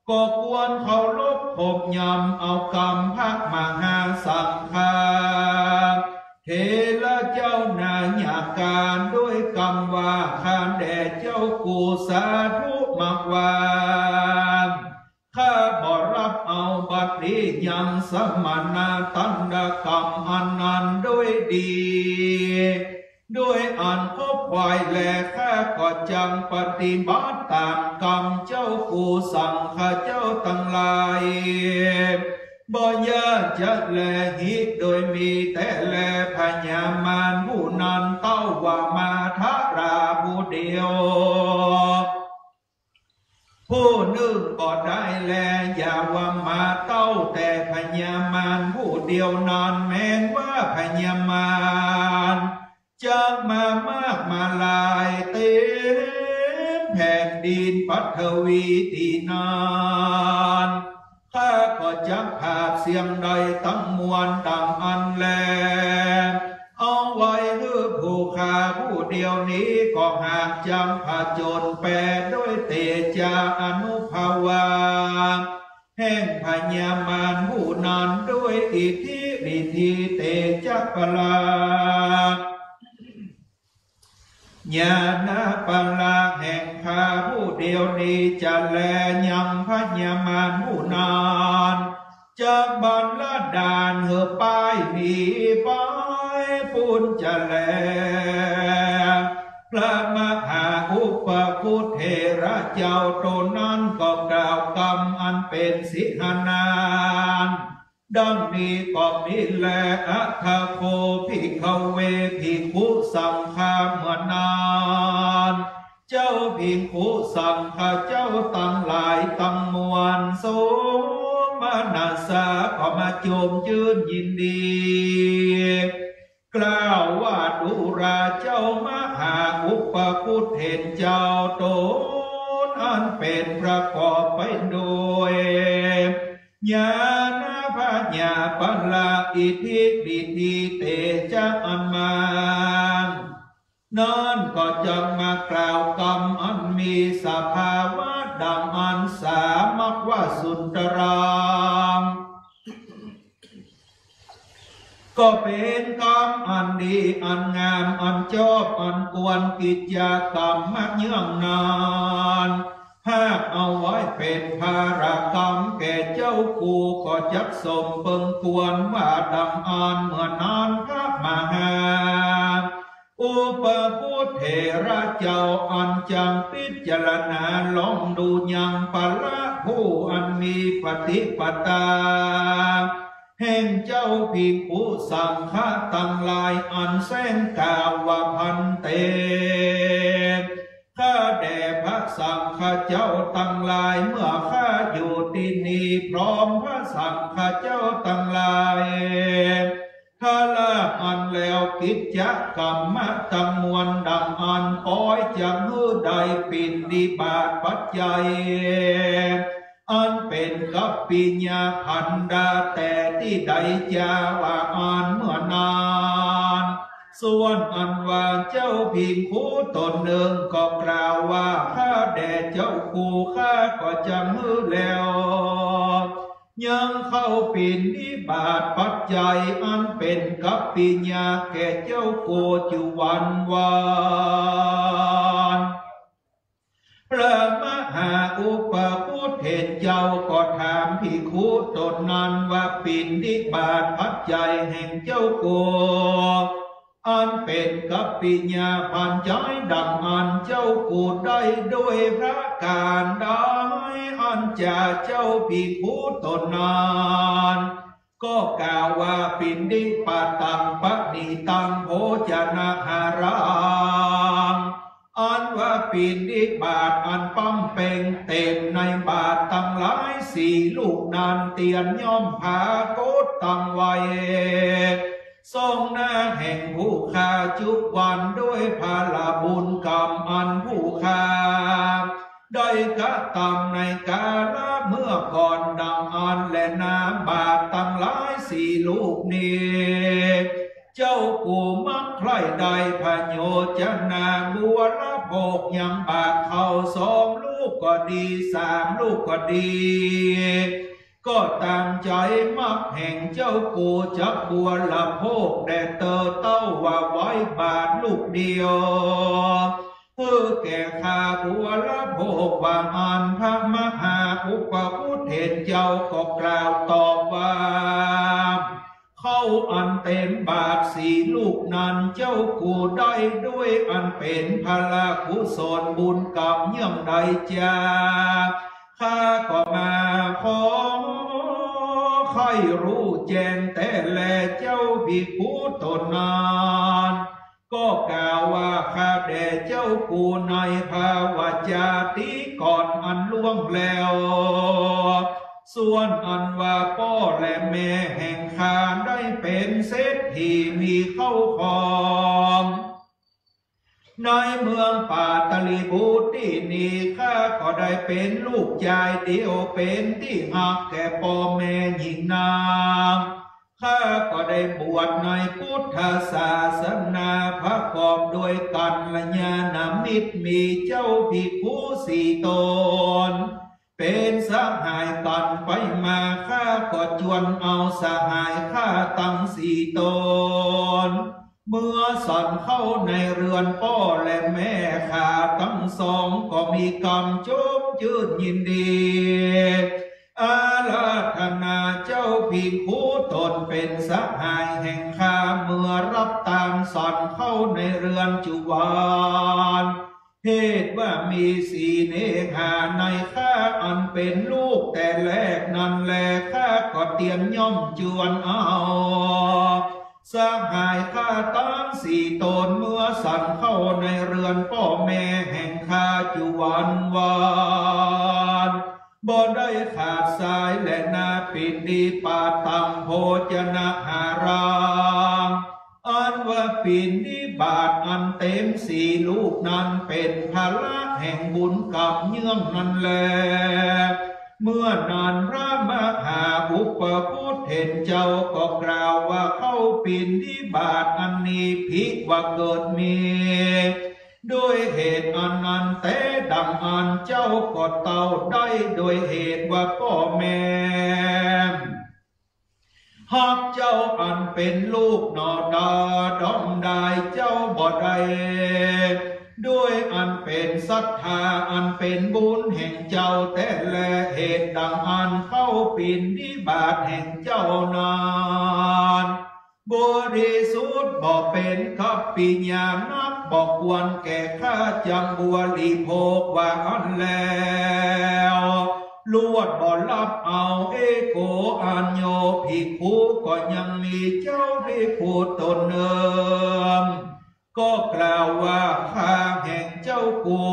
ก็ควรเคารพขบยำเอากรรมพระมหาสังฆาเทระเจ้านาญาการด้วยกรรมว่าขานแด่เจ้ากูสาธุมักวาข้าบ่รับเอาบัดนี้ยังสมณะตันดกรรมอันนั้นด้วยดีด้วยอันพบไว้แลข้าก็จังปฏิบัติตามกรรมเจ้ากูสังฆเจ้าทั้งหลายบ่ยากจะแลหิโดยมีแต่แลพญามารผู้นั้นเต้าว่ามาทาราผู้เดียวผู้หนึ่งก็ได้แลอย่าว่ามาเต้าแต่พญามารผู้เดียวนั้นแม้นว่าพญามารจะมามากมาลายเต็มแผ่นดินปัทวีที่นานข้าก็จักภาพเสียงใดตั้งมวลดังอันแลเอาไว้หรือผู้ข้าผู้เดียวนี้ก็หากจำผจญแปรด้วยเตจาอนุภาวาแห่งพญามารผู้นั้นด้วยอิทธิฤทธิเตจปลาญาณปลาแห่งข้าผู้เดียวนี้จะแลยังพญามารผู้นั้นจากบรรลดานเหือป้ายหนีไปปุญจะแลพระมหาอุปคุตเถระเจ้าตนนั้นก็กล่าวกรรมอันเป็นสิหนานดังนี้ก็มีแลอัฏฐโคภิกขเวภิกขุสังฆาเมื่อนานเจ้าภิกขุสังฆาเจ้าตั้งหลายตั้งมวลโสมนัสสะก็มาโจมยืนยินดีกล่าวว่าดุราเจ้ามหาอุปคุตเถรเจ้าตนอันเป็นประกอบไปโดยญาณปัญญาปัลลาอิทธิฤทธิเตจาอันมานั่นก็จะมากล่าวกรรมอันมีสภาวะดังอันสามักว่าสุนทรามก็เป็นกรรมอันดีอันงามอันชอบอันควรกิจกรรมมักเยื่องนานหากเอาไว้เป็นภารกรรมแก่เจ้ากูก็จักสมเปิงควรว่าดังอันเมื่อนานพระมหาอุปพุทธเถระเจ้าอันจังพิจารณาลองดูยังปละผู้อันมีปฏิปตาแห่งเจ้าภิกขุสังฆะตั้งหลายอันแสนกาวพันเตข้าแด่พระสังฆเจ้าตั้งหลายเมื่อข้าอยู่ที่นี่พร้อมพระสังฆเจ้าตั้งหลายถ้าละอันแล้วกิจจกรรมตั้งมวลดังอันคอยจะมือใดปินดิบาตปัจจัยอันเป็นกัปปิญญาขันดาแต่ที่ใดจะว่าอันเมื่อนานส่วนอันว่าเจ้าภิกขุตนหนึ่งก็กล่าวว่าข้าแด่เจ้ากูข้าก็จะมือแล้วยังเข้าปินนิบาตปัจจัยอันเป็นกัปปิญญาแก่เจ้ากูจุวันพระมหา อุปคุตเห็นเจ้าก็ถามภิกขุตนนั้นว่าปิณฑิบาตปัจจัยแห่งเจ้าโกอันเป็นกัปปิญญาปัญจายดังอันเจ้ากูได้ด้วยพระการได้อันจะเจ้าภิกขุตนนั้นก็กล่าวว่าปิณฑิปาตังปณิตังโภจนะหารังอันว่าปิณฑิบาตอันปั้มเป่งเต็มในบาทตั้งหลายสี่ลูกนั้นเตียนย่อมผาโกฏตั้งไว้ทรงหน้าแห่งผู้ฆ่าจุกวันด้วยพาลาบุญกรรมอันผู้ฆ่าได้กระทำในกาลเมื่อก่อนดังอันและนาบาทตั้งหลายสี่ลูกนี้เจ้ากูมักใครใดพโยจนาบัวละโบกยังบาทเขาสองลูกก็ดีสามลูกก็ดีก็ตามใจมักแห่งเจ้ากูจักบัวละโพกแด่เตอเต้าว่าไว้บาทลูกเดียวแก่ข้าบัวละโพกวางอันพระมหาอุปคุตเห็นเจ้าก็กล่าวตอบว่าเข้าอันเต็มบาทสี่ลูกนั้นเจ้ากูได้ด้วยอันเป็นพละกุศลบุญกรรมเยี่ยมใดจ้าข้าก็มาขอใครรู้แจ้งแต่แลเจ้าภิกขุตนนั้นก็กล่าวว่าข้าแด่เจ้ากูในภาวะจาติก่อนอันล่วงแล้วส่วนอันว่าพ่อและแม่แห่งข้าได้เป็นเศรษฐีมีเข้าของในเมืองปาตลีบุตรที่นี่ข้าก็ได้เป็นลูกชายเดียวเป็นที่หักแก่พ่อแม่หญิงนางข้าก็ได้บวชในพุทธศาสนาประกอบด้วยกัลยาณมิตรมีเจ้าภิกขุสี่ตนเป็นสหายกันไปมาข้าก็ชวนเอาสหายข้าตั้งสี่ตนเมื่อสันเข้าในเรือนพ่อและแม่ข้าทั้งสองก็มีกรรมโจมยืนยินดีอาราธนาเจ้าภิกขุตนเป็นสหายแห่งข้าเมื่อรับตามสันเข้าในเรือนจุวานเหตุว่ามีสีเนหาในข้าอันเป็นลูกแต่แรกนั้นแลข้าก็เตียนย่อมจวนเอาสหายข้าตั้งสี่ตนเมื่อสันเข้าในเรือนพ่อแม่แห่งข้าจุวันวานบ่ได้ขาดสายและนาปิณฑิปาตังโภจนะหารังอันว่าปิณฑิบาตอันเต็มสี่ลูกนั้นเป็นภาระแห่งบุญกรรมเยื่องนั้นแลเมื่อนานพระมหาอุปคุตเห็นเจ้าก็กล่าวว่าเข้าปิณฑิบาตอันนี้ภิกว่าเกิดมีด้วยเหตุอันนั้นแต่ดังอันเจ้าก็เต่าได้โดยเหตุว่าพ่อแม่หากเจ้าอันเป็นลูกนอดาดอมได้เจ้าบ่ได้ด้วยอันเป็นศรัทธาอันเป็นบุญแห่งเจ้าแต่แลเหตุดังอันเข้าปิณฑิบาตแห่งเจ้านานบริสุทธิ์บ่เป็นกัปปิญญานักบ่ควรแก่ข้าจังบัวลีโภกว่าอันแล้วลวดบ่รับเอาเอโกอัญโยภิกขุก็ยังมีเจ้าภิกขุตนเดิมก็กล่าวว่าข้าแห่งเจ้ากู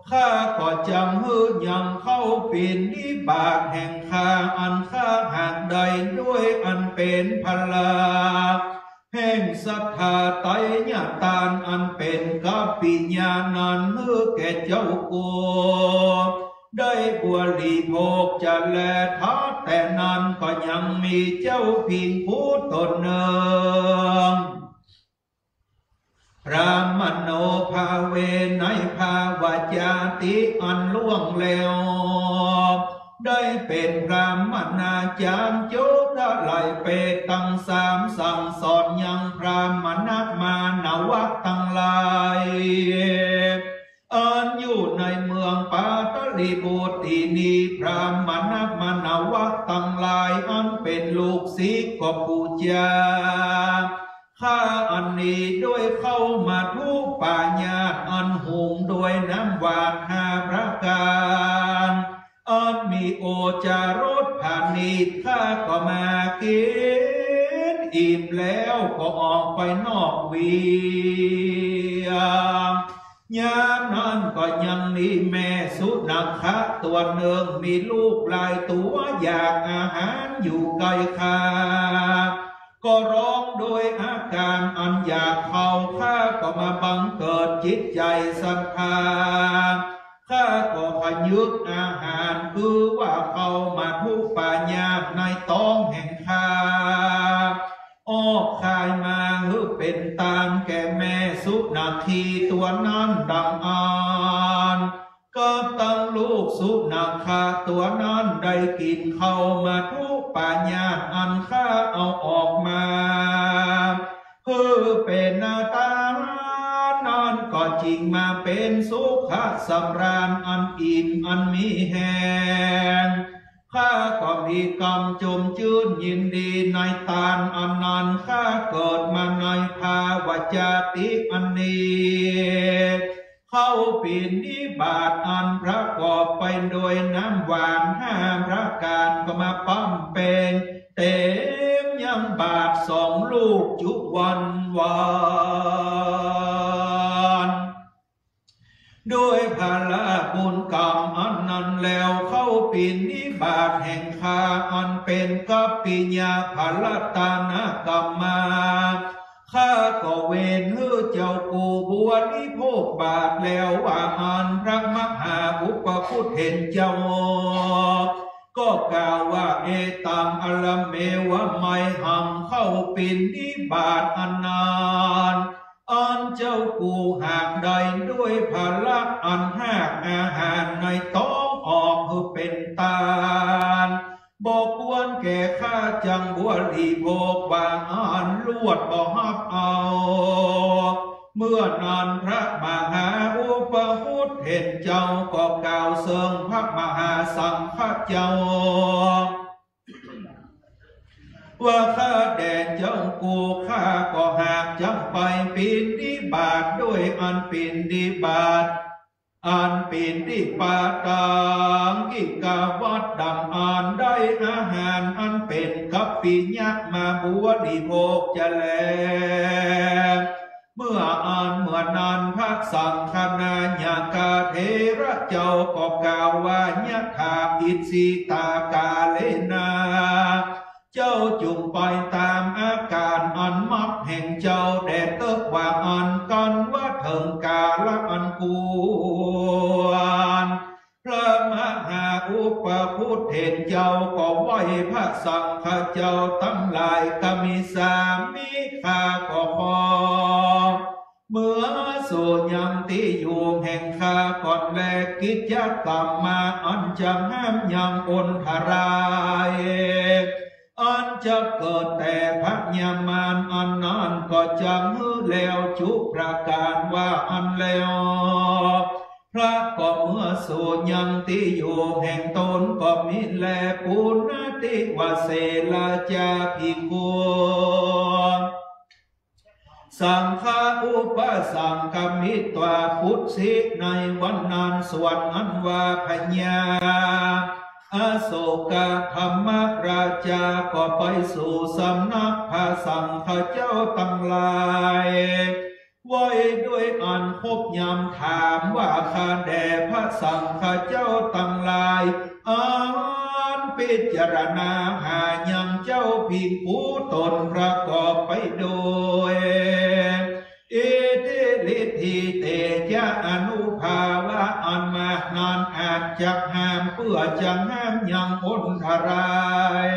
ข้าก็จำฮือยังเข้าปิณฑิบาตแห่งข้าอันข้าหากใดด้วยอันเป็นพลาแห่งศรัทธาไตรญาตานอันเป็นกัปปิญญานันฮือแก่เจ้ากูได้บวลีโภกจะแลทัดแต่นั้นก็ยังมีเจ้าภิกขุตนหนึ่งพระมโนภาเวในภาวะจาติอันล่วงแล้วได้เป็นพระมนาจารย์โจทะไหลเปตตั้งสามสั่งสอนยังพระมณมานวัตตั้งหลายอันอยู่ในเมืองปาต บุตรีนีพรามณมนวะตั้งหลายอันเป็นลูกศิษย์ก็บูชาข้าอันนี้ด้วยเข้ามาทุกปาญาตอันหุงด้วยน้ำหวาน5 ประการอันมีโอจารสผานิชข้าก็มากินอิ่มแล้วก็ออกไปนอกเวียงยามนั้นก็ยังมีแม่สุนัขะตัวหนึ่งมีลูกหลายตัวอยากอาหารอยู่ไกลข้าก็ร้องโดยอาการอันอยากเข้าข้าก็มาบังเกิดจิตใจศรัทธาข้าก็ขยึกอาหารคือว่าเข้ามาทุกปาญาตในต้องแห่งข้าออกคายมาหรือเป็นตามแก่แม่สุนัขทีตัวนั้นดังอ่านก็ตั้งลูกสุนัขะตัวนั้นได้กินเข้ามาทุกปาญาตอันข้าเอาออกมาเพื่อเป็นนาตานั้นก็จริงมาเป็นสุขสำราญอันอิ่มอันมีแหงข้าก็มีกรรมจมจืนยินดีในตานอันนั้นข้าเกิดมาในภาวะจาติอันนี้เข้าปินนิบาตอันประกอบไปโดยน้ำหวาน5 ประการก็มาปั้มเป็นเต็มยังบาท2 ลูกจุวันวานด้วยภาละบุญกรรมอันนั้นแล้วเข้าปินนิบาตแห่งข้าอันเป็นกัปปิญญาภาลตานกรรมาข้าก็เวนเฮือเจ้ากูบัวนิโภคบาทแล้วว่าอันพระมหาอุปคุตเห็นเจ้าก็กล่าวว่าเอตังอลเมวะไมหังเข้าปินนิบาตอันนานอันเจ้ากูหากใดด้วยภาละอันหากอาหารในท้องออกคือเป็นตาลบอกควรแก่ข้าจังบัวลีโภกวางอ่านลวดบ่ฮับเอาเมื่อนานพระมหาอุปคุตเห็นเจ้าก็กล่าวเสริงพระมหาสังฆเจ้าว่าข้าแด่เจ้ากูข้าก็หากจำไปปินนิบาตด้วยอันปินนิบาตอันปินนิบาตตังกิกาวัดดังอ่านได้อาหารอันเป็นกัปปิญญะมาบัวนิโภคจะแลเมื่ออ่านเมื่อนานพระสังฆนาญากาเทระเจ้าก็กล่าวว่ายะถาอิสิตากาเลนาเจ้าจุงไปตามอาการอันมักแห่งเจ้าแดดเติบว่าอันกันว่าเถิงกาละอันควรพระมหาอุปคุตเห็นเจ้าก็ไหวพระสังฆเจ้าทั้งหลายกมิสามิข้าก็ขอเมื่อสุยังติอยู่แห่งข้าก่อนแลกิจกรรมมาอันจะห้ามยังอนทรายอันจะเกิดแต่พระญามานอันนั้นก็จะมือแล้วจุประการว่าอันแล้วพระก็เมื่อสุยังติอยู่แห่งตนก็มิแลปุณติวเสลาจาภิกขุสังฆาอุปสังกมิตวาพุทธิในวันนั้นสวรรค์อันว่าพญาอโศกธรรมราชาก็ไปสู่สำนักพระสังฆเจ้าทั้งหลายไว้ด้วยอันคบยำถามว่าข้าแด่พระสังฆเจ้าทั้งหลายอันพิจารณาหายังเจ้าภิกขุตนประกอบไปโดยอิทิลิธิเตจาอนุภาวะอันมากนานอาจจะห้ามเพื่อจะห้ามยังอนทราย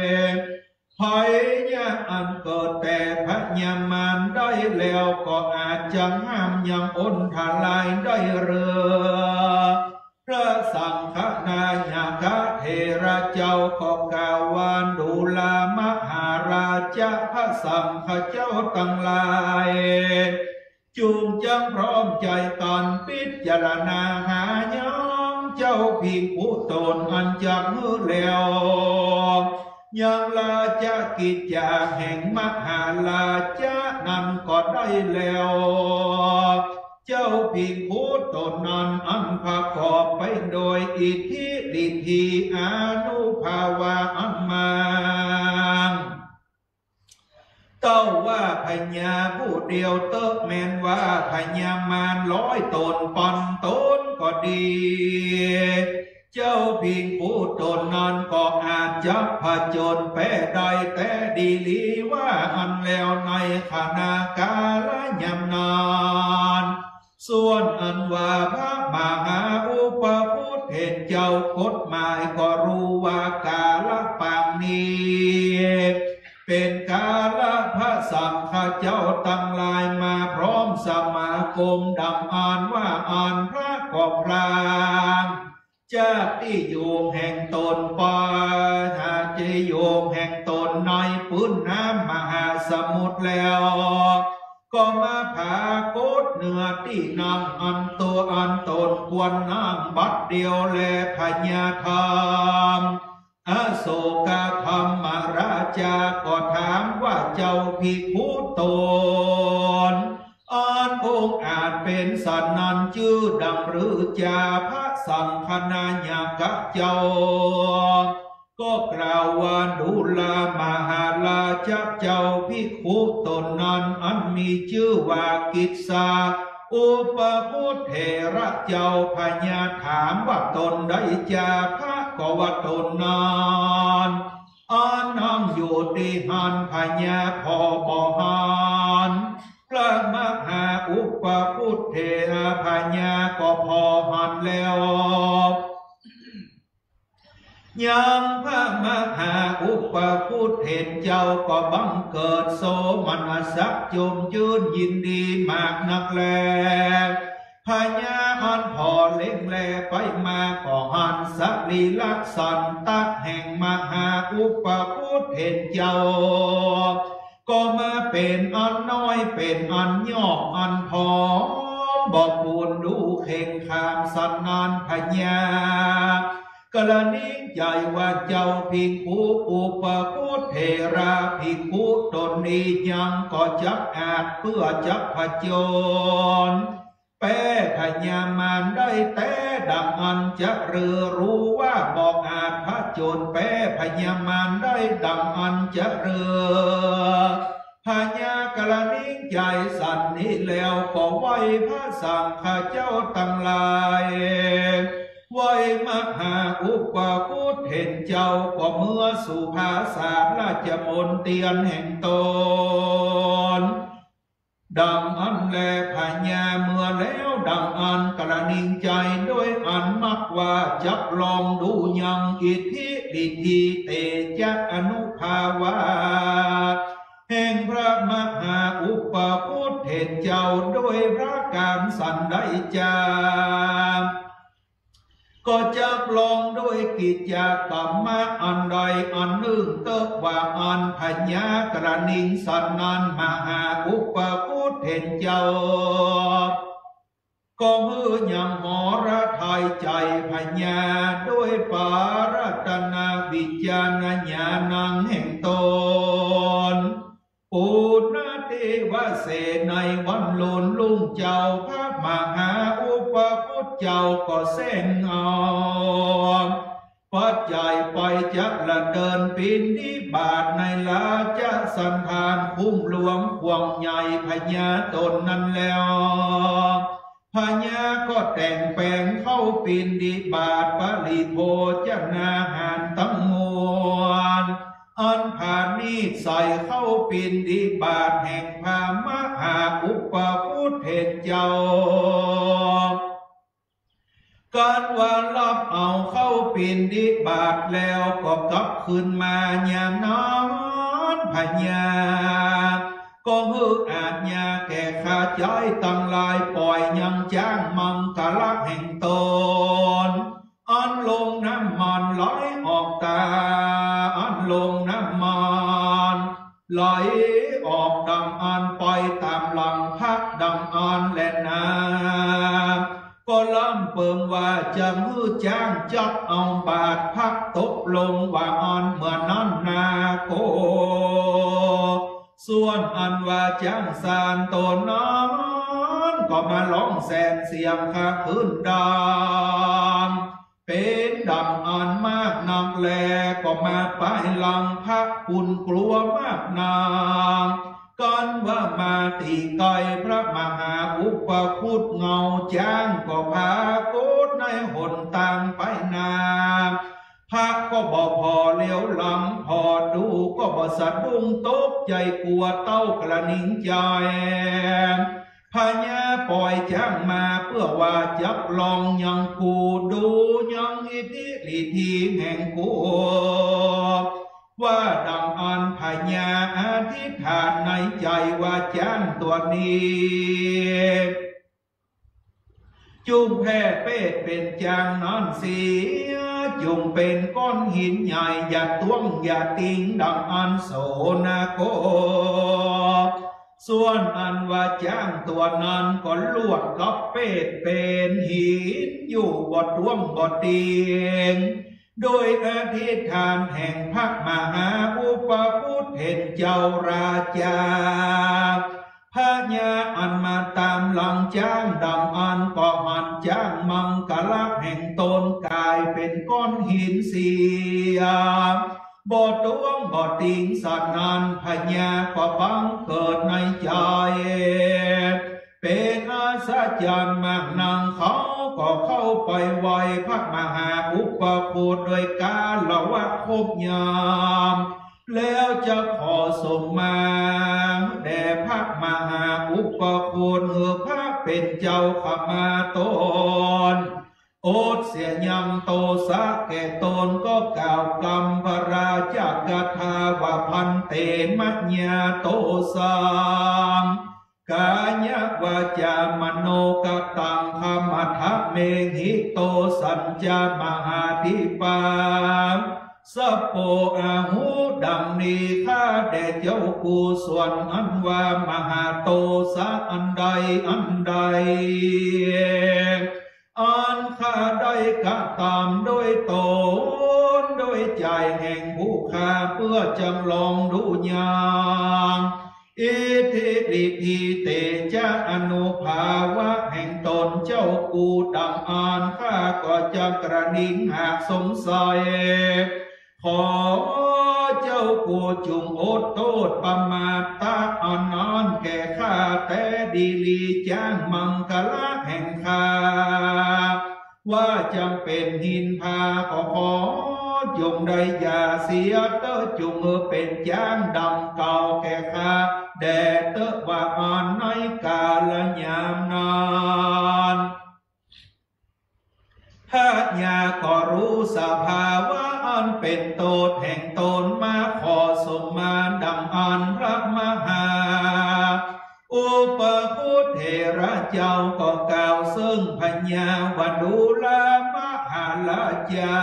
ภัยยะอันเกิดแต่พระญามานได้แล้วก็อาจจะห้ามยังอนทรายได้เรือพระสังฆนาญาคเทระเจ้าก็กล่าวว่าดูลามหาราชพระสังฆเจ้าทั้งหลายจูงจังพร้อมใจกันพิจารณาหายังเจ้า าพิงผู้ตนอันจักมือแล้วยังลาจะกิจจาแห่งมหาลาจะนั้นก็ได้แล้วเจ้าพิงผู้ตนนั้นอันประกอบไปโดยอิทธิฤทธิอนุภาวะอันมาเต้าว่าพญาผู้เดียวเติบแมนว่าพญามาร100 ตนปันตนก็ดีเจ้าพิงผู้ตนนั้นก็อาจจะผจญแพ้ได้แต่ดีลีว่าอันแล้วในขณะกาลยำนานส่วนอันว่าพระมหาอุปพุทธเห็นเจ้ากฎหมายก็รู้ว่ากาลปางนี้เป็นกาลพระสังฆเจ้าตั้งหลายมาพร้อมสมาคมดังอ่านว่าอ่านพระกอบพรามจากที่โยมแห่งตนปาหาเจโยมแห่งตนในพื้นน้ำมหาสมุทรแล้วก็มาผากดเนื้อที่นางอันตัวอันตนควรนางบัดเดียวแลพญาธรรมอโศกธรรมราชาก็ถามว่าเจ้าภิกขุตนอันองค์อาจเป็นสันนันชื่อดังหรือจาพระสังฆนาญากัจเจ้าก็กล่าวว่าดุลามหาลาจักเจ้าภิกขุตนนั้นอันมีชื่อว่ากิจสาอุปพุทธเถระเจ้าพญาถามว่าตนได้จาพระก็ว่าตนนั้นอันนั่งอยู่ที่หันพญาพอบหันพระมหาอุปพุทธเถระพญาก็พอหันแล้วยังพระมหาอุปพุทธเห็นเจ้าก็บังเกิดโสมนัสจมยืนยินดีมากนักแลพญาอันพอเล่งแลไปมาก็หันสักลีลักษณตะแห่งมหาอุปพุทธเห็นเจ้าก็มาเป็นอันน้อยเป็นอันย่ออันพอบอกปูนดูเข่งขามสันนานพญากรณีใจว่าเจ้าภิกขุอุปพุทธเถระภิกขุตนนี้ยังก็จักอาจเพื่อจักผจญแป้พญามารได้แต่ดังอันจะเรือรู้ว่าบอกอาจผจญแป้พญามารได้ดังอันจะเรือพญากรณีใจสันนี้แล้วก็ไหวพระสังฆเจ้าตั้งหลายไหวมหาอุปพุทธเห็นเจ้าก็เมื่อสุภาษาราชมนเตียนแห่งตนดังอันแลพญาเมื่อแล้วดังอันกระนิ่งใจด้วยอันมักว่าจับลองดูยังอิทธิฤทธิเตจะอนุภาวะแห่งพระมหาอุปพุทธเห็นเจ้าด้วยพระการสันได้จาก็จักลองด้วยกิจกรรมอันใดอันหนึ่งเติบว่าอันพญากระนิ่งสันนันมหาอุปพุทธเห็นเจ้าก็มือยังหอระทายใจพญาด้วยปารัตนาวิจารญาณังแห่งตนปุณเทวเสในวันลุนลุงเจ้าพระมหาอุปพุทธเจ้าก็เส้นเอาปัจจัยไปจักละเดินปินนิบาตในลาจะสันทานคุ้มหลวงควงใหญ่พญาตนนั้นแล้วพญาก็แต่งแปลงเข้าปินนิบาตปริโภจนาหารตั้งมวลอันผ่านนี้ใส่เข้าปินนิบาตแห่งพระมหาอุปพุทธเห็นเจ้าการว่ารับเอาเข้าปินนิบาตแล้วก็กลับขึ้นมาอย่างนั้นพญาก็ฮืออาจญาแก่ข้าใจตั้งหลายปล่อยยังจ้างมังกรแห่งตนอันลงน้ำมันไหลออกตาอันลงน้ำมันไหลออกดังอันไปตามหลังพักดังอันแลนาก็ล้ำ เปิงว่าจะมือจ้างจับเอาบาทพักตกลงว่าอ่อนเมื่อนั้นนาโกส่วนอันว่าจ้างสารตนนั้นก็มาร้องแสนเสียงข้าขึ้นดามเป็นดังอันมากนักแลก็มาไปลังพระคุณกลัวมากนางกันว่ามาตีไกพระมหาอุปคุตเงาจ้างก็พาโกดในหนทางไปนาพระก็บอกพอเลี้ยวหลังพอดูก็บ่สะดุ้งตกใจกลัวเต้ากระนิ่งใจพญาปล่อยจ้างมาเพื่อว่าจับลองยังกูดูยังอิทธิฤทธิแห่งกูว่าดังอันพญาอธิษฐานในใจว่าจ้างตัวนี้จุงแพ้เป็ดเป็นจางนอนเสียจุงเป็นก้อนหินใหญ่อย่าต้วงอย่าติงดังอันโสนาโกส่วนอันว่าจ้างตัวนั้นก็ลวดกับเป็ดเป็นหินอยู่บดร่วงบดเตียงโดยอธิษฐานแห่งพระมหาอุปคุตเห็นเจ้าราชาพญาอันมาตามหลังจ้างดังอันก็หันจ้างมังกรแห่งตนกายเป็นก้อนหินเสียบ่ตวงบ่ติงสันนันพญาก็บังเกิดในใจเป็นอาสาจารย์มากนางเขาก็เข้าไปไหวพระมหาอุปคุตโดยการละวะคบยามแล้วจะขอส่งมาแด่พระมหาอุปคุตพระเป็นเจ้าขมาตนโอดเสียยังโตสะแก่ตนก็กล่าวกรรมพระราชกถาว่าพันเตมัญญาโตสังกายะวาจามโนกตังธรรมะเมหิโตสัญจามหาธิปาสัพโปอาหูดังนี้ข้าแด่เจ้ากูส่วนอันว่ามหาโตสะอันใดอันใดอันข้าได้กระทำโดยตนโดยใจแห่งผู้ข้าเพื่อจำลองดูญาณอิทธิฤทธิเตจะอนุภาวะแห่งตนเจ้ากูดังอ่านข้าก็จะกระดิ่งหากสงสัยขอเจ้ากูจุงอดโทษประมาทตาอ่อนนอนแก่ข้าแต่ดีลีจ้างมังกรแห่งข้าว่าจำเป็นหินพาก็ขอจงได้อย่าเสียเตอจุงเป็นจ้างดำเก่าแก่ข้าแด่เตอว่าอ่อนในกาลยามนานพระญาก็รู้สภาวะอันเป็นโตแห่งตนมาขอสมมาดังอันพระมหาอุปคุตเถระเจ้าก็กล่าวซึ่งพญาวดูลมหาลาจา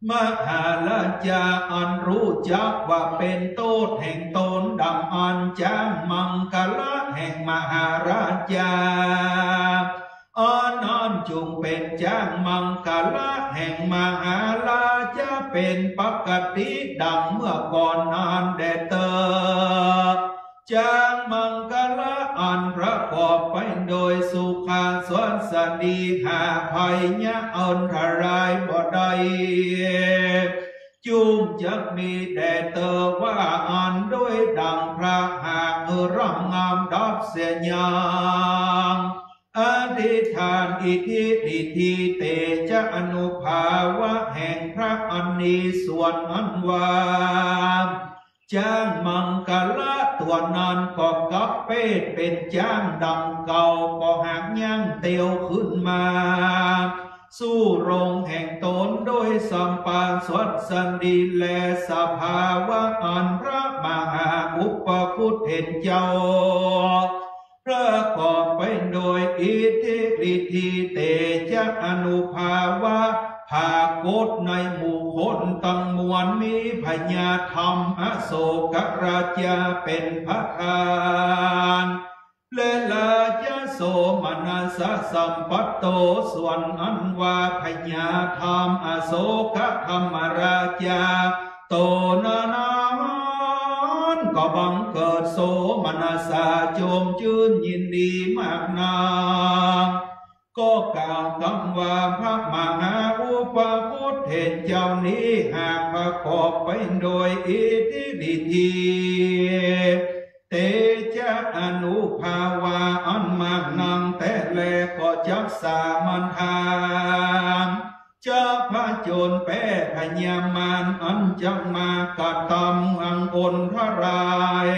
มหาลาจาอันรู้จักว่าเป็นโตแห่งตนดังอันจ้างมังกรแห่งมหาราชาอันจุงเป็นจ้างมังกรแห่งมหาลาจะเป็นปกติดังเมื่อก่อนนานแดเตอจ้างมังกรอันประกอบไปโดยสุขาสวัสดีหาภัยยะอันทรายบ่ได้จุมจะมีแด่เตอว่าอันด้วยดังพระหากร่ำงามดับเสียยังอธิษฐานอิทธิฤทธิเตจะอนุภาวะแห่งพระอันนี้ส่วนอันว่าจ้างมังกรตัวนั้นก็กับเป็ดเป็นจ้างดังเก่าก็หากย่างเตียวขึ้นมาสู้รงแห่งตนโดยสัมปาสวัสดีและสภาวะอันพระมหาอุปคุตเห็นเจ้าประกอบไปโดยอิทธิฤทธิเตจะอนุภาวะภากฏในหมู่คนตั้งมวลมีพญาธรรมอโศกราชาเป็นประธาน เลลายะโสมนัสสะสัมปัตโตส่วนอันว่าพญาธรรมอโศกธรรมราชาโตนานาก็บังเกิดโสมนัสสะโจมชื่นยินดีมากนาก็กล่าวคำว่าพระมหาอุปคุตเห็นเจ้านี้หากประกอบไปโดยอิทธิฤทธิเตจะอนุภาวาอันมากนังแต่แลก็จักสามัญทานจะพระโจรแป้พญามารอันจักมากระทำอังอนทราย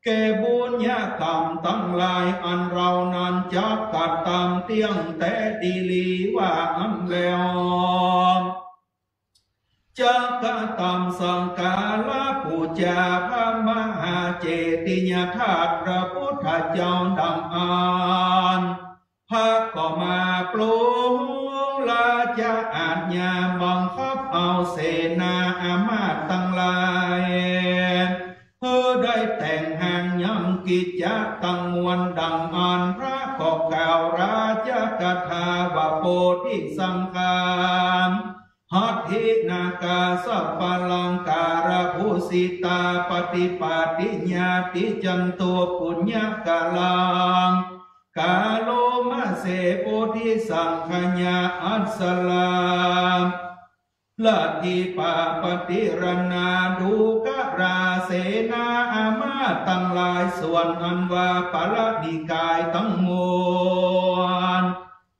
แก่บุญญากรรมตั้งหลายอันเรานั้นจักกระทำเตียงแต่ดีลีว่าอันแล้วจักกระทำสังกาลปูจาพระมหาเจติยธาตุพระพุทธเจ้าดังอ่านพระก็มาปรุงลาจะอาจญาบังคับเอาเสนาอามาตย์ตั้งหลายเพื่อได้แต่งหางย้ำกิจจะตั้งมวลดังอ่านพระก็กล่าวราชกถาวาโพธิสังขารหัตถินาคาสัพพลังการภูสิตาปฏิปาติญาติจันตัวปุญญกาลังกาโลมาเสโพธิสังขญาอัสสลามลาทิปาปฏิรณาดูกราเสนาอามาตั้งหลายส่วนอันว่าปรนิกายทั้งมวล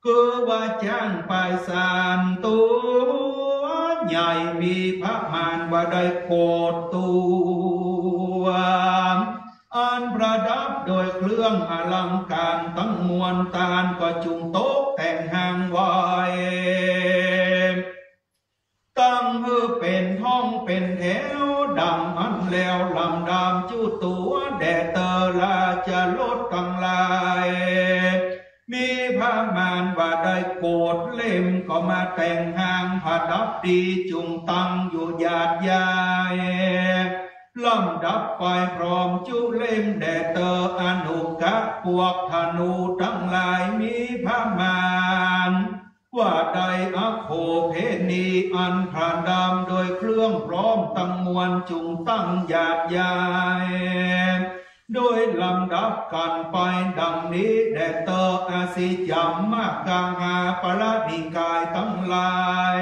คือว่าจ้างไปสานตัวใหญ่มีพระมารว่าได้โกดตัวอันประดับโดยเครื่องอลังการทั้งมวลตาลก็จุงโต๊ะแต่งหางไว้ตั้งมือเป็นท้องเป็นแถวดังอันแล้วลำดามจุตัวแด่เตอลาจะลดกังลายมีพระมารว่าได้โกดเล่มก็มาแต่งหางประดับดีจุงตั้งอยู่หยาดยายลำดับไปพร้อมจุเล่มแด่เตออนุกะพวกธนูทั้งหลายมีพระมารว่าใดอโคเพนีอันพระดำโดยเครื่องพร้อมตั้งมวลจุงตั้งหยาดยายโดยลำดับกันไปดังนี้แด่เตออาศิจัมมากกังหาปรนิกายทั้งหลาย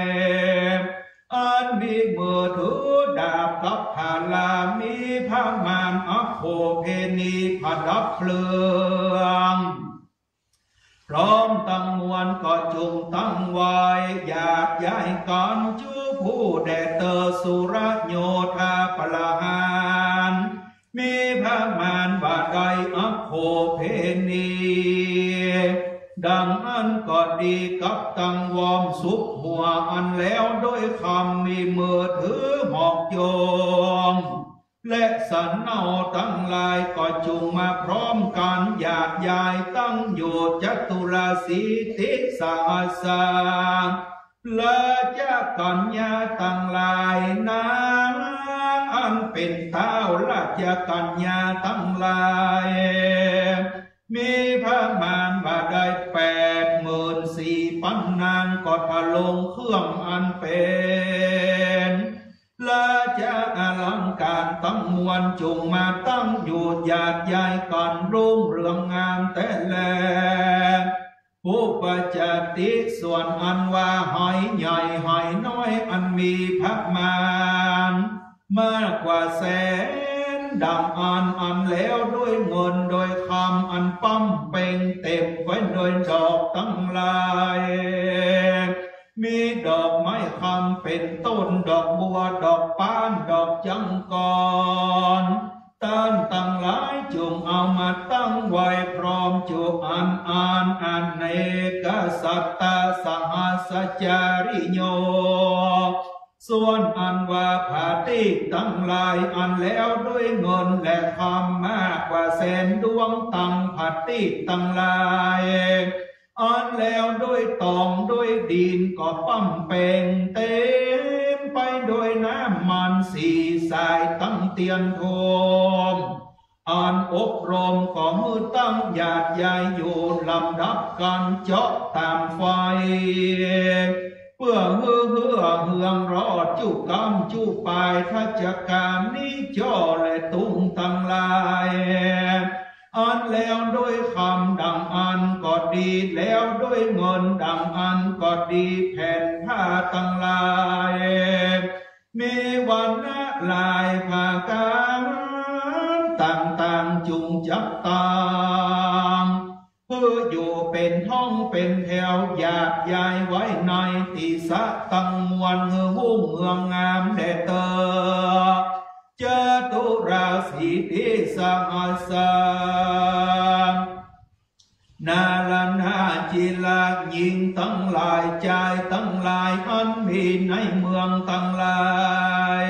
อันมีมือถือดาบกับพาลามีพระมารอโคเพนีประดับเพลิงพร้อมตั้งมวลก็จุงตั้งไว้อยากย้ายกันจูผู้แด่เตอสุรโยธาปลาหานมีพระมารบาดใดอโคเพนีดังนั้นก็ดีกับตั้งวอมสุขหัวอันแล้วด้วยคำมีมือถือหอกโยมและสันเนาตั้งหลายก็จุงมาพร้อมกันอยากย้ายตั้งอยู่จัตุราสีติสาสาและจะกัญญาตั้งหลายนาอันเป็นเท้าราชกัญญาตั้งหลายมีพระมารบาได้84,000นางก็ทะลงเครื่องอันเป็นและจะอลังการตั้งมวลจุงมาตั้งอยู่หยาดใหญ่ก่อนรุ่งเรืองงามแต่แลผู้ประจัติส่วนอันว่าหอยใหญ่หอยน้อยอันมีพระมารมากกว่าแสนดังอันแล้วด้วยเงินโดยคำอันปั้มเป่งเต็มไว้โดยดอกตั้งหลายมีดอกไม้คำเป็นต้นดอกบัวดอกปานดอกจังกรต้านตั้งหลายจุงเอามาตั้งไว้พร้อมจุอันเนกสัตตาสหัสจาริโยส่วนอันว่าผาติตั้งหลายอันแล้วด้วยเงินและคำมากกว่าแสนดวงตั้งผาติตั้งหลายอันแล้วด้วยตองด้วยดินก็ปั้มเป่งเต็มไปโดยน้ำมันสีสายตั้งเตียนโทม อ่านอบรมก็มือตั้งหยาดใหญ่อยู่ลำดับการเจาะตามไฟเพื่อเฮืองรอดจุกำจุปลายทัศการนี้จ่อและตุ้งตั้งลายอันแล้วด้วยคำดังอันก็ดีแล้วด้วยเงินดังอันก็ดีแผ่นผ้าตั้งลายมีวันละลายผ้ากามต่างจุงจับตามเพื่ออยู่เป็นห้องเป็นแถวหยาดยายไว้ในตีสะตั้งมวลหุ้งเมืองงามแด่เตอเจตุราศีทิสหัสสะนาลนาจิลายิงตั้งหลายใจตั้งหลายอันมีในเมืองตั้งหลาย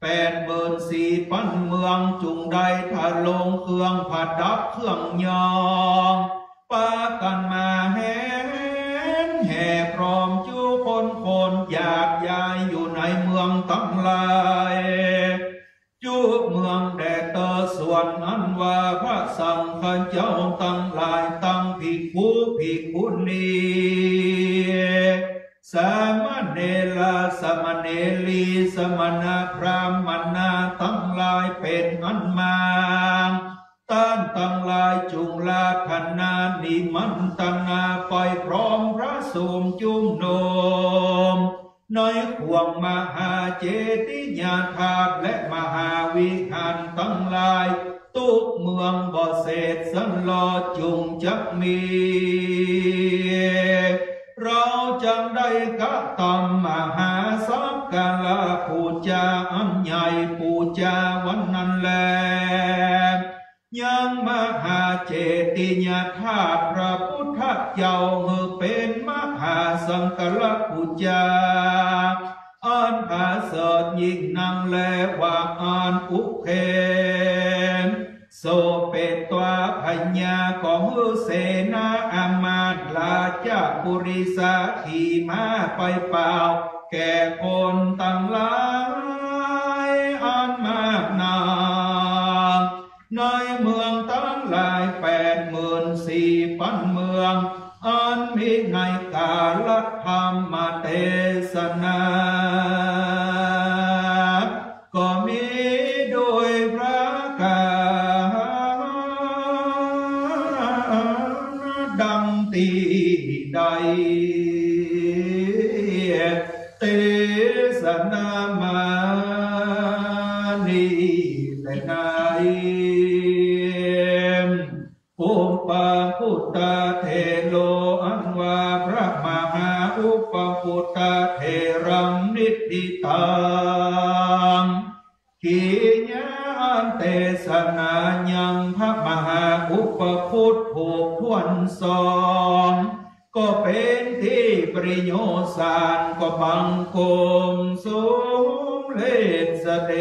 84,000เมืองจุงใดทะลงเครื่องผัดดับเครื่องยองปากันมาแห่พร้อมจูคนอยากย้ายอยู่ในเมืองตั้งหลายจูเมืองแดดเตอส่วนนั้นว่าพระสังฆเจ้าตั้งหลายตั้งภิกขุณีสามเณรสมเณรีสมณพราหมณะตั้งหลายเป็นอันมาต้านตั้งหลายจุงลาคณานิมันตนาไปพร้อมพระสงฆ์จุมโนมในห่วงมหาเจดีย์ธาตุและมหาวิหารตั้งหลายทุกเมืองบ่เศษสันลอจุงจักมีเราจังได้กะตำมหาสักการะปูจาอันใหญ่ปูจาวันนั้นแลยังมหาเจดีย์ธาตุพระพุทธเจ้าเป็นมหาสังฆราชปูจาอันผาเสดยิ่งนังแลว่าอันอุเขนโสเปตวาพญาของเสนาอามาตลาจะปุริสาขีมาไปเปล่าแก่คนตั้งหลายอันมากนาในเมืองตั้งหลาย84,000เมืองอันมีในกาลธรรมเทศนาก็มีโดยพระกาดังตีใดเทศนามานีและนายอุปพุตตะเทโลอันว่าพระมหาอุปพุตตะเทรังนิติตังกิญาอันเตสนายังพระมหาอุปพุตถูกทวนสอนก็เป็นที่ประโยชน์สารก็บังคมสูงเลศเด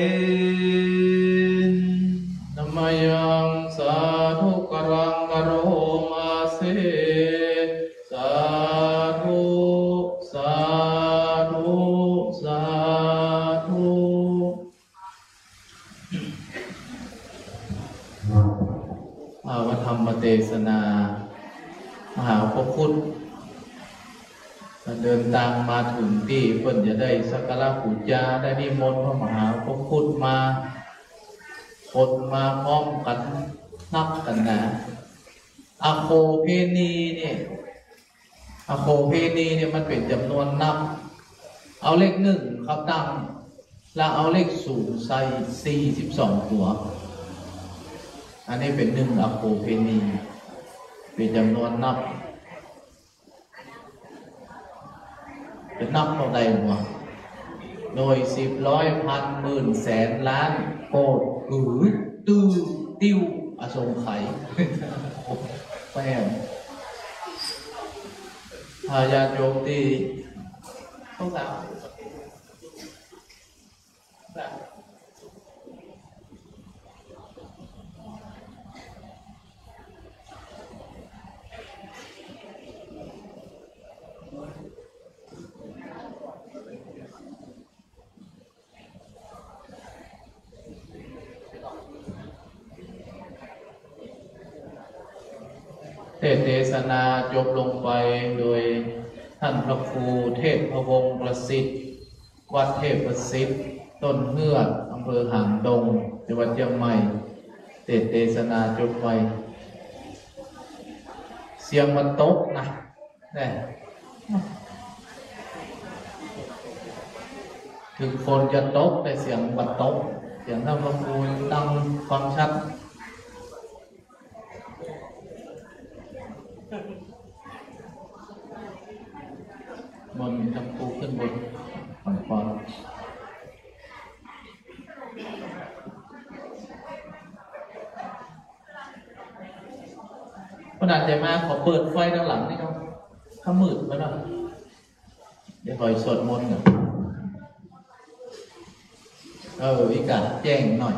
นนมยังสาธุกรังกโรมาเสสาธุสาธุสาธุพระธรรมเทศนามหาพระพุทธเดินทางมาถึงที่เพิ่นจะได้สักการะบูชาได้นิมนต์พระมหาพระพุทธมาคนมาพร้อมกันนับกันนะอโคเพณีเนี่ยอโคเพณีเนี่ยมันเป็นจำนวนนับเอาเลข1ครับตั้งแล้วเอาเลข0ใส่42ตัวอันนี้เป็น1อโคเพณีเป็นจำนวนนับเป็นนับเท่าใดวะโดย10 100 พันหมื่นแสนล้านโกดตื้อติ้วอสงไขยแป้งญาติโยมที่ต้องสาว เทศนาจบลงไปโดยท่านพระครูเทพพวงศ์ประสิทธิ์วัดเทพประสิทธิ์ต้นเฮือดอำเภอหางดงจังหวัดเชียงใหม่เทศนาจบไปเสียงมันตกนะเนี่ยถึงคนจะตกแต่เสียงมันตกเสียงท่านพระครูดังฟังชัดบนทำครูขึ้นบนก่อนขนาดใจมากขอเปิดไฟด้านหลังนี่ครับถ้ามืดไปหน่อยเดี๋ยวคอยสวดมนต์กันอีกาแจ้งหน่อย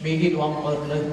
มีที่วางเปิดเลย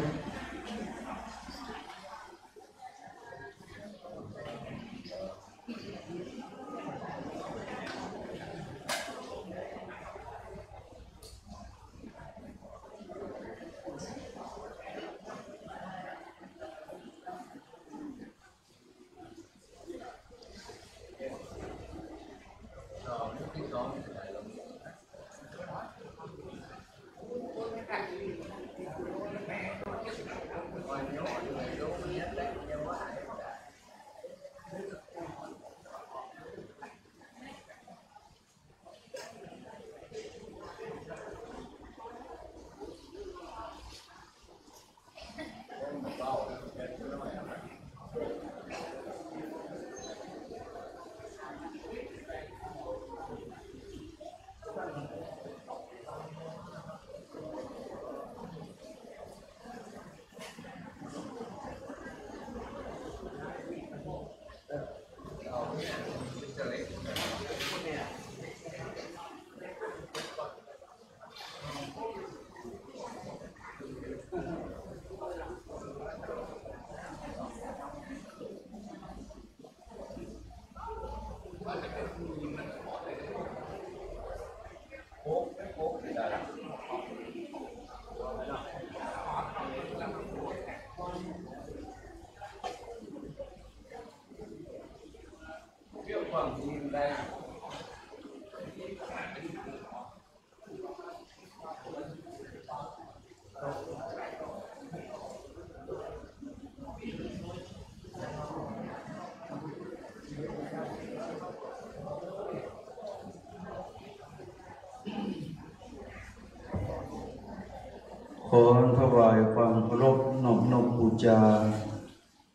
ขอถวายความเคารพนอบน้อมบูชา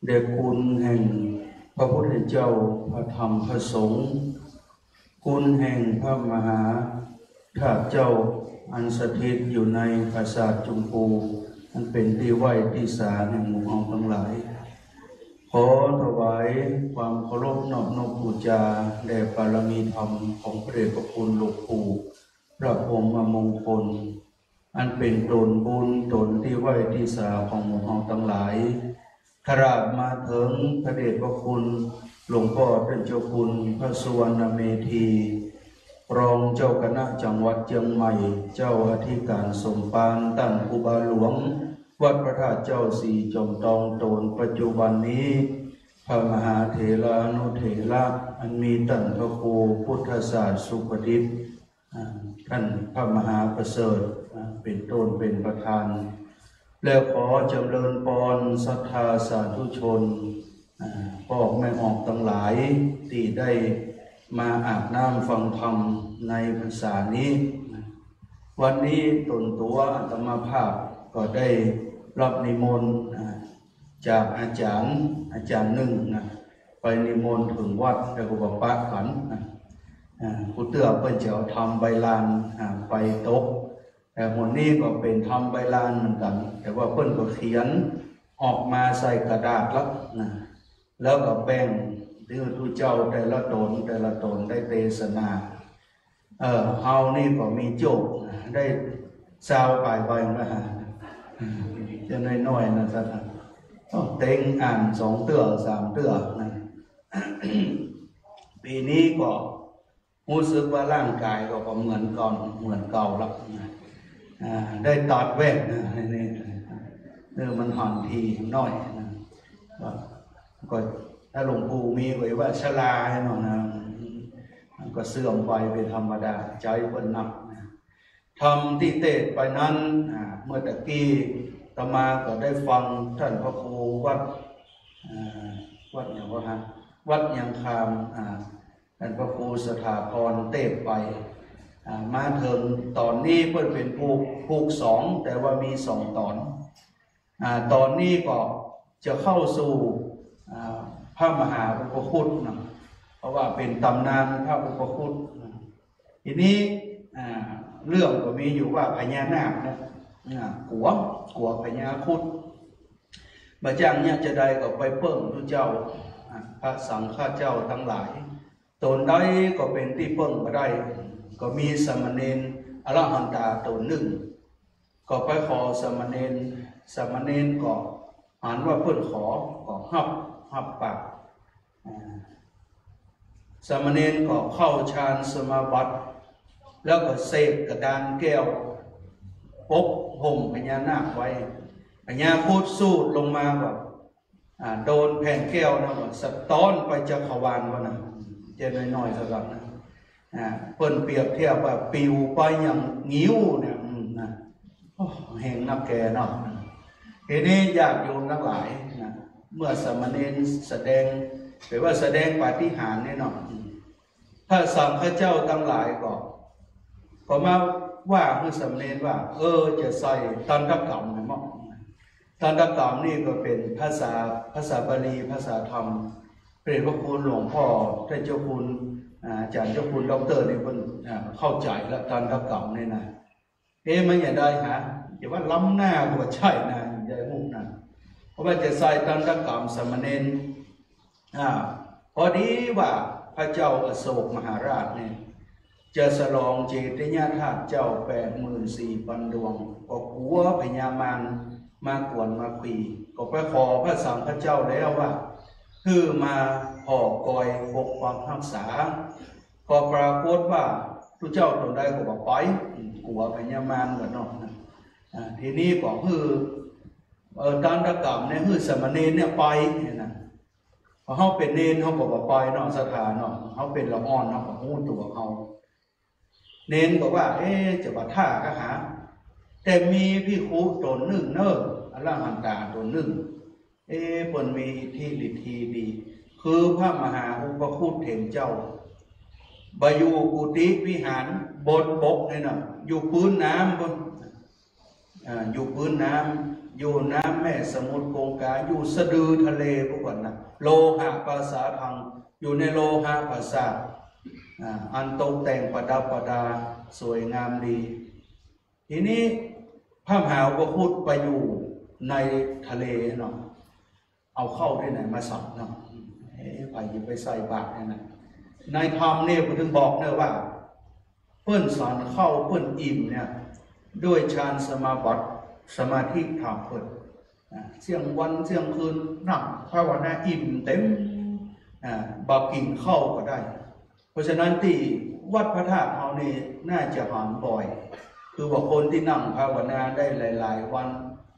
แด่คุณแห่งพระพุทธเจ้าพระธรรมพระสงฆ์คุณแห่งพระมหาธาตุเจ้าอันสถิตอยู่ในปราสาทจุมพูอันเป็นที่ไหว้ที่ศาลแห่งหมู่เฮาทั้งหลายขอถวายความเคารพนอบน้อมบูชาแด่บารมีธรรมของพระเดชพระคุณหลวงปู่พระพรหมมงคลอันเป็นตนบุญตนที่ไหว้ที่ศาลของหมู่เฮาทั้งหลายขราบมาถึงพระเดชพระคุณหลวงพ่อท่านเจ้าคุณพระสุวรรณเมธีรองเจ้าคณะจังหวัดเชียงใหม่เจ้าอธิการสมภารตั้งครูบาหลวงวัดพระธาตุเจ้าสีจอมทองโตนปัจจุบันนี้พระมหาเถรานุเถระอันมีตั้งพระครูพุทธศาสตร์สุปฏิษฐ์ท่านพระมหาประเสริฐเป็นต้นเป็นประธานแล้วขอจำเริญพรศรัทธาสาธุชนพ่อแม่ออกทั้งหลายที่ได้มาอาบน้ำฟังธรรมในพรรษานี้วันนี้ตนตัวอาตมาภาพก็ได้รับนิมนต์จากอาจารย์หนึ่งไปนิมนต์ถึงวัดแต่ก็บอกป้าขันผู้เตื้อเปิ้นจะเอาทำใบลานไปตกแต่หัวนี้ก็เป็นทำใบลานเหมือนกันแต่ว่าเปิ้นก็เขียนออกมาใส่กระดาษแล้วก็แบ่งที่ทุเจ้าแต่ละตนได้เทศนาเฮานี่ก็มีโจกได้ซาวปลายใบมาจะน้อยๆนะสักเต็งอ่าน2 เตื้อ 3 เตื้อนะปีนี้ก็รู้สึกว่าร่างกายก็เหมือนก่อนเหมือนเก่าแล้วได้ตัดแว่นนี่มันห่อนทีน้อยนะ ก็ถ้าหลวงปู่มีไว้ว่าชลาให้หน่อยนะก็เสื่อมไปเป็นธรรมดาใจเพิ่นหนักทำที่เตศไปนั้นเมื่อตะกี้ตมาก็ได้ฟังท่านพระครูวัดอย่างว่าฮะวัดยังคามท่านพระครูสถาพรเตศไปมาถึงตอนนี้เพิ่นเป็นภูกสองแต่ว่ามี2 ตอนตอนนี้ก็จะเข้าสู่พระมหาอุปคุตนะเพราะว่าเป็นตำนานพระอุปคุตทีนี้เรื่องก็มีอยู่ว่าพญานาคนะกัวพญาคุดบาจ้างเนี่ยจะได้ก็ไปเพิ่มทุเจ้าพระสังฆเจ้าทั้งหลายตนได้ก็เป็นที่เพิ่มก็ได้ก็มีสมณเณรอรหันตาตนหนึ่งก็ไปขอสมณเณรก็อ่านว่าเพิ่นขอก็หับปากสมณเณรก็เข้าฌานสมาบัติแล้วก็เสกกระดานแก้วปกห่มพญานาคไว้พญาคุดสูดลงมาแบบโดนแผ่นแก้วนะว่าสะท้อนไปจักรวาลวะนะเจนน้อยๆสักหน่อยนะเพิ่นเปรียบเทียบว่าปิวไปอย่างงิ้วเนี่ยนะแห่งนักแก่เนาะทีนี้ญาติโยมทั้งหลายนะเมื่อสมณเณรแสดงหรือว่าแสดงปาฏิหาริย์เนี่ยเนาะถ้าสังฆเจ้าทั้งหลายก็มาว่าคือสมณเณรว่าจะใส่ตันตกรรมนะมั้งตันตกรรมนี่ก็เป็นภาษาบาลีภาษาธรรมพระเดชพระคุณหลวงพ่อท่านเจ้าคุณอาจารย์เจ้าคุณดร.นี่เพิ่นเข้าใจแล้วตันตกรรมนี่นะมันอย่าได้ฮะอย่าว่าล้ำหน้าก็ใช่นะอย่ามุ่งนะเพราะว่าจะใส่ตันตกรรมสมณเณรพอดีว่าพระเจ้าอโศกมหาราชเนี่ยจะฉลองเจติยธาตุเจ้า 84,000 ดวงก็กลัวพญามารมากวนมาคุยก็ไปขอพระสังฆเจ้าแล้วว่าคือมาห่อกอยปกปักรักษาก็ปรากฏว่าทุกเจ้าตนใดก็บอกไปกลัวพญามารเหมือนนอกทีนี้ก็คือการตะกรรมเนี่ยคือสมณเณรเนี่ยไปเนี่ยนะพอเขาเป็นเณรเขาบอกว่าไปเนาะสถานเนาะเขาเป็นละอ่อนเนาะเขาหูตัวเขาเณรบอกว่าจะบัดท่าก็หาแต่มีพี่ครูตนหนึ่งเนอะอรหันตาตนหนึ่งเพิ่นมีที่ฤทธิ์ดีคือพระมหาอุปคุตเถรเจ้าบายูกุฏิวิหารบนบกนี่นะอยู่พื้นน้ำบนอยู่พื้นน้ำอยู่น้ำแม่สมุทรคงคาอยู่สะดือทะเลพวกนั้นนะโลหะภาษาทางอยู่ในโลหะภาษาอันตกแต่งประดับประดาสวยงามดีทีนี้พระมหาอุปคุตไปอยู่ในทะเลเนาะเอาเข้าที่ไหนมาสับเนาะไปหยิบไปใส่บาตรเนี่ยนะในธรรมเนี่ยผมถึงบอกเนี่ยว่าเพื่อนสอนเข้าเพื่อนอิ่มเนี่ยด้วยฌานสมาบัติสมาธิธรรมเพื่อนเสี่ยงวันเสี่ยงคืนนั่งภาวนาอิ่มเต็มบากินเข้าก็ได้เพราะฉะนั้นที่วัดพระธาตุเขานี่น่าจะหอนบ่อยคือว่าคนที่นั่งภาวนาได้หลายๆวัน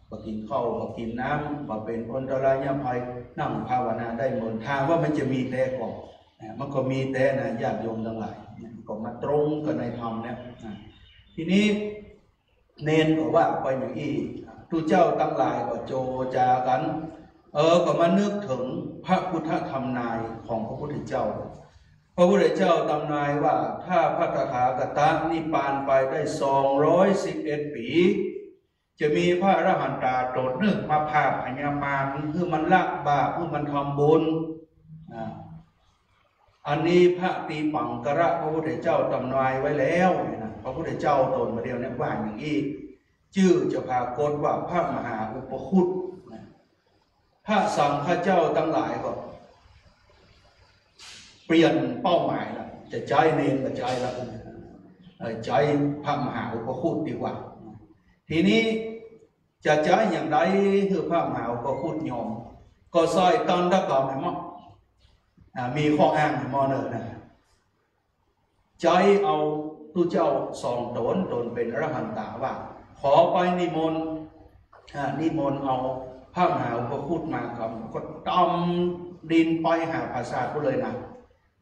บากินข้าวบากินน้ำบาเป็นอันตรายภัยนั่งภาวนาได้เหมือนทางว่ามันจะมีแต่ก่อนมันก็มีแต่นะญาติโยมทั้งหลายก็มาตรงกันในธรรมเนี่ยทีนี้เนนก็ว่าไปอย่างนี้ทุกเจ้าทั้งหลายก็โจจากันก็มานึกถึงพระพุทธธรรมนายของพระพุทธเจ้าพระพุทธเจ้าตำนายว่าถ้าพระตถาคตนิพพานไปได้211 ปีจะมีพระอรหันตาโดดนึกมาพาพญามารคือมันละบาปคือมันทำบุญอันนี้พระตีปังกระพระพุทธเจ้าตำนายไว้แล้วนะพระพุทธเจ้าตนมาเดียวเนี่ยว่าอย่างนี้ชื่อจะพากฏว่าพระมหาอุปคุตพระสังฆเจ้าทั้งหลายก็เปลี่ยนเป้าหมายแล้วจะใจเนรกับใจแล้วใจพระมหาอุปคุตดีกว่าทีนี้จะใจอย่างไรคือพระมหาอุปคุตยอมก็ซอยตันตะกรรมให้มั่งมีข้ออ้างมอเนอร์นะใจเอาตุเจ้า2 ตนเป็นอรหันตาว่าขอไปนิมนต์เอา พระมหาอุปคุตมาครับก็ดำดินไปหาปราสาทก็เลยนะ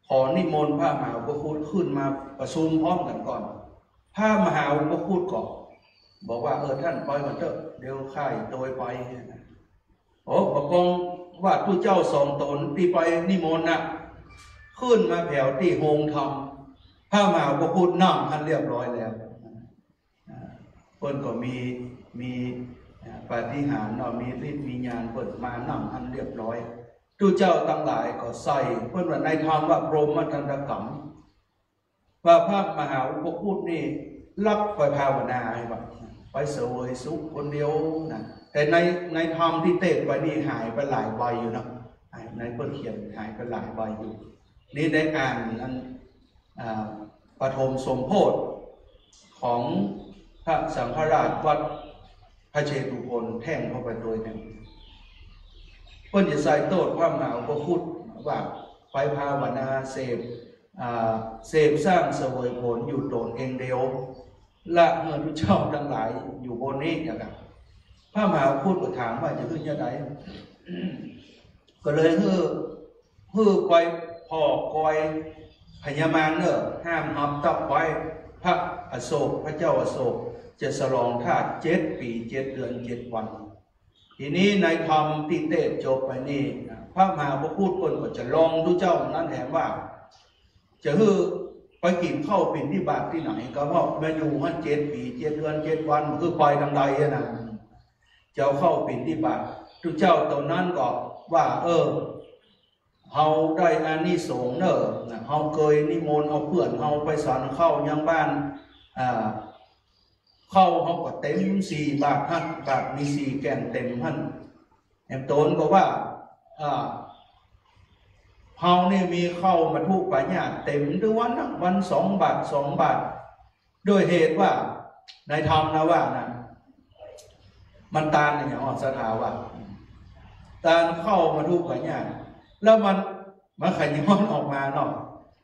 ขอนิมนต์พระมหาอุปคุตขึ้นมาประชุมพร้อมกันก่อนพระมหาอุปคุตก็บอกว่าท่านปล่อยมันเถอะเดี๋ยวข้าโดยไปโอ้บอกกองว่าผู้เจ้าสองตนที่ไปนิมนต์นะขึ้นมาแผ่วที่โฮงธรรมพระมหาอุปคุตนั่งท่านเรียบร้อยแล้วเพิ่นก็มีปาฏิหาริย์เนาะมีฤทธิ์มีญาณเปิดมานั่งอันเรียบร้อยทุกเจ้าทั้งหลายก็ใส่เพื่อนว่าในธรรมว่าพรหมทันตกรรมว่าพระมหาอุปคุตนี่รับไปภาวนาให้ว่าไปเสวยสุขคนเดียวนะแต่ในธรรมที่เตะไปนี่หายไปหลายใบอยู่นะในเพื่อนเขียนหายไปหลายใบอยู่นี่ได้อ่านอันปฐมสมโภชของพระสังฆราชวัดพระเชตุพนแท่งเข้าไปโดยหนึ่งเพื่อนจะใส่โทษพระมหาอุปคุตว่าไปภาวนาเสพสร้างเสวยผลอยู่ตนเองเดียวละเมื่อทุกเจ้าทั้งหลายอยู่บนนี้อย่างไรพระมหาอุปคุตก็ถามว่าจะขึ้นยังไงก็เลยฮือไปพ่อคอยพญามารเนอะห้ามหับตับไว้พระอโศกพระเจ้าอโศกจะฉลองธาตุ7 ปี7 เดือน 7 วันทีนี้ในธรรมที่เทศจบไปนี่พระมหาอุปคุตคนก็จะลองดูเจ้านั้นแถมว่าจะฮือไปกินข้าวปิ่นที่บาทที่ไหนก็เพราะมาอยู่มัน7 ปี 7 เดือน 7 วันคือไปทางใดนะเจ้าเข้าปิ่นที่บาททุกเจ้าตอนนั้นก็ว่าเฮาได้อานิสงส์เนอะเฮาเคยนิมนต์เอาเพื่อนเฮาไปสอนเข้ายังบ้านเข้าเขาก็เต็ม4 บาทท่านบาทมี4 แก่นเต็มท่านแอมโตนก็ว่าเฮานี่มีเข้ามาทุกปัญญาเต็มด้วยวัน2 บาท 2 บาทด้วยเหตุว่าในธรรมนะว่านะมันตาลอย่างอ่อนสถาว่าตาลเข้ามาทุกปัญญาแล้วมันขย้อนออกมาเนาะ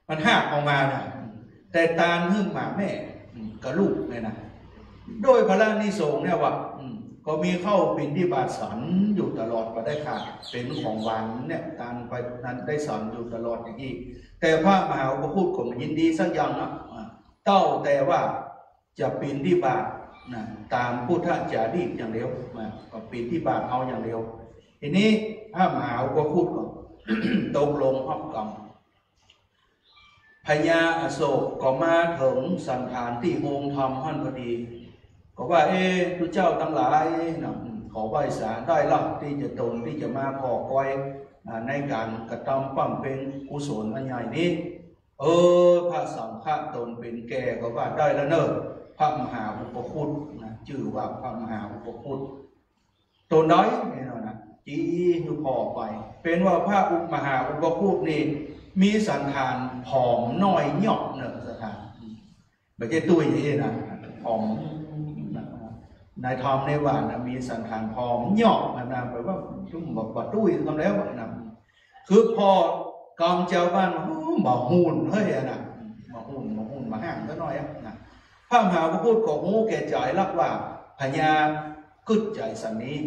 มันหักออกมานะแต่ตาลหึ่งหมาแม่กับลูกเนี่ยนะโดยพระนิสงส์เนี่ยว่าก็มีเข้าปิ่นที่บาทสอนอยู่ตลอดก็ได้ขาดเป็นของหวานเนี่ยการไปนั้นได้สอนอยู่ตลอดอย่างนี้แต่พระมหาอุปคุตก็ยินดีสักอย่างนะเต้าแต่ว่าจะปิ่นที่บาทนะตามพุทธจารีตอย่างเดียวก็ปิ่นที่บาทเอาอย่างเดียวทีนี้พระมหาอุปคุตก็ ตกลงพับกรรมพญาอโศกก็มาถึงสันฐานที่โฮงธรรมท่านพอดีก็ว่าทุกเจ้าทั้งหลายนะขอไหว้ศาลได้ละที่จะตนที่จะมาขอคอยในการกระทำปั้มเป็นกุศลอันใหญ่นี้พระสังฆตนเป็นแก่ก็ว่าได้แล้วเนอะพระมหาอุปคุตนะชื่อว่าพระมหาอุปคุตตนน้อยนี่นะจีคือพอไปเป็นว่าพระมหาอุปคุตนี่มีสันฐานผอมน้อยหยอกเนอะสถานไม่ใช่ตุ้ยนี่นะผอมนายทอมในว่านะมีสันฐานผอมหยอกนะแปลว่าชุ่มบอกว่าตุ้ยทำแล้วนะคือพอกองเจ้าบ้านบ่หุ่นเฮ้ยนะบ่หุ่นมาห่างก็น้อยนะพระมหาอุปคุตก็หูแก่ใจรักว่าพญากึศใจสันนี้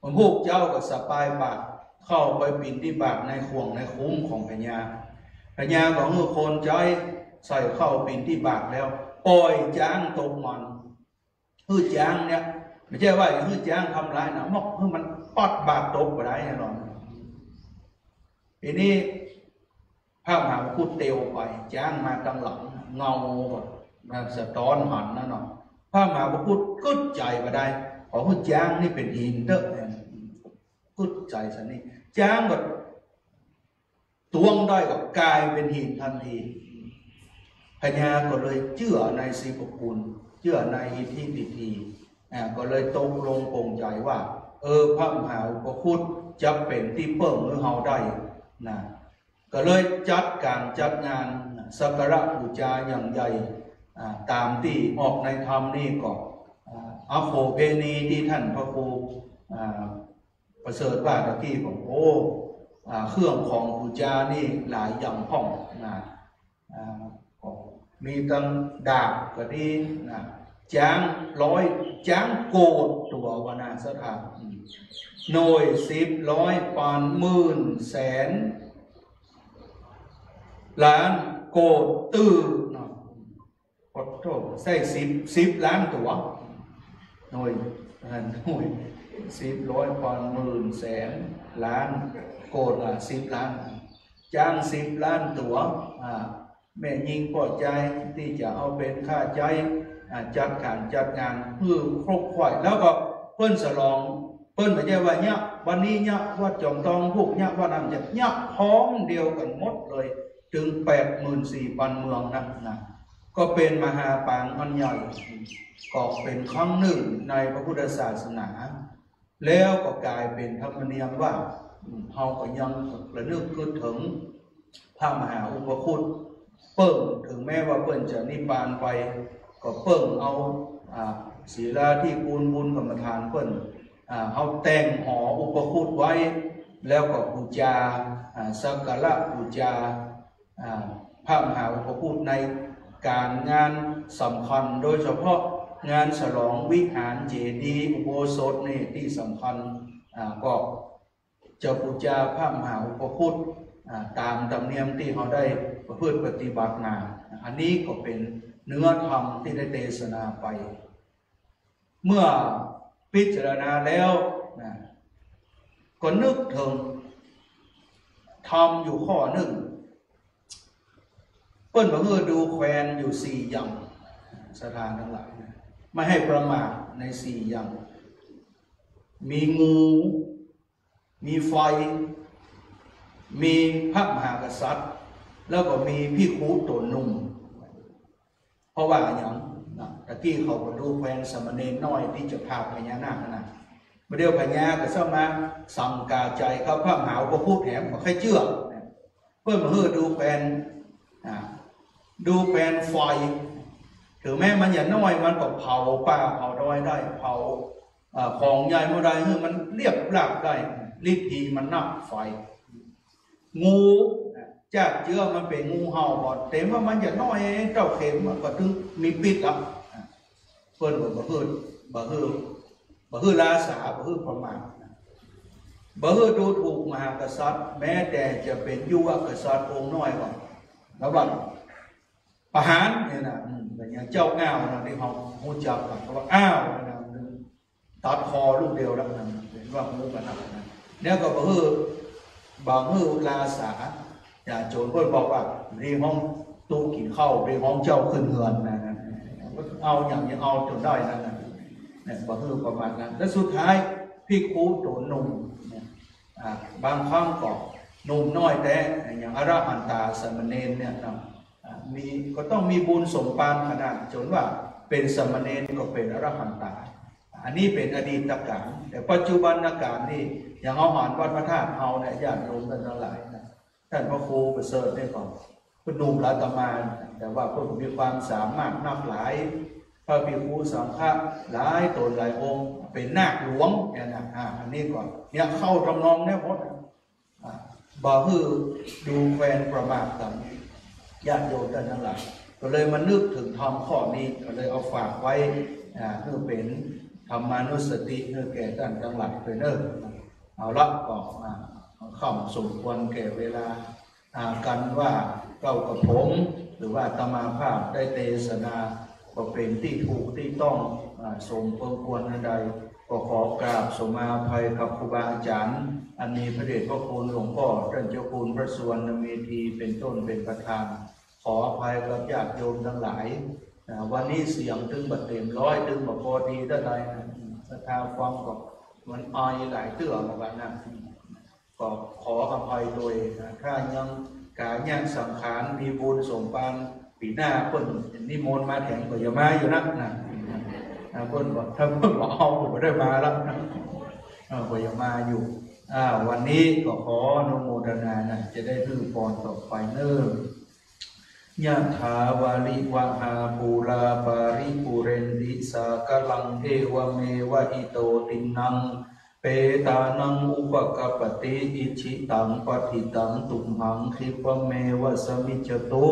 มันพวกเจ้าก็สบายบาทเข้าไปปิ่นที่บาทในข่วงในคุ้มของพญาของเมื่อคนใจใส่เข้าปิ่นที่บาทแล้วปล่อยจ้างตกมันจ้างเนี่ยไม่ใช่ว่าจ้างทำร้ายนะมอกมันปัดบาทตกไปได้แน่นอนทีนี้พระมหาอุปคุตเตียวไปจ้างมาตั้งหลังเงาแบบสะท้อนหันนั่นเนาะพระมหาอุปคุตกึศใจมาได้ของจ้างนี่เป็นหินเตอะกึศใจสันนี้จ้างแบบตวงได้กับกลายเป็นหินทันทีพญาก็เลยเชื่อในสีปกุลเชื่อในอิทธิพิธีก็เลยตกลงปรงใจว่าพระมหาอุปคุตจะเป็นที่เปิ้งมือเฮาได้นะก็เลยจัดการจัดงานสักการะบูชาอย่างใหญ่ตามที่ออกในธรรมนี่ก็อโภเพณีที่ท่านพระครูประเสริฐว่าตะกี้ของเครื่องของบูชานี่หลายอย่างห้องนะมีตั้งดาบก็ดีนะ จ้างร้อยจ้างโกดตัววนาสถานหน่วย10 100 ปานหมื่นแสนล้านโกดตื้อเนาะขอโทษใส่10 ล้านตัวหน่วย10 100 ปานหมื่นแสนล้านโกดละ10 ล้านจ้าง10 ล้านตัวแม่ยิงพอใจที่จะเอาเป็นค่าใจจัดการจัดงานเพื่อครบถ้วนแล้วก็เปิ้นฉลองเปิ้นไม่ใช่ว่าเนี่ยวันนี้เนี่ยวัดจอมทองพวกเนี่ยวัดน้ำจะเนี่ยพร้อมเดียวกันหมดเลยถึง 84,000 เมืองนะก็เป็นมหาปางอันใหญ่ก็เป็นครั้งหนึ่งในพระพุทธศาสนาแล้วก็กลายเป็นธรรมเนียมว่าเราก็ยังระลึกถึงพระมหาอุปคุตเปิ้งถึงแม้ว่าเปิ้งจะนิพพานไปก็เปิ้งเอาศีลาที่ปูนบุญกรรมฐานเปิ้งเอาแต่งหออุปคุตไว้แล้วก็บูชาสักการะบูชาพระมหาอุปคุตในการงานสำคัญโดยเฉพาะงานฉลองวิหารเจดีย์อุโบสถนี่ที่สำคัญก็จะบูชาพระมหาอุปคุตตามธรรมเนียมที่เขาได้ประพฤติปฏิบัติมาอันนี้ก็เป็นเนื้อธรรมที่ได้เทศนาไปเมื่อพิจารณาแล้วก็นึกถึงธรรมอยู่ข้อหนึ่งเปิ้นบอกดูแควนอยู่4 อย่างสถานทั้งหลายไม่ให้ประมาทใน4 อย่างมีงูมีไฟมีพระมหากษัตริย์แล้วก็มีภิกขุตัวหนุ่มเพราะว่าอย่างตะกี้เขาก็ดูแควนสมณเณรน้อยที่จะพาพญานาคนะมาเดียวพญาก็เข้ามาสั่งกาใจเขาพระมหาอุปคุตแถมบอกให้เชื่อเพื่อมาดูแควนไฟถึงแม้มันอย่าน้อยมันก็เผาป่าเผาดอยได้เผาของใหญ่เมื่อใดมันเรียบราบได้ฤทธิ์มันนับไฟงูจัดเชื้อมันเป็นงูเห่าก่อนแต่ว่ามันอย่าน้อยเจ้าเข็มมันก็ถึงมีพิษแล้วเพื่อนบอกบ่ฮือลาสาบ่ฮือประมาทบ่ฮือดูถูกมหากษัตริย์แม้แต่จะเป็นยุวกษัตริย์องค์น้อยก่อนแล้วบัดประหารเนี่ยนะอย่างเจ้าอ้าวนะที่เขาหูจับกันเขาว่าอ้าวนะตัดคอลูกเดียวแล้วนะเห็นว่ามูกันนะเนี่ยก็บ่ฮือลาสาอย่าโจรเพื่อนบอกว่าเรียห้องตู้กินข้าวเรียห้องเจ้าขึ้นเงินนะเอาอย่างนี้เอาจนได้นั่นนะเนี่ยบ่ฮือประมาณนั้นและสุดท้ายภิกขุตัวหนุ่มบางครั้งก็หนุ่มน้อยแต่อย่างอรหันตาสมณเณรเนี่ยก็ต้องมีบุญสมปานขนาดจนว่าเป็นสมณเณรก็เป็นอรหันตาอันนี้เป็นอดีตการแต่ปัจจุบันการนี่อย่างเอาหารวัดพระธาตุเฮาเนี่ยญาติโยมทั้งหลายนะท่านพระครูประเสริฐเนี่ยก่อนเป็นหนุ่มรัตมาแต่ว่าเพิ่งมีความสามารถนับหลายพระภิกขุสังฆะหลายตนหลายองค์เป็นนาคหลวงเนี่ยนะอันนี้ก่อนเนี่ยเข้าทำนองเนี่ยพจน์บ่ฮือดูแฟนประมาทกันญาติโยมทั้งหลายก็เลยมานึกถึงธรรมข้อนี้ก็เลยเอาฝากไว้เพื่อเป็นธรรมานุสติเพื่อแก่ท่านทั้งหลายไปเนิ่นเอาละก็คำสมควรแก่เวลากันว่าเก้ากับผมหรือว่าตมาภาพได้เทศนาก็เป็นที่ถูกที่ต้องสมควรใดก็ขอกราบสมาภัยกับครูบาอาจารย์อันมีพระเดชพระคุณหลวงพ่อท่านเจ้าคุณพระสุวรรณเมธีเป็นต้นเป็นประธานขออภัยกับญาติโยมทั้งหลายวันนี้เสียงถึงบัดเต็มร้อยถึงบัดพอดีเท่าใดศรัทธาฟังก็มันอายหลายเตื้อมาวันนั้นก็ขออภัยโดยถ้ายังกายังสังขารมีบุญสมปานปีหน้าเพิ่นนิมนต์มาแถงก็อย่ามาอยู่นะเพิ่นบอกถ้าเพิ่นบอกเอาก็ได้มาแล้วก็อย่ามาอยู่วันนี้ก็ขออนุโมทนาจะได้ถือพรต่อไปเนิ่นยะถาวาลิวะหาปูราปาริปุเรนติสากลังเทวเมวะอิโตตินัง เปตานังอุปกปติอิชิตังปฏิตังตุมหังคิปะเมวะสมิจตุ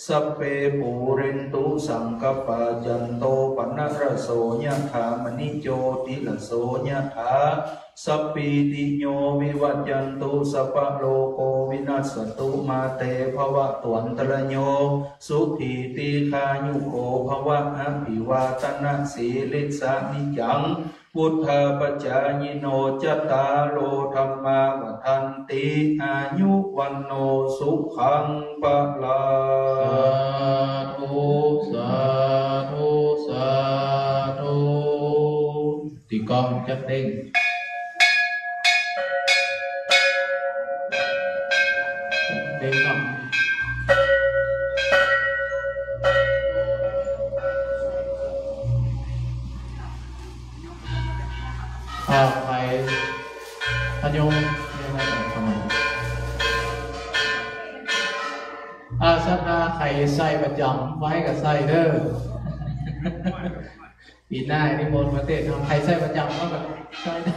สัพเพปูเรนตุสังกปาจันโตปนะระโสยะถามณิโจติละโสยะถาสัพพิติโยวิวัจจันตุสัพพะโลโกวินัสสตุมาเตภวะตวันตรโยสุขีติคายุโกภวะอภิวาตนะสีลิสานิจังพุทธปัจจายโนจตารโลธรรมาวทันติอายุวันโนสุขังปะลาสาธุสาธุตีกองจัดเด้งเด้งเนาะใครพยงยังไงทำไมสัปดาห์ใครใส่ประจำไว้กับใส่เด้อปีหน้านิมนต์มาเตะทำใครใส่ประจำก็แบบใส่ได้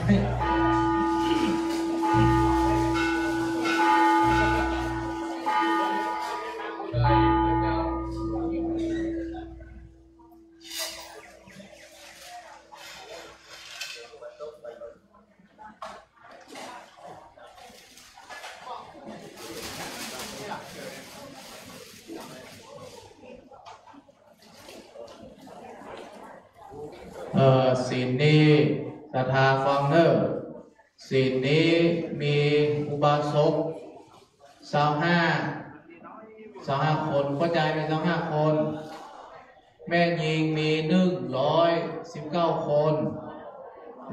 ศีลนี้ศรัทธาฟังเนอร์ศีลนี้มีอุบาสก25คนพ่อใจมี25คนแม่ยิงมี119คน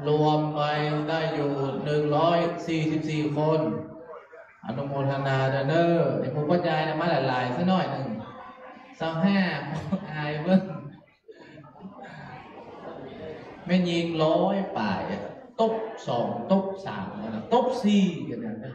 รวมไปได้อยู่144คนอนุโมทนาเด้อไอ้ผู้พ่อใจนะมาหลายๆสักหน่อยหนึ่ง25อายเบิ้งแม่ยิง100ป่ายตบ2ตบ3นะตบ4กันนะ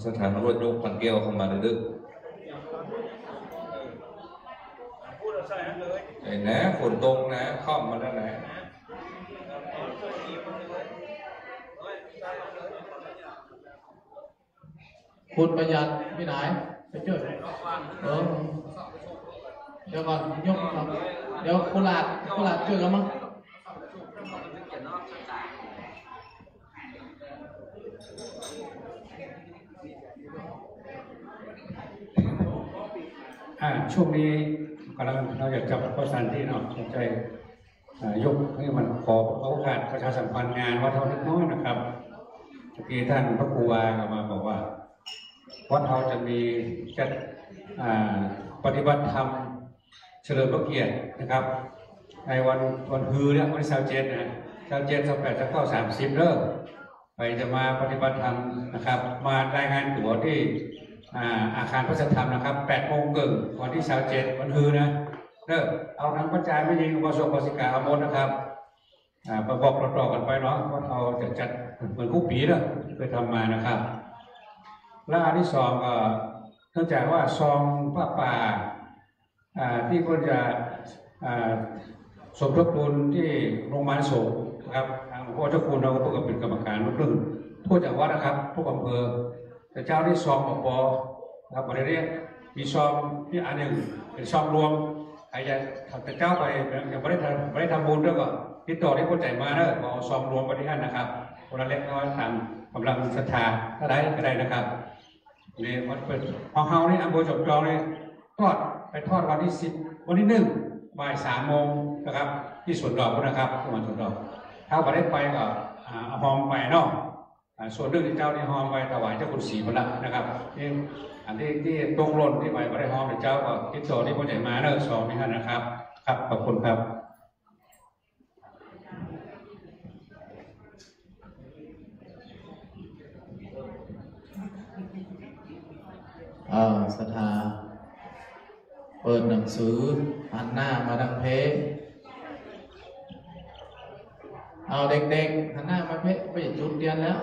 สถานรถยกพันเกลียวเข้ามาเลยดึกไอ้นะฝนตรงนะเข้ามาแล้วนะคุณประหยัดที่ไหนไปช่วยเดี๋ยวก่อนยกครับเดี๋ยวโคราชช่วยกันมั้งช่วงนี้กำลังเราอยากจับประสานที่เนาะสนใจยกให้มันขอโอกาสประชาสัมพันธ์งานวัดเท่าเล็กน้อยนะครับเมื่อกี้ท่านพระครูวาก็มาบอกว่าวัดเราจะมีจัดปฏิบัติธรรมเฉลิมพระเกียรตินะครับในวันฮือเนี่ยวันที่27นะ27 28 29 30เริ่มไปจะมาปฏิบัติธรรมนะครับมารายงานตัวที่อาคารพระสัทธรรมนะครับ8 โมงครึ่งวันที่27วันฮือนะเอาทั้งปัจจัยไม่ยิงอุปสมบทสิกาอมนนะครับประกอบต่อกันไปเนาะว่าเราจะจัดเหมือนคู่ปีเลยเคยทำมานะครับและอันที่2ก็เนื่องจากว่าซองผ้าป่าที่ควรจะสมทบทุนที่โรงพยาบาลสงฆ์นะครับทางพ่อเจ้าคุณเราก็เป็นกรรมการรุ่นทั่วจากวัดนะครับทุกอำเภอแต่เจ้าที่ซองปอนะครับประเดี๋ยวมีซองที่อันหนึ่งเป็นซองรวมใครจะแต่เจ้าไปยังไม่ได้ทำบุญด้วยก็ติดต่อที่คนใจมาเนอะเอาซองรวมไปที่ท่านนะครับคนละเล็กน้อยตามกำลังศรัทธาก็ได้นะครับนี่วัดเปิดของเฮานี่อำเภอจอมจองนี่ทอดวันที่10วันที่1 บ่าย 3 โมงนะครับที่สวนดอกนะครับที่สวนดอกถ้าไปได้ไปก็เอาห้องไปเนาะ ส่วนเรื่องที่เจ้าที่หอมไปถวายเจ้าคุณศรีพระนะครับนี่อันที่ตรงหล่นที่ไปไม่ได้หอมเดี๋ยวเจ้าก็ติดต่อที่ผู้ใหญ่มาเนอะสองนี่ท่านนะครับครับขอบคุณครับ ศรัทธาเปิดหนังสือหันหน้ามาทางเพจเอาเด็กๆหันหน้ามาเพจไปจุดเรียนแล้ว